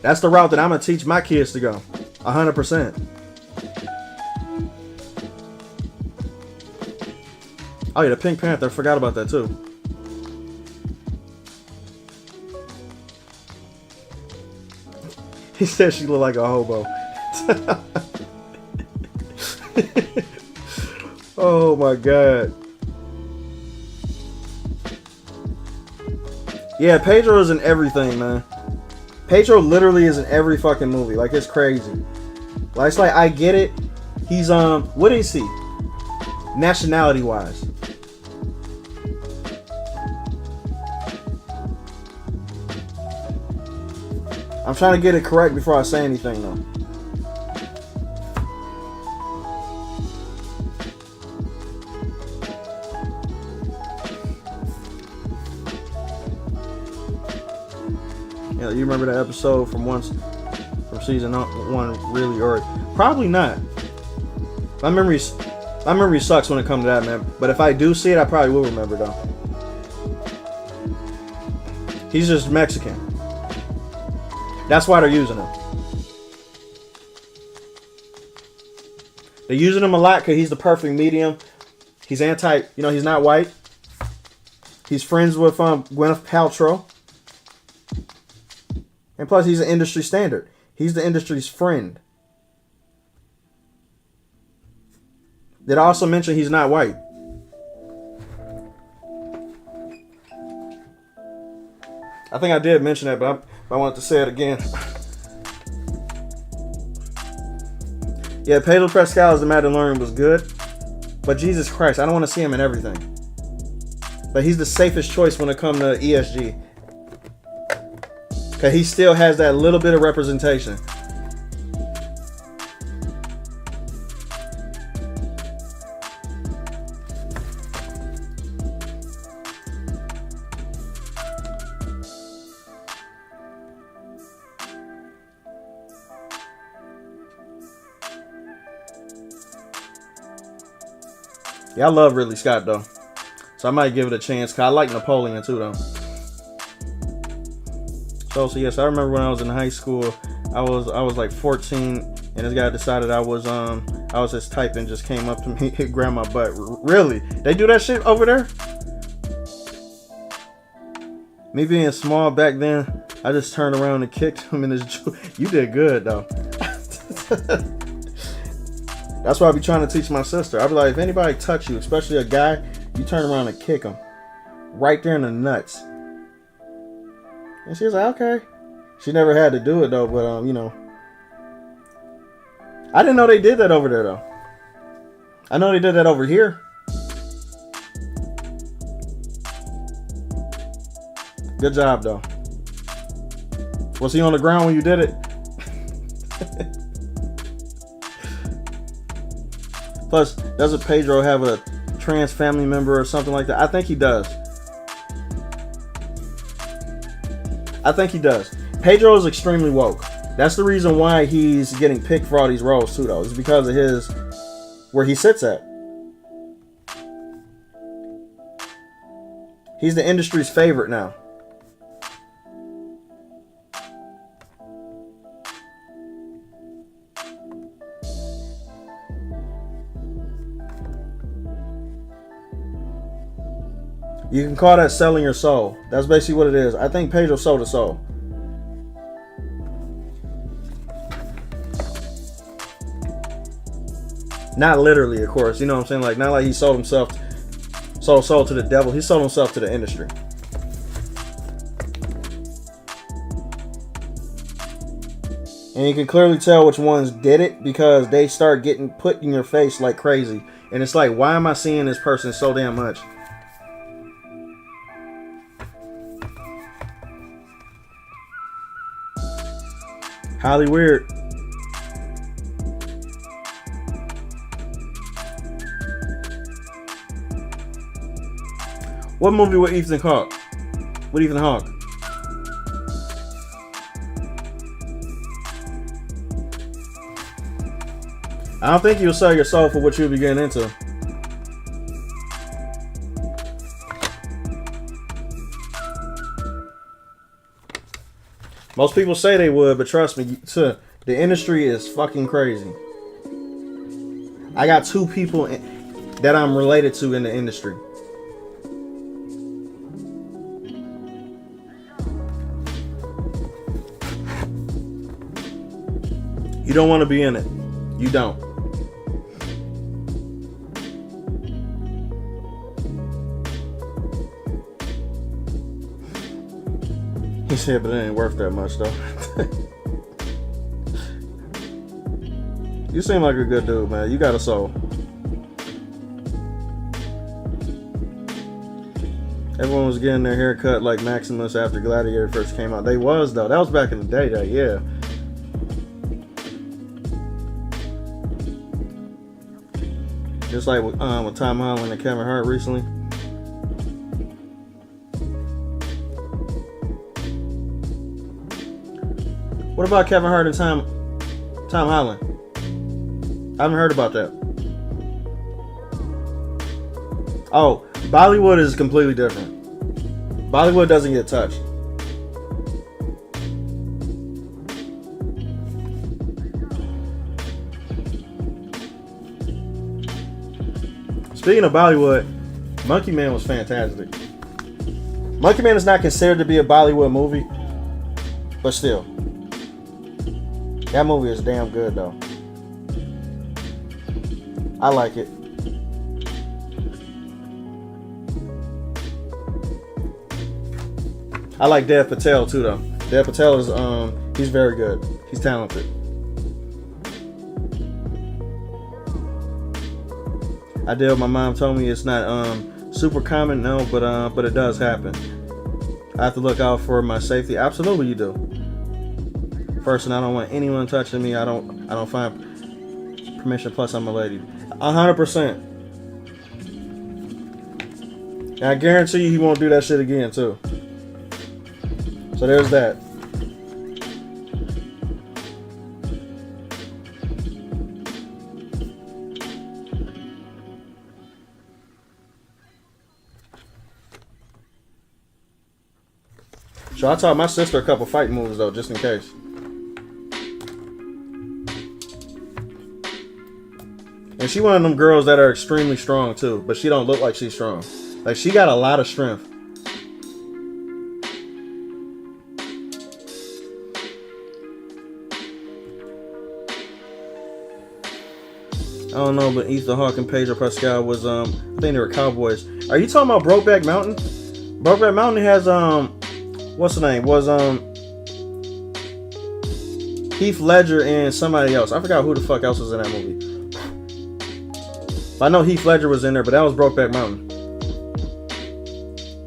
[SPEAKER 1] That's the route that I'm gonna teach my kids to go. 100%. Oh yeah, the Pink Panther. I forgot about that too. He said she looked like a hobo. Oh my god. Yeah, Pedro is in everything, man. Pedro literally is in every fucking movie. Like, it's crazy. Like, it's like, I get it. He's what is he? Nationality wise. I'm trying to get it correct before I say anything though. Yeah, you remember that episode from season 1 really, or probably not. My memory sucks when it comes to that, man. But if I do see it, I probably will remember though. He's just Mexican. That's why they're using him. They're using him a lot because he's the perfect medium. He's he's not white. He's friends with Gwyneth Paltrow. And plus, he's an industry standard. He's the industry's friend. Did I also mention he's not white? I think I did mention that, but I wanted to say it again. Yeah, Pedro Pascal as the Mandalorian was good. But Jesus Christ, I don't want to see him in everything. But he's the safest choice when it comes to ESG. Because he still has that little bit of representation. Yeah, I love Ridley Scott though, so I might give it a chance. Cause I like Napoleon too though. So yes, I remember when I was in high school, I was like 14, and this guy decided I was his type and just came up to me and grabbed my butt. Really? They do that shit over there? Me being small back then, I just turned around and kicked him in his jaw. You did good though. That's why I be trying to teach my sister. I be like, if anybody touch you, especially a guy, you turn around and kick him. Right there in the nuts. And she was like, okay. She never had to do it though, but you know. I didn't know they did that over there though. I know they did that over here. Good job though. Was he on the ground when you did it? Plus, doesn't Pedro have a trans family member or something like that? I think he does. I think he does. Pedro is extremely woke. That's the reason why he's getting picked for all these roles too, though. It's because of his where he sits at. He's the industry's favorite now. You can call that selling your soul. That's basically what it is. I think Pedro sold his soul. Not literally, of course. You know what I'm saying? Like, not like he sold himself, sold soul to the devil. He sold himself to the industry. And you can clearly tell which ones did it because they start getting put in your face like crazy. And it's like, why am I seeing this person so damn much? Highly weird. What movie with Ethan Hawke? With Ethan Hawke? I don't think you'll sell your soul for what you'll be getting into. Most people say they would, but trust me, the industry is fucking crazy. I got 2 people that I'm related to in the industry. You don't want to be in it. You don't. He said, but it ain't worth that much though. You seem like a good dude, man. You got a soul. Everyone was getting their hair cut like Maximus after Gladiator first came out. They was though. That was back in the day, though. Yeah. Just like with Tom Holland and Kevin Hart recently. What about Kevin Hart and Tom Holland? I haven't heard about that. Oh, Bollywood is completely different. Bollywood doesn't get touched. Speaking of Bollywood, Monkey Man was fantastic. Monkey Man is not considered to be a Bollywood movie, but still. That movie is damn good though. I like it. I like Dev Patel too though. Dev Patel is he's very good. He's talented. I did what my mom told me. It's not super common, no, but it does happen. I have to look out for my safety. Absolutely, you do. First, and I don't want anyone touching me. I don't find permission. Plus, I'm a lady. 100%. And I guarantee you, he won't do that shit again too. So there's that. So I taught my sister a couple fight moves though, just in case. And she one of them girls that are extremely strong too, but she don't look like she's strong. Like she got a lot of strength. I don't know, but Ethan Hawke and Pedro Pascal was I think they were Cowboys. Are you talking about Brokeback Mountain? Brokeback Mountain has what's the name? Was Heath Ledger and somebody else. I forgot who the fuck else was in that movie. I know Heath Ledger was in there, but that was Brokeback Mountain.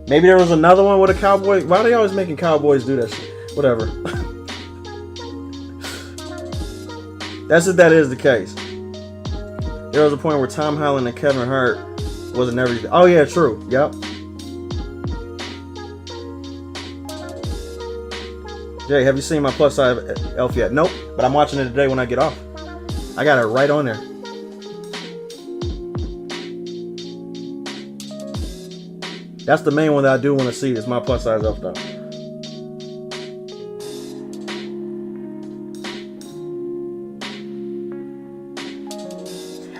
[SPEAKER 1] Maybe there was another one with a cowboy. Why are they always making cowboys do that shit? Whatever. That's if that is the case. There was a point where Tom Holland and Kevin Hart wasn't everything. Oh yeah, true. Yep. Jay, have you seen my plus size elf yet? Nope, but I'm watching it today when I get off. I got it right on there. That's the main one that I do want to see is my plus size elf though.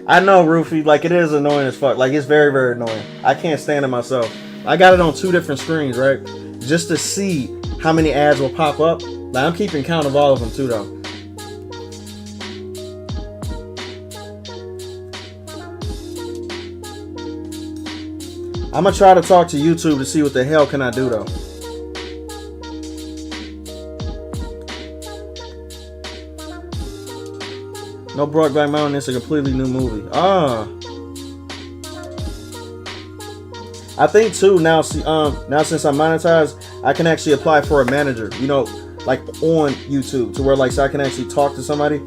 [SPEAKER 1] I know, Roofy, like it is annoying as fuck. Like it's very, very annoying. I can't stand it myself. I got it on 2 different screens, right? Just to see how many ads will pop up. Like I'm keeping count of all of them too, though. I'm gonna try to talk to YouTube to see what the hell can I do though. No, Brokeback Mountain is a completely new movie. I think too now. See, now since I'm monetized, I can actually apply for a manager. You know, like on YouTube, to where like so I can actually talk to somebody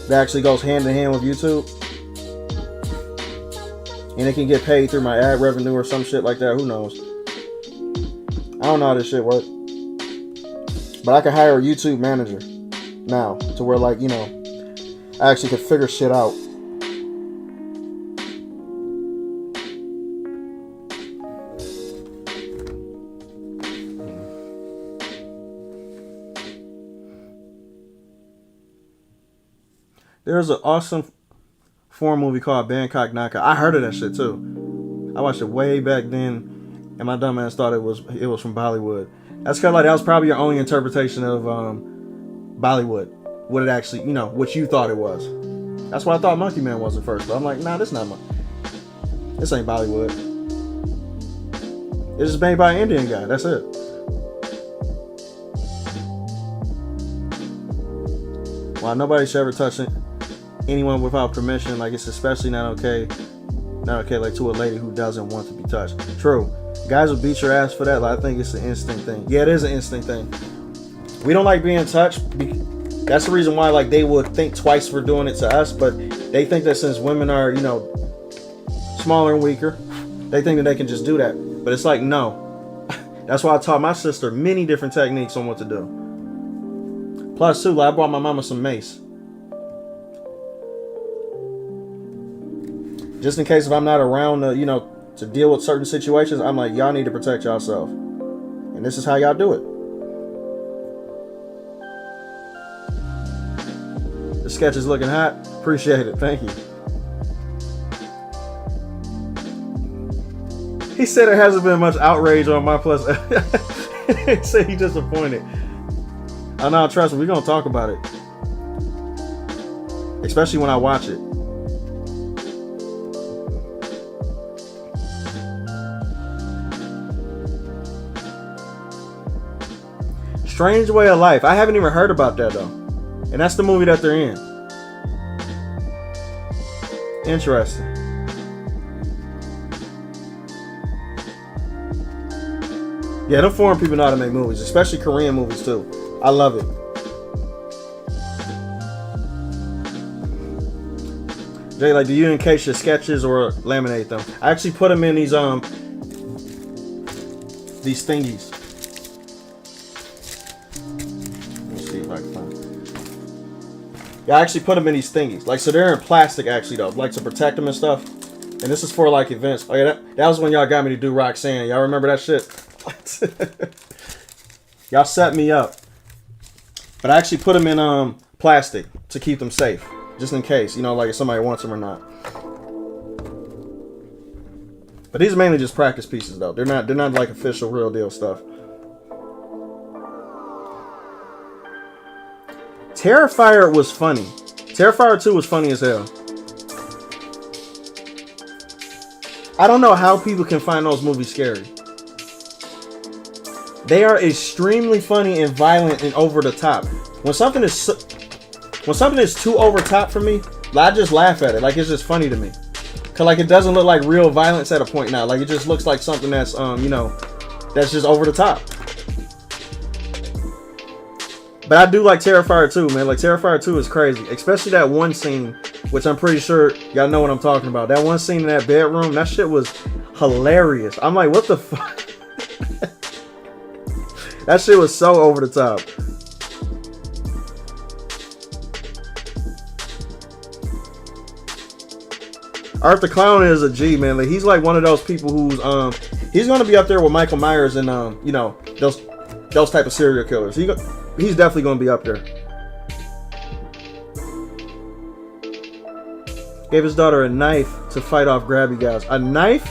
[SPEAKER 1] that actually goes hand in hand with YouTube, and it can get paid through my ad revenue or some shit like that. Who knows? I don't know how this shit works, but I can hire a YouTube manager now to where like you know. I actually could figure shit out. There's an awesome foreign movie called Bangkok Knockout. I heard of that shit too. I watched it way back then, and my dumb ass thought it was from Bollywood. That's kind of like that was probably your only interpretation of Bollywood. What it actually, you know, what you thought it was. That's what I thought Monkey Man was at first. But I'm like, nah, this ain't Bollywood. It's just made by an Indian guy. That's it. Well, nobody should ever touch anyone without permission. Like, it's especially not okay. Not okay, like, to a lady who doesn't want to be touched. True. Guys will beat your ass for that. Like, I think it's an instinct thing. Yeah, it is an instinct thing. We don't like being touched. That's the reason why, like, they would think twice for doing it to us, but they think that since women are, you know, smaller and weaker, they think that they can just do that. But it's like, no. That's why I taught my sister many different techniques on what to do. Plus, too, like, I brought my mama some mace. Just in case if I'm not around, you know, to deal with certain situations, I'm like, y'all need to protect yourself. And this is how y'all do it. The sketch is looking hot. Appreciate it. Thank you. He said there hasn't been much outrage on my plus. He said he's disappointed. Oh no, trust me, we're gonna talk about it. Especially when I watch it. Strange Way of Life. I haven't even heard about that though. And that's the movie that they're in. Interesting. Yeah, them foreign people know how to make movies, especially Korean movies too. I love it. Jay, like, do you encase your sketches or laminate them? I actually put them in these thingies. Let me see if I can find it. Yeah, I actually put them in these thingies. Like, so they're in plastic actually though, like to protect them and stuff. And this is for like events. Oh yeah, that was when y'all got me to do Roxanne. Y'all remember that shit? Y'all set me up. But I actually put them in plastic to keep them safe. Just in case, you know, like if somebody wants them or not. But these are mainly just practice pieces though. They're not like official real deal stuff. Terrifier was funny. Terrifier 2 was funny as hell. I don't know how people can find those movies scary. They are extremely funny and violent and over the top. When something is too over top for me, I just laugh at it. Like, it's just funny to me. Cause like it doesn't look like real violence at a point now. Like it just looks like something that's you know, that's just over the top. But I do like Terrifier 2, man. Like Terrifier 2 is crazy. Especially that one scene, which I'm pretty sure y'all know what I'm talking about. That one scene in that bedroom, that shit was hilarious. I'm like, what the fuck? That shit was so over the top. Art the Clown is a G, man. Like, he's like one of those people who's he's gonna be up there with Michael Myers and you know, those type of serial killers. He's definitely gonna be up there. Gave his daughter a knife to fight off grabby guys. A knife?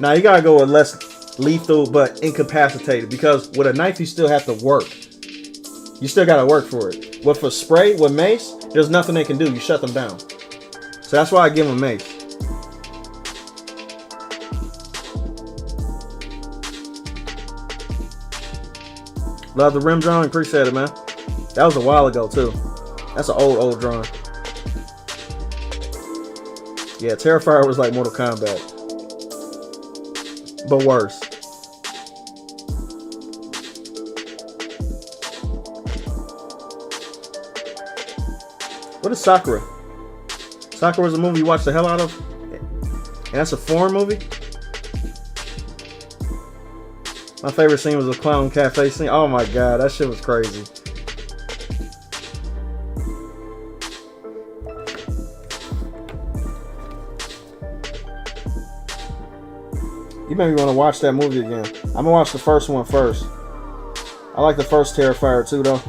[SPEAKER 1] Now you gotta go with less lethal but incapacitated, because with a knife you still have to work. You still gotta work for it. With a spray, with mace, there's nothing they can do. You shut them down. So that's why I give him mace. Love the rim drawing. Appreciate it, man. That was a while ago, too. That's an old drawing. Yeah, Terrifier was like Mortal Kombat. But worse. What is Sakura? Sakura was a movie you watched the hell out of? And that's a foreign movie? My favorite scene was the clown cafe scene. Oh my god, that shit was crazy. You made me want to watch that movie again. I'm gonna watch the first one first. I like the first Terrifier too, though.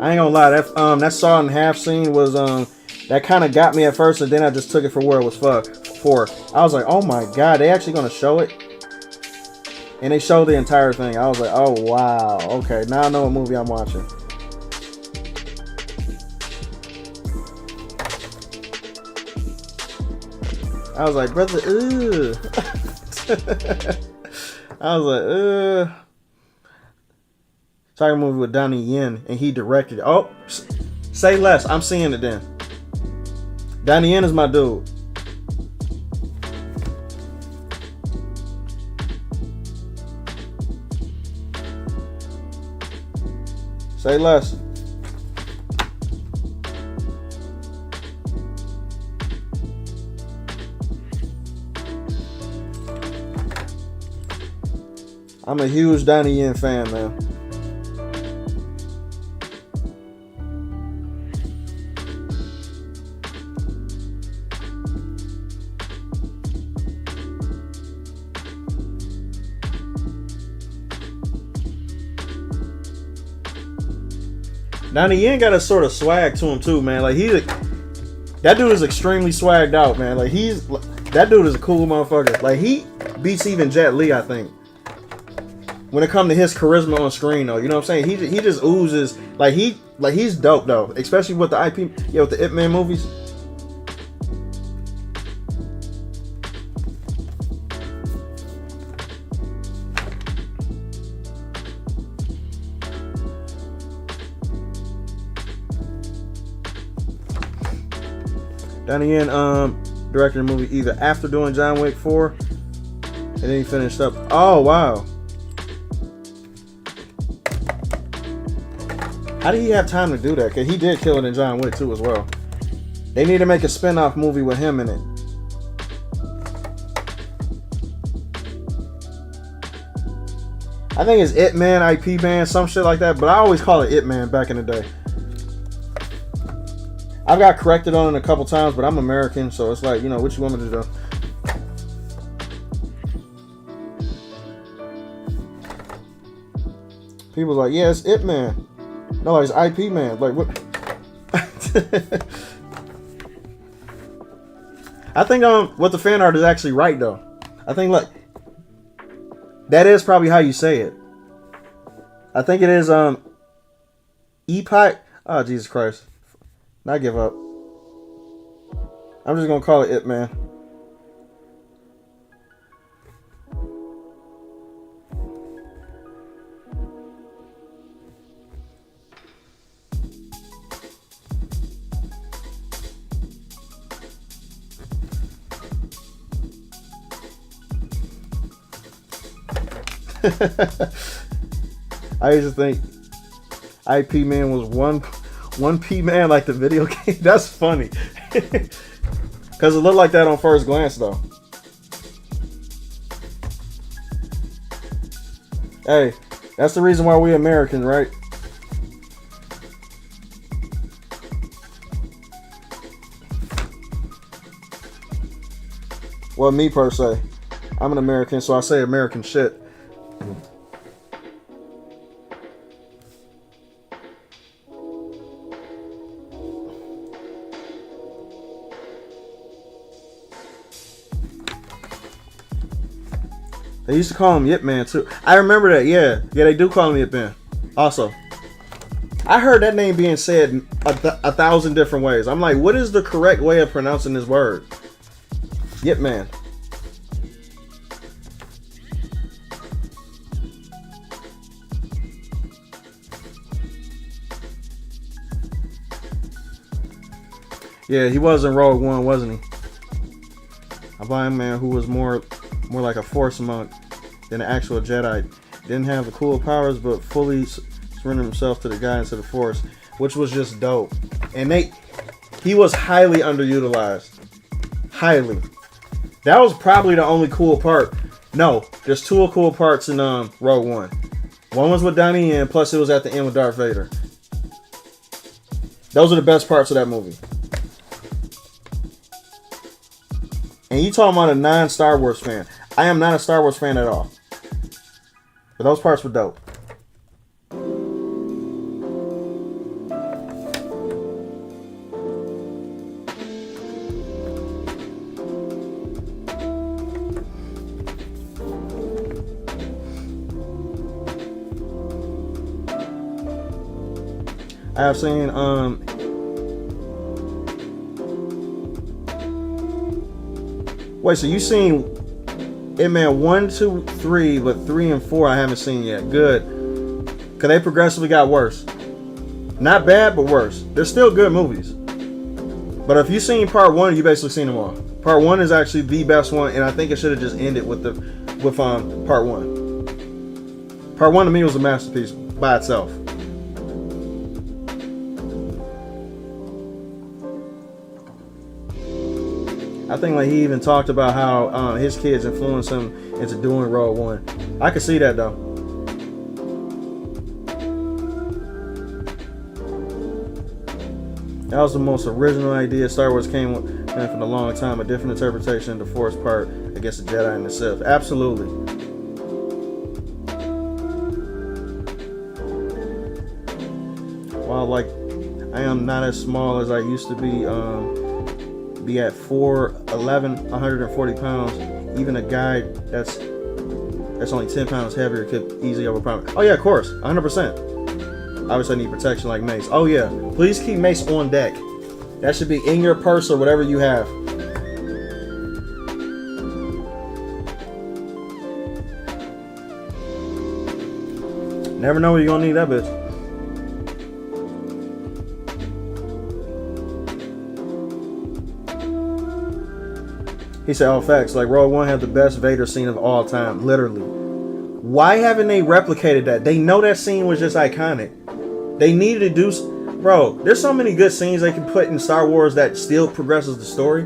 [SPEAKER 1] I ain't gonna lie, that saw in half scene was that kind of got me at first, and then I just took it for where it was for. I was like, oh my god, they actually gonna show it? And they showed the entire thing. I was like, oh wow, okay, now I know what movie I'm watching. I was like, brother, ugh. I was like, ugh. Talking movie with Donnie Yen, and he directed it. Oh, say less. I'm seeing it then. Donnie Yen is my dude. Say less. I'm a huge Donnie Yen fan, man. Donnie Yen got a sort of swag to him too, man. Like that dude is extremely swagged out, man. Like that dude is a cool motherfucker. Like he beats even Jet Li, I think. When it comes to his charisma on screen, though, you know what I'm saying? He just oozes like he's dope though, especially with the IP, yeah, with the Ip Man movies. Donnie Yen, directed a movie either after doing John Wick 4, and then he finished up. Oh wow! How did he have time to do that? Cause he did kill it in John Wick 2 as well. They need to make a spin-off movie with him in it. I think it's It Man, IP Man, some shit like that. But I always call it It Man back in the day. I've got corrected on it a couple times, but I'm American, so it's like, you know, what you want me to do? People's like, yeah, it's It Man. No, it's IP Man. Like, what? I think what the fan art is actually right, though. I think, like, that is probably how you say it. I think it is, Epic. Oh, Jesus Christ. I give up. I'm just gonna call it It Man. I used to think IP Man was one P Man, like the video game. That's funny. Because it looked like that on first glance, though. Hey, that's the reason why we Americans, right? Well, me per se. I'm an American, so I say American shit. They used to call him Yip Man too. I remember that. Yeah, they do call him Yip Man. Also, I heard that name being said a thousand different ways. I'm like, what is the correct way of pronouncing this word? Yip Man. Yeah, he was in Rogue One, wasn't he? A blind man who was more like a Force monk than an actual Jedi. Didn't have the cool powers, but fully surrendered himself to the guidance of the Force, which was just dope. And he was highly underutilized. Highly. That was probably the only cool part. No, there's two cool parts in Rogue One. One was with Donnie Yen, plus it was at the end with Darth Vader. Those are the best parts of that movie. And you talking about a non-Star Wars fan. I am not a Star Wars fan at all. But those parts were dope. I have seen wait, so you seen It Man 1, 2, 3, but 3 and 4 I haven't seen yet. Good. Cause they progressively got worse. Not bad, but worse. They're still good movies. But if you've seen part 1, you basically seen them all. Part 1 is actually the best one, and I think it should have just ended with part 1. Part 1 to me was a masterpiece by itself. I think like he even talked about how his kids influenced him into doing Rogue One. I could see that though. That was the most original idea Star Wars came with for a long time. A different interpretation of the Force part against the Jedi and the Sith. Absolutely. While like I am not as small as I used to be at 4'11", 140 pounds. Even a guy that's only 10 pounds heavier could easily overpower me. Oh yeah, of course, 100%. Obviously I need protection like Mace. Oh yeah, please keep Mace on deck. That should be in your purse or whatever you have. Never know when you're gonna need that bitch. He said, "Oh, facts. Like Rogue One had the best Vader scene of all time, literally. Why haven't they replicated that? They know that scene was just iconic. They needed to do, bro. There's so many good scenes they can put in Star Wars that still progresses the story,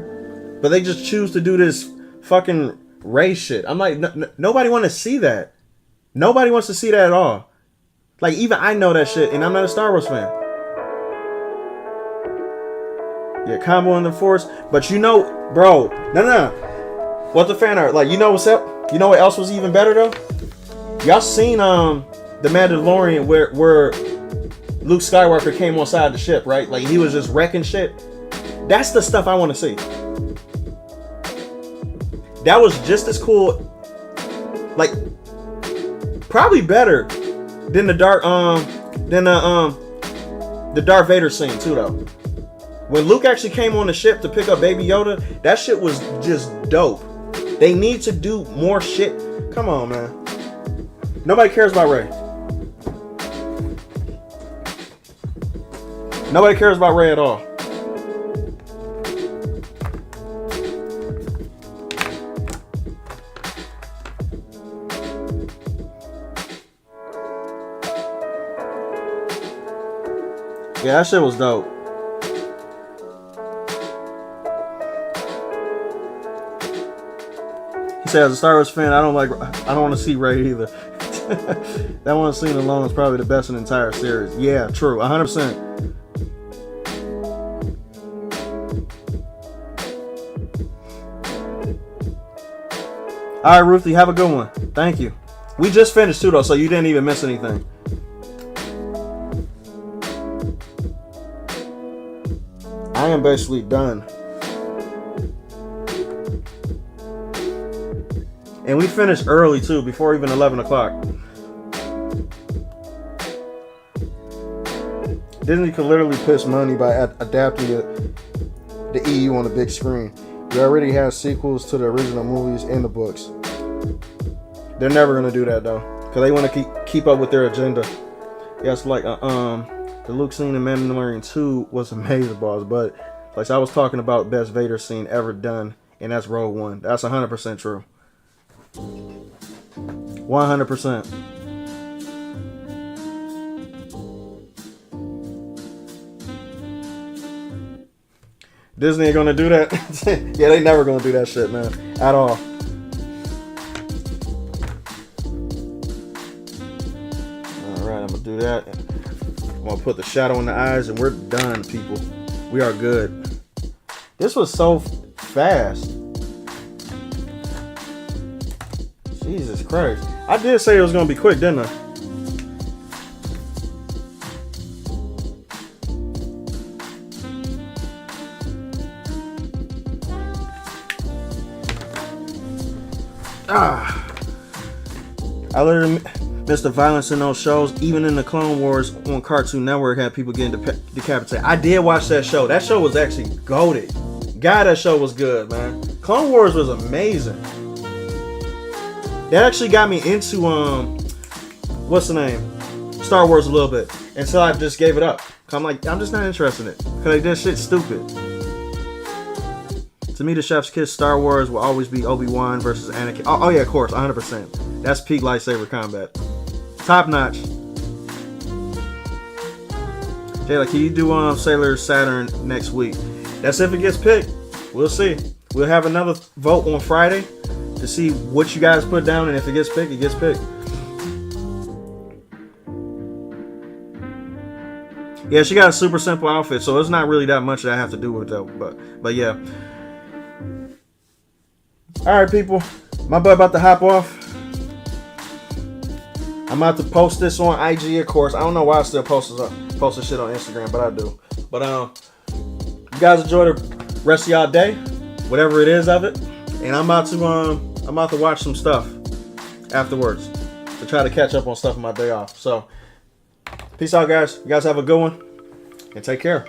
[SPEAKER 1] but they just choose to do this fucking Rey shit. I'm like, nobody want to see that. Nobody wants to see that at all. Like even I know that shit, and I'm not a Star Wars fan. Yeah, combo in the Force, but you know, bro, no. What the fan art? Like, you know what's up? You know what else was even better though? Y'all seen the Mandalorian where Luke Skywalker came on side the ship, right? Like he was just wrecking shit. That's the stuff I want to see. That was just as cool, like probably better than the Darth Vader scene too though. When Luke actually came on the ship to pick up Baby Yoda, that shit was just dope. They need to do more shit. Come on, man. Nobody cares about Rey. Nobody cares about Rey at all. Yeah, that shit was dope. He said, as a Star Wars fan, I don't want to see Rey either. That one scene alone is probably the best in the entire series. Yeah, true, 100%. All right, Ruthie, have a good one. Thank you. We just finished too, though, so you didn't even miss anything. I am basically done. And we finished early too, before even 11 o'clock. Disney could literally piss money by adapting the EU on the big screen. We already have sequels to the original movies and the books. They're never gonna do that though, because they want to keep up with their agenda. Yes, like the Luke scene in Mandalorian 2 was amazing, boss. But like I was talking about, best Vader scene ever done, and that's Rogue One. That's 100% true. 100%. Disney ain't gonna do that. Yeah, they never gonna do that shit, man, at all. All right, I'm gonna do that. I'm gonna put the shadow in the eyes, and we're done, people. We are good. This was so fast. Jesus Christ. I did say it was going to be quick, didn't I? I literally missed the violence in those shows. Even in the Clone Wars on Cartoon Network had people getting decapitated. I did watch that show. That show was actually goated. God, that show was good, man. Clone Wars was amazing. That actually got me into what's the name? Star Wars a little bit. Until I just gave it up. I'm like, I'm just not interested in it. Cause like that shit's stupid. To me, the chef's kiss Star Wars will always be Obi-Wan versus Anakin. Oh yeah, of course, 100%. That's peak lightsaber combat. Top notch. Jayla, can you do Sailor Saturn next week? That's if it gets picked. We'll see. We'll have another vote on Friday to see what you guys put down, and if it gets picked, it gets picked. Yeah, she got a super simple outfit, so it's not really that much that I have to do with it, but yeah. All right, people, my butt about to hop off. I'm about to post this on IG, of course. I don't know why I still post this shit on Instagram, but I do. But you guys enjoy the rest of y'all day, whatever it is of it, and I'm about to watch some stuff afterwards to try to catch up on stuff on my day off. So, peace out, guys. You guys have a good one, and take care.